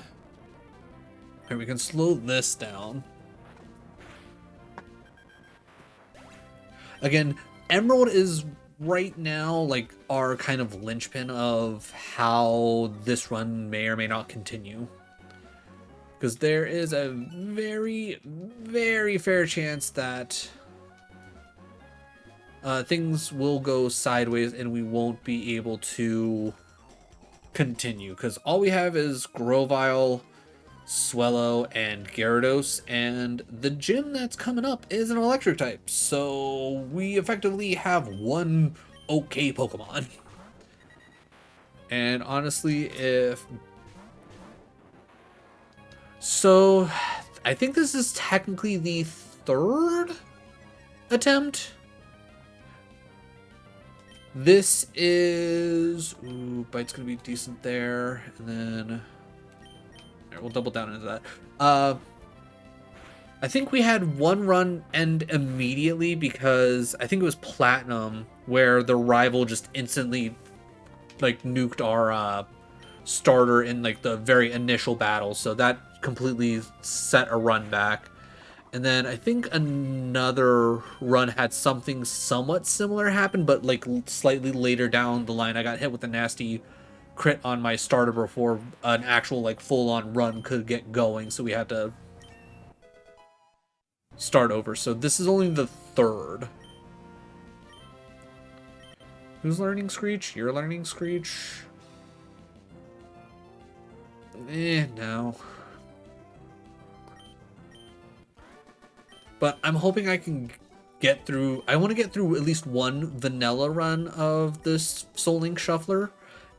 Here, we can slow this down. Again, Emerald is right now like our kind of linchpin of how this run may or may not continue. Because there is a very, very fair chance that things will go sideways and we won't be able to continue. Because all we have is Grovyle, Swellow, and Gyarados, and the gym that's coming up is an electric type, so we effectively have one okay Pokemon. And honestly, I think this is technically the third attempt. This is... Ooh, Bite's gonna be decent there, and then... We'll double down into that. I think we had one run end immediately because I think it was Platinum where the rival just instantly like nuked our starter in like the very initial battle, so that completely set a run back. And then I think another run had something somewhat similar happen, but like slightly later down the line I got hit with a nasty crit on my starter before an actual like full-on run could get going, so we had to start over. So this is only the third. Who's learning Screech? You're learning Screech? No. But I'm hoping I can get through... I want to get through at least one vanilla run of this Soul Link Shuffler.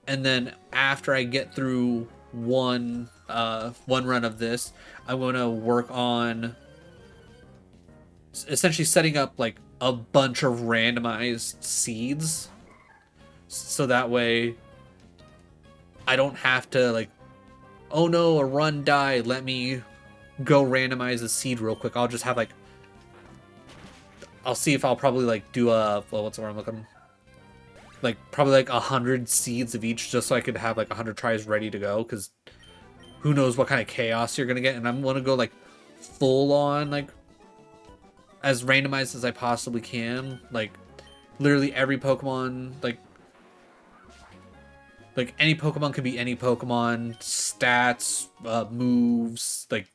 And then after I get through one run of this, I want to work on essentially setting up like a bunch of randomized seeds. So that way I don't have to like, oh no, a run died, let me go randomize a seed real quick. I'll just have like, I'll see if I'll probably like do a, well, what's the word I'm looking? Like probably like 100 seeds of each, just so I could have like 100 tries ready to go, because who knows what kind of chaos you're gonna get. And I'm gonna go like full on like as randomized as I possibly can, like literally every Pokemon, like any Pokemon could be any Pokemon, stats, moves, like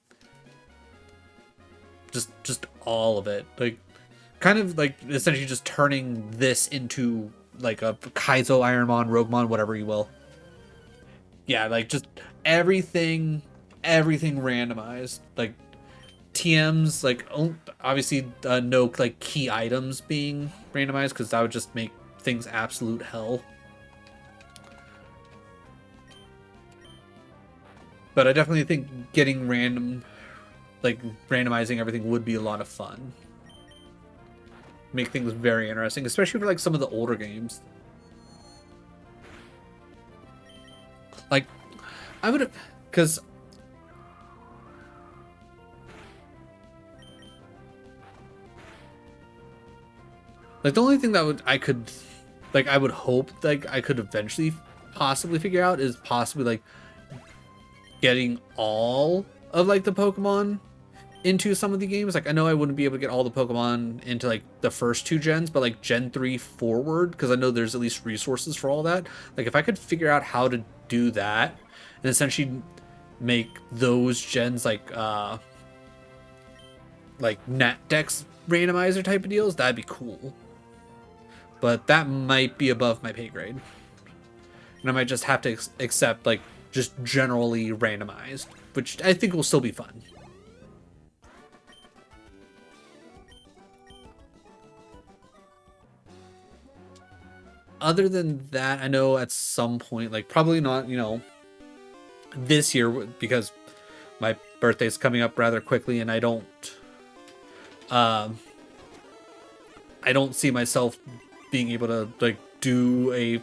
just all of it, like kind of like essentially just turning this into like a Kaizo, Ironmon, Roguemon, whatever you will. Yeah, like just everything randomized. Like TMs, like obviously no like key items being randomized, because that would just make things absolute hell. But I definitely think getting randomizing everything would be a lot of fun. Make things very interesting, especially for like some of the older games. Like, I would have, because like the only thing that I would hope like I could eventually possibly figure out is possibly like getting all of like the Pokemon into some of the games. Like I know I wouldn't be able to get all the Pokemon into like the first 2 gens, but like Gen 3 forward, because I know there's at least resources for all that. Like if I could figure out how to do that and essentially make those gens like Nat Dex randomizer type of deals, that'd be cool. But that might be above my pay grade, and I might just have to accept like just generally randomized, which I think will still be fun. Other than that, I know at some point, like probably not, you know, this year, because my birthday's coming up rather quickly, and I don't see myself being able to like do a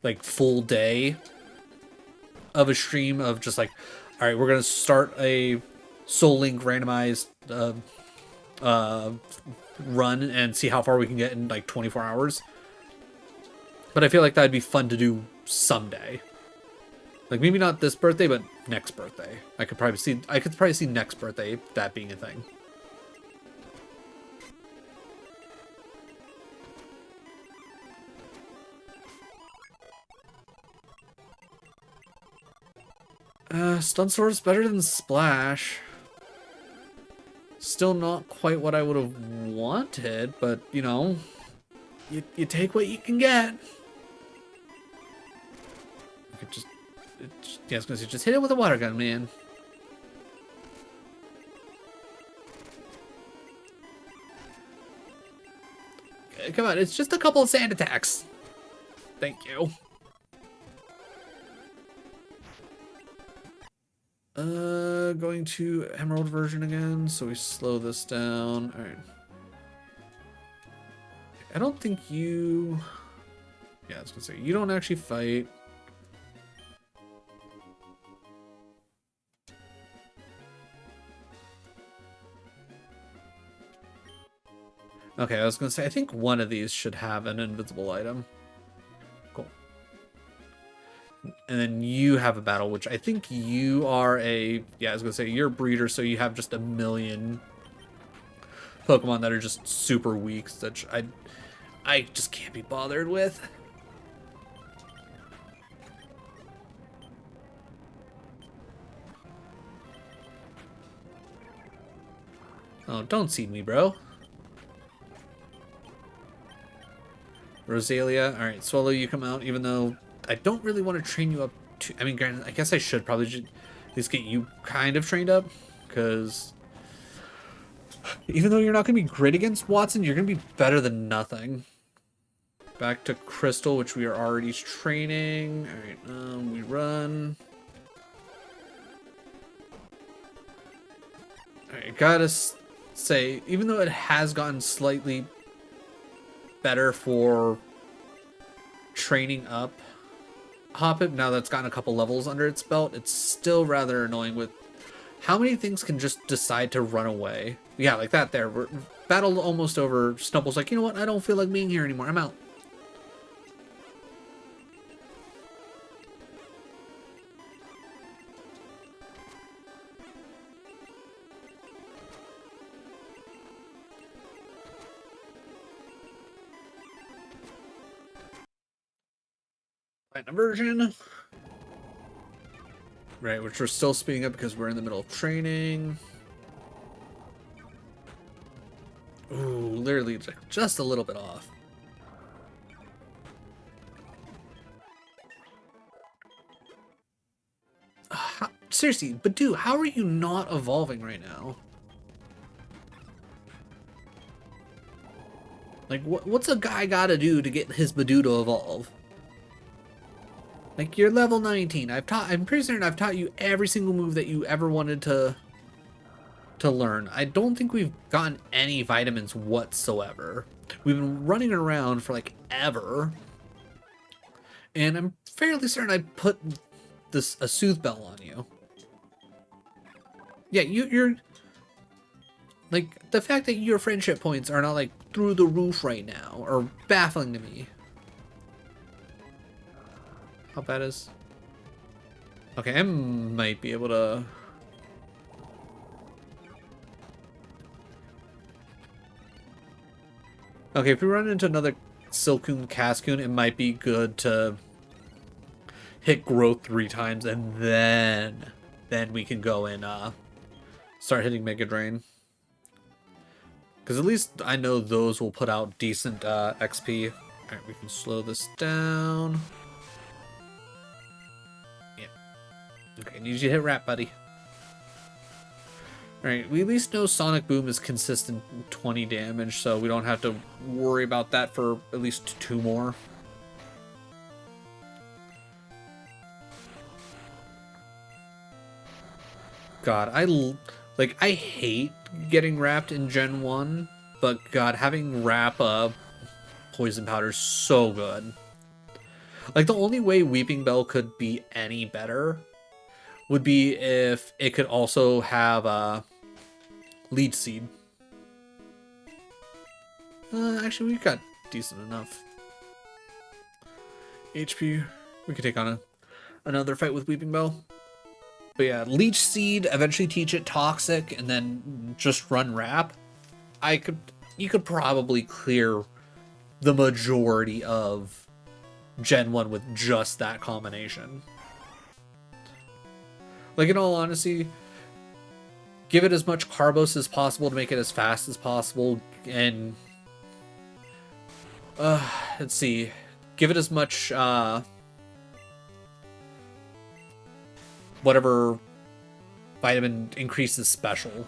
like full day of a stream of just like, all right, we're gonna start a Soul Link randomized run and see how far we can get in like 24 hours. But I feel like that'd be fun to do someday. Like maybe not this birthday, but next birthday. I could probably see next birthday that being a thing. Stun Sword is better than Splash. Still not quite what I would have wanted, but you know, you take what you can get. I could yeah, I was gonna say, just hit it with a water gun, man. Come on, it's just a couple of sand attacks. Thank you. Going to Emerald version again, so we slow this down. All right. I don't think you... Yeah, I was gonna say, you don't actually fight. Okay, I was gonna say, I think one of these should have an invisible item. Cool. And then you have a battle, which I think you are a... Yeah, I was gonna say, you're a breeder, so you have just a million Pokemon that are just super weak, that I just can't be bothered with. Oh, don't seed me, bro. Rosalia. Alright, Swallow, you come out, even though I don't really want to train you up to... I mean, granted, I guess I should probably just at least get you kind of trained up, because even though you're not going to be great against Watson, you're going to be better than nothing. Back to Crystal, which we are already training. Alright, we run. Alright, gotta say, even though it has gotten slightly better for training up Hoppip, now that's gotten a couple levels under its belt, it's still rather annoying with how many things can just decide to run away. Yeah, like that there. We're battle almost over. Snubble's like, you know what? I don't feel like being here anymore. I'm out. Platinum version. Right, which we're still speeding up because we're in the middle of training. Ooh, literally just a little bit off. Seriously, but dude, how are you not evolving right now? Like, what's a guy gotta do to get his Badoo to evolve? Like, you're level 19. I'm pretty certain I've taught you every single move that you ever wanted to learn. I don't think we've gotten any vitamins whatsoever. We've been running around for like ever. And I'm fairly certain I put a Soothe Bell on you. Yeah, you're like, the fact that your friendship points are not like through the roof right now are baffling to me. How bad is... Okay, I might be able to... Okay, if we run into another Silcoon Cascoon, it might be good to hit growth 3 times, and then we can go and start hitting Mega Drain. Because at least I know those will put out decent XP. Alright, we can slow this down. Yeah. Okay, need you to hit Rat, buddy. Alright, we at least know Sonic Boom is consistent 20 damage, so we don't have to worry about that for at least 2 more. God, I hate getting wrapped in Gen 1, but God, having wrap Poison Powder is so good. Like, the only way Weeping Bell could be any better would be if it could also have Leech Seed. Actually, we've got decent enough HP. We could take on another fight with Weeping Bell. But yeah, Leech Seed, eventually teach it Toxic, and then just run Wrap. You could probably clear the majority of Gen 1 with just that combination. Like, in all honesty, give it as much Carbos as possible to make it as fast as possible, and let's see, give it as much whatever vitamin increases special,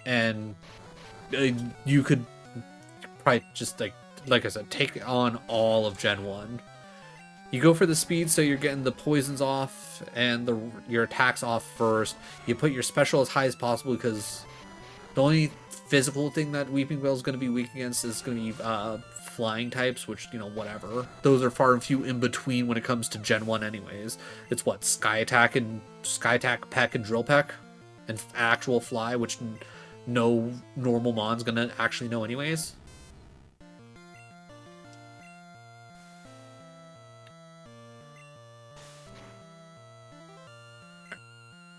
and you could probably just like I said, take on all of Gen 1. You go for the speed, so you're getting the poisons off and your attacks off first. You put your special as high as possible, because the only physical thing that Weeping Bell is going to be weak against is going to be flying types, which, you know, whatever. Those are far and few in between when it comes to Gen 1 anyways. It's what, Sky Attack, Peck, and Drill Peck? And actual Fly, which no normal mon's going to actually know anyways.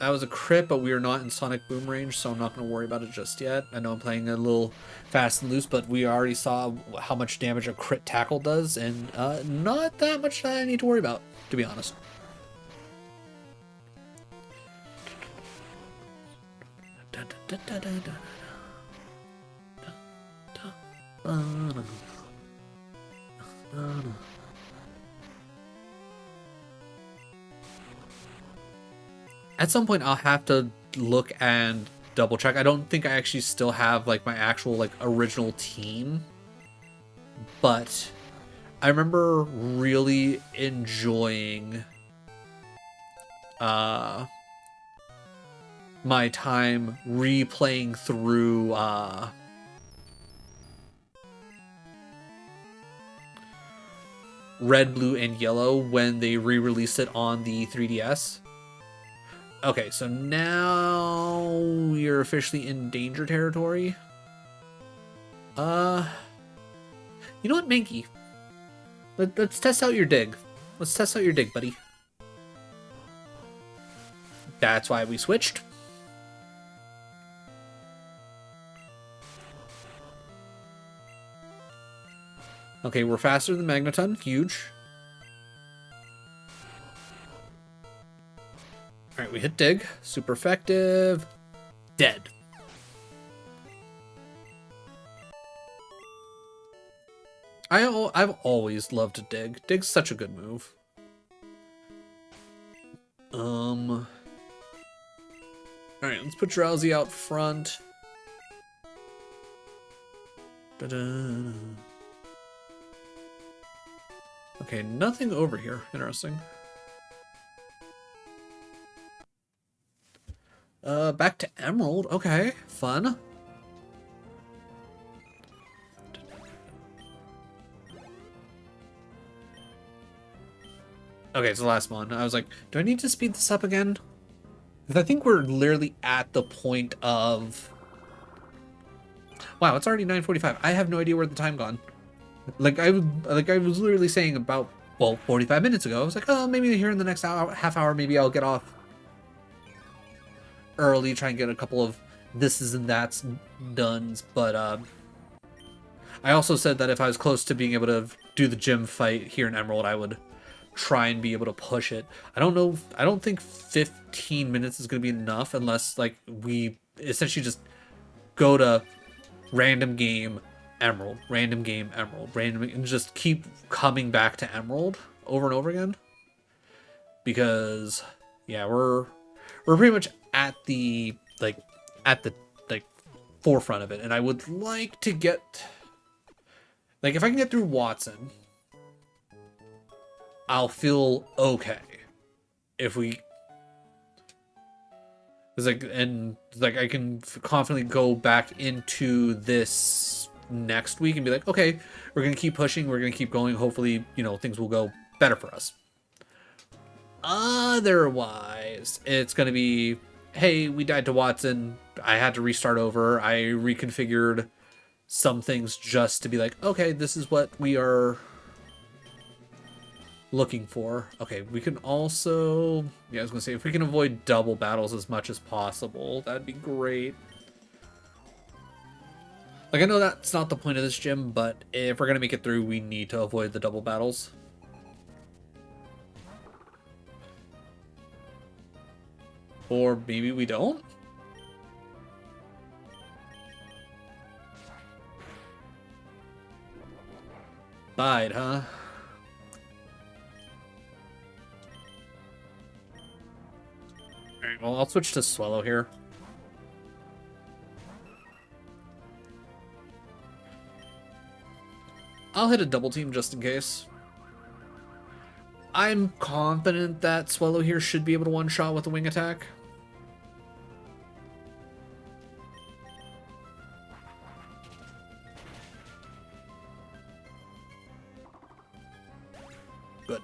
That was a crit, but we are not in Sonic Boom range, so I'm not going to worry about it just yet. I know I'm playing a little fast and loose, but we already saw how much damage a crit tackle does, and not that much that I need to worry about, to be honest. At some point, I'll have to look and double check. I don't think I actually still have like my actual like original team, but I remember really enjoying my time replaying through Red, Blue, and Yellow when they re-released it on the 3DS. Okay, so now we're officially in danger territory. You know what, Mankey? Let's test out your dig. Let's test out your dig, buddy. That's why we switched. Okay, we're faster than Magneton. Huge. Alright, we hit Dig. Super effective. Dead. I've always loved Dig. Dig's such a good move. Alright, let's put Drowsy out front. Da-da. Okay, nothing over here. Interesting. Back to Emerald. Okay, fun. Okay, it's the last one. I was like, do I need to speed this up again? Because I think we're literally at the point of... Wow, it's already 9:45. I have no idea where the time gone. Like I was literally saying about, well, 45 minutes ago. I was like, oh, maybe here in the next hour, half hour, maybe I'll get off early, try and get a couple of thises and that's done. But I also said that if I was close to being able to do the gym fight here in Emerald, I would try and be able to push it. I don't know. I don't think 15 minutes is going to be enough unless like we essentially just go to random game Emerald, random game Emerald, random, and just keep coming back to Emerald over and over again. Because yeah, we're pretty much at the forefront of it, and I would like to get, like, if I can get through Watson, I'll feel okay. If we, it's like, and like I can confidently go back into this next week and be like, okay, we're gonna keep pushing, we're gonna keep going. Hopefully, you know, things will go better for us. Otherwise, it's gonna be, hey, we died to Watson. I had to restart over. I reconfigured some things just to be like, okay, this is what we are looking for. Okay, we can also... Yeah, I was going to say, if we can avoid double battles as much as possible, that'd be great. Like, I know that's not the point of this gym, but if we're going to make it through, we need to avoid the double battles. Or maybe we don't? Bide, huh? Alright, well, I'll switch to Swallow here. I'll hit a double team just in case. I'm confident that Swallow here should be able to one-shot with a wing attack. Good.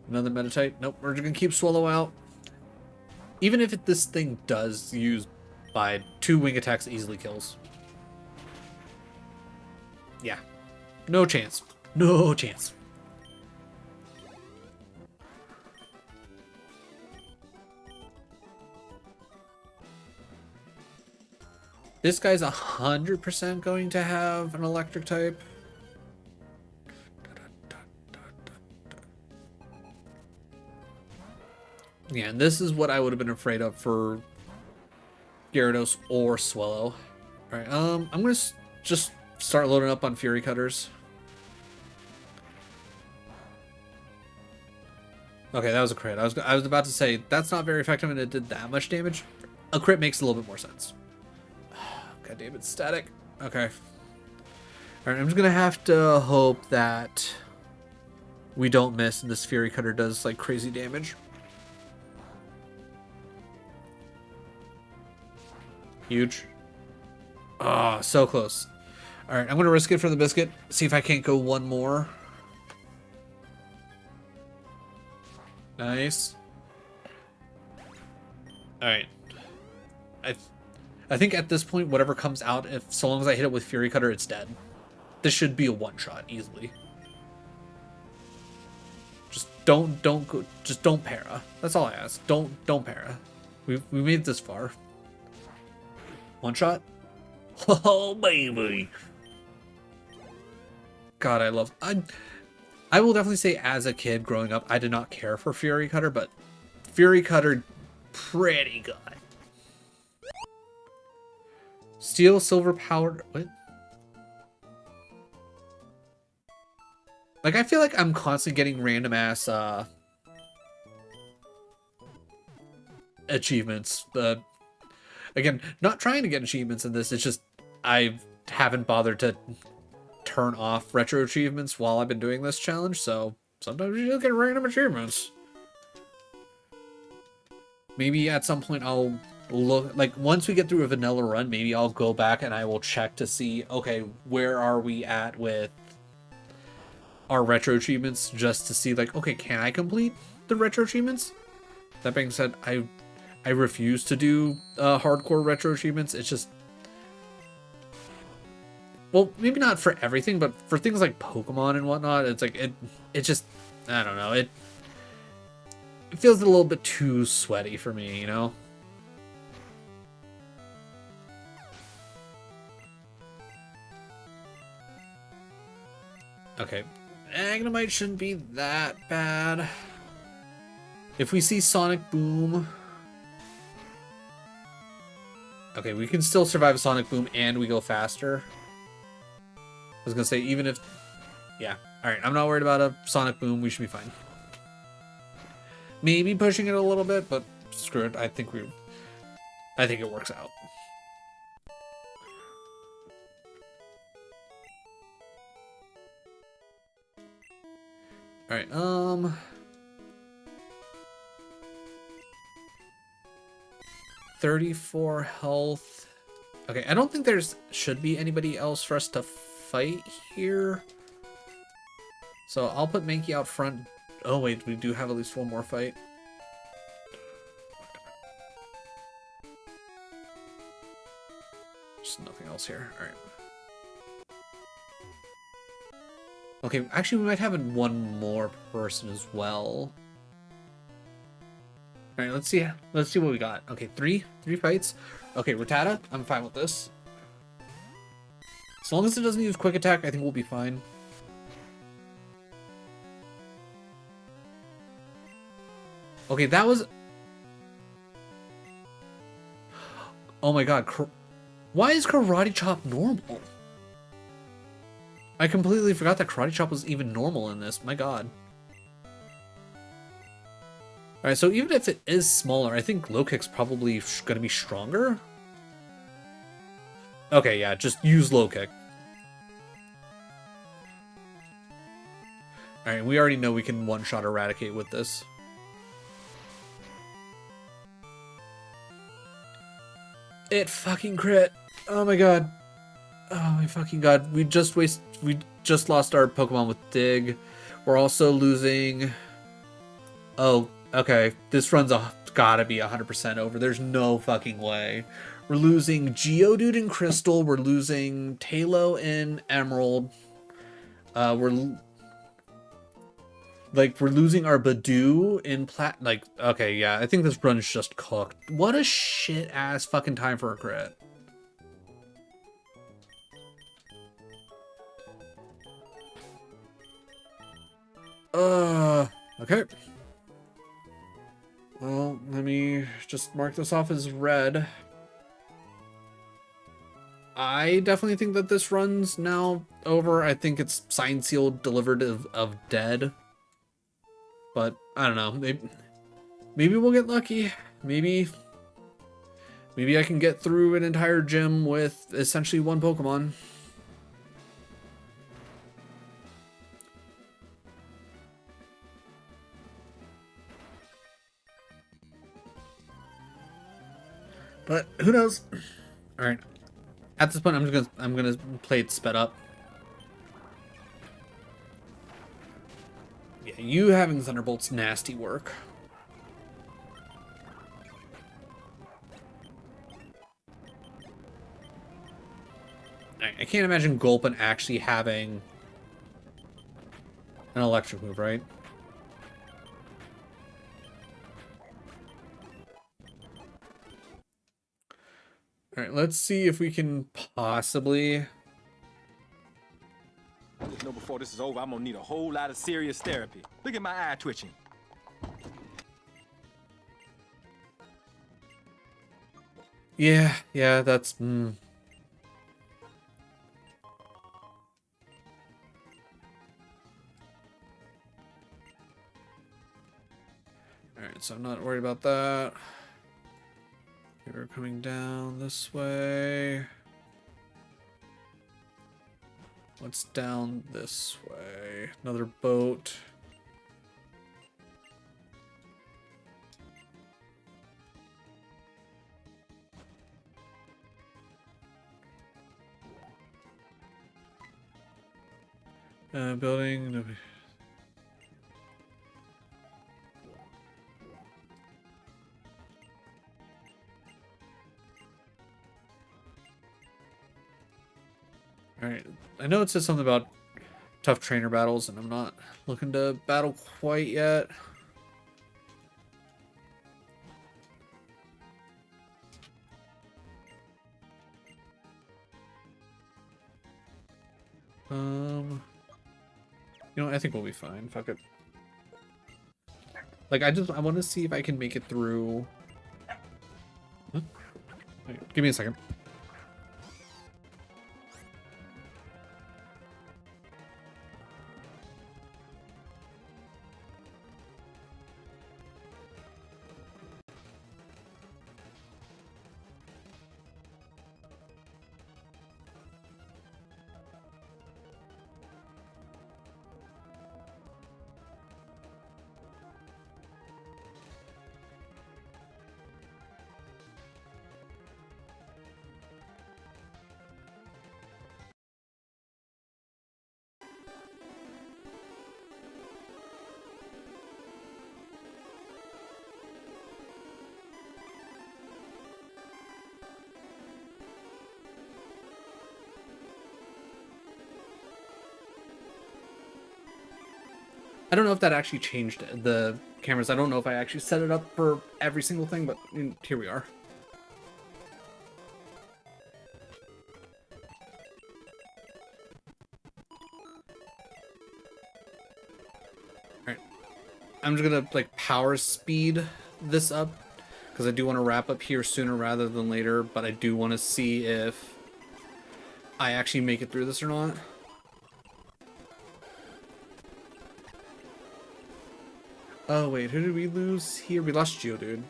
Another Meditite. Nope, we're just gonna keep Swallow out. Even if this thing does use by 2 wing attacks, easily kills. Yeah. No chance. No chance. This guy's 100% going to have an electric type. Yeah, and this is what I would have been afraid of for Gyarados or Swallow. Alright, I'm gonna just start loading up on Fury Cutters. Okay, that was a crit. I was about to say, that's not very effective and it did that much damage. A crit makes a little bit more sense. God damn it, static. Okay. Alright, I'm just gonna have to hope that we don't miss and this Fury Cutter does like crazy damage. Huge. Oh, so close. Alright, I'm gonna risk it for the biscuit. See if I can't go one more. Nice. Alright. I think at this point, whatever comes out, if so long as I hit it with Fury Cutter, it's dead. This should be a one-shot easily. Just don't go. Just don't para. That's all I ask. Don't para. We made it this far. One shot. Oh baby. God, I will definitely say, as a kid growing up, I did not care for Fury Cutter, but Fury Cutter, pretty good. Steel, silver powered. What? Like, I feel like I'm constantly getting random ass achievements. Again, not trying to get achievements in this. It's just I haven't bothered to turn off retro achievements while I've been doing this challenge. So sometimes you just get random achievements. Maybe at some point I'll look, like once we get through a vanilla run, maybe I'll go back and I will check to see, okay, where are we at with our retro achievements, just to see like, okay, can I complete the retro achievements? That being said, I refuse to do hardcore retro achievements. It's just, well, maybe not for everything, but for things like Pokemon and whatnot, it's like it just, I don't know, it feels a little bit too sweaty for me, you know? Okay, Magnemite shouldn't be that bad. If we see Sonic Boom... Okay, we can still survive a Sonic Boom and we go faster. I was gonna say, even if... Yeah, alright, I'm not worried about a Sonic Boom, we should be fine. Maybe pushing it a little bit, but screw it, I think it works out. Alright, 34 health. Okay, I don't think should be anybody else for us to fight here. So I'll put Mankey out front. Oh wait, we do have at least one more fight. Just nothing else here. Alright. Okay, actually, we might have one more person as well. All right, let's see. Let's see what we got. Okay, three fights. Okay, Rattata, I'm fine with this. As long as it doesn't use quick attack, I think we'll be fine. Okay, that was... Oh my god, why is Karate Chop normal? I completely forgot that Karate Chop was even normal in this. My god. Alright, so even if it is smaller, I think low kick's probably going to be stronger. Okay, yeah, just use low kick. Alright, we already know we can one-shot Eradicate with this. It fucking crit. Oh my god. Oh my fucking god. We just lost our Pokemon with Dig. We're also losing... Oh, okay. This run's gotta be 100% over. There's no fucking way. We're losing Geodude in Crystal. We're losing Talo in Emerald. We're losing our Badoo in Like, okay, yeah. I think this run's just cooked. What a shit-ass fucking time for a crit. Okay. Well, let me just mark this off as red. I definitely think that this run's now over. I think it's signed, sealed, delivered of dead. But I don't know. Maybe we'll get lucky. Maybe I can get through an entire gym with essentially one Pokemon. But who knows? All right. At this point, I'm gonna play it sped up. Yeah, you having Thunderbolt's nasty work. I can't imagine Gulpin actually having an electric move, right? All right, let's see if we can possibly... I just know before this is over, I'm gonna need a whole lot of serious therapy. Look at my eye twitching. Yeah, that's... Alright, so I'm not worried about that. We're coming down this way. What's down this way? Another boat. Building. No. Alright, I know it says something about tough trainer battles, and I'm not looking to battle quite yet. You know, I think we'll be fine. Fuck it. Like, I want to see if I can make it through. Huh? Wait, give me a second. I don't know if that actually changed the cameras. I don't know if I actually set it up for every single thing, but here we are. Alright. I'm just gonna like power speed this up because I do want to wrap up here sooner rather than later, but I do want to see if I actually make it through this or not. Oh wait, who did we lose here? We lost Geodude.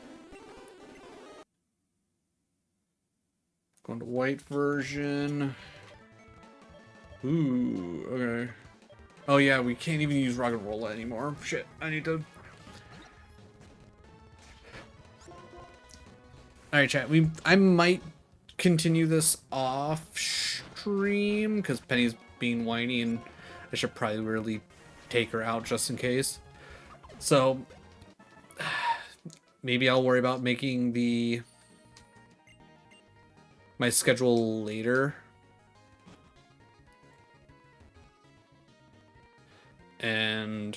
Going to white version. Ooh, okay. Oh yeah, we can't even use Rock and Roll anymore. Shit, I need to... Alright chat, I might continue this off stream because Penny's being whiny and I should probably really take her out just in case. So maybe I'll worry about making my schedule later. And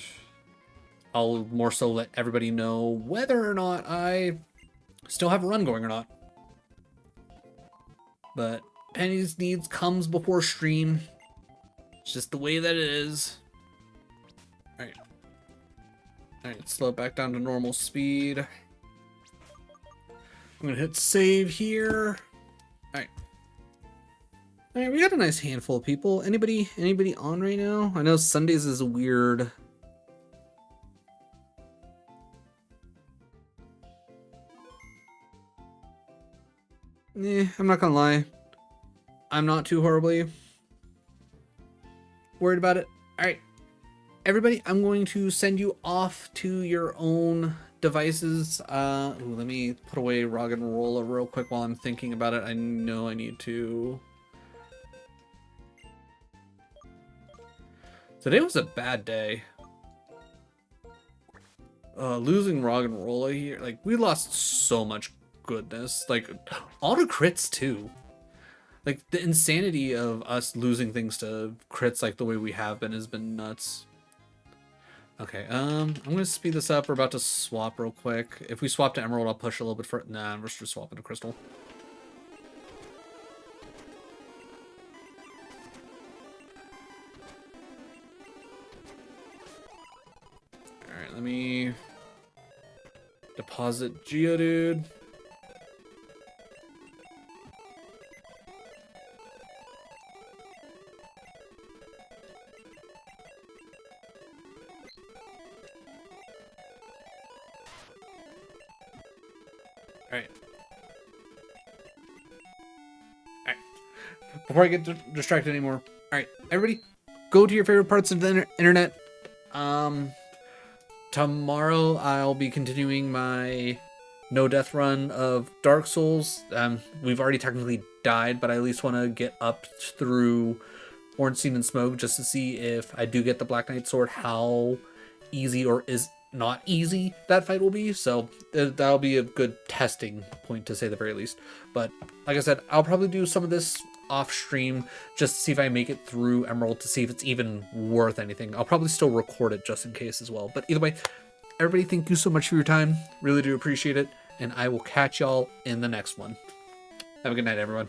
I'll more so let everybody know whether or not I still have a run going or not. But Penny's needs comes before stream. It's just the way that it is. Alright. Alright, slow it back down to normal speed. I'm gonna hit save here. Alright. Alright, we got a nice handful of people. Anybody on right now? I know Sundays is weird. I'm not gonna lie. I'm not too horribly worried about it. Alright. Everybody, I'm going to send you off to your own devices. Let me put away Rock and Rolla real quick while I'm thinking about it. I know I need to... Today was a bad day. Losing Rock and Rolla here, like, we lost so much goodness. Like, all the crits, too. Like, the insanity of us losing things to crits like the way we have been has been nuts. Okay, I'm gonna speed this up. We're about to swap real quick. If we swap to Emerald, I'll push a little bit further. Nah, we're just swapping to Crystal. Alright, let me deposit Geodude. Alright. Alright. Before I get distracted anymore. Alright, everybody, go to your favorite parts of the internet. Tomorrow I'll be continuing my no death run of Dark Souls. We've already technically died, but I at least want to get up through Ornstein and Smoke just to see if I do get the Black Knight Sword, how easy or is not easy that fight will be. So that'll be a good testing point to say the very least. But like I said, I'll probably do some of this off stream just to see if I make it through Emerald, to see if it's even worth anything. I'll probably still record it just in case as well. But either way, everybody, thank you so much for your time. Really do appreciate it. And I will catch y'all in the next one. Have a good night, everyone.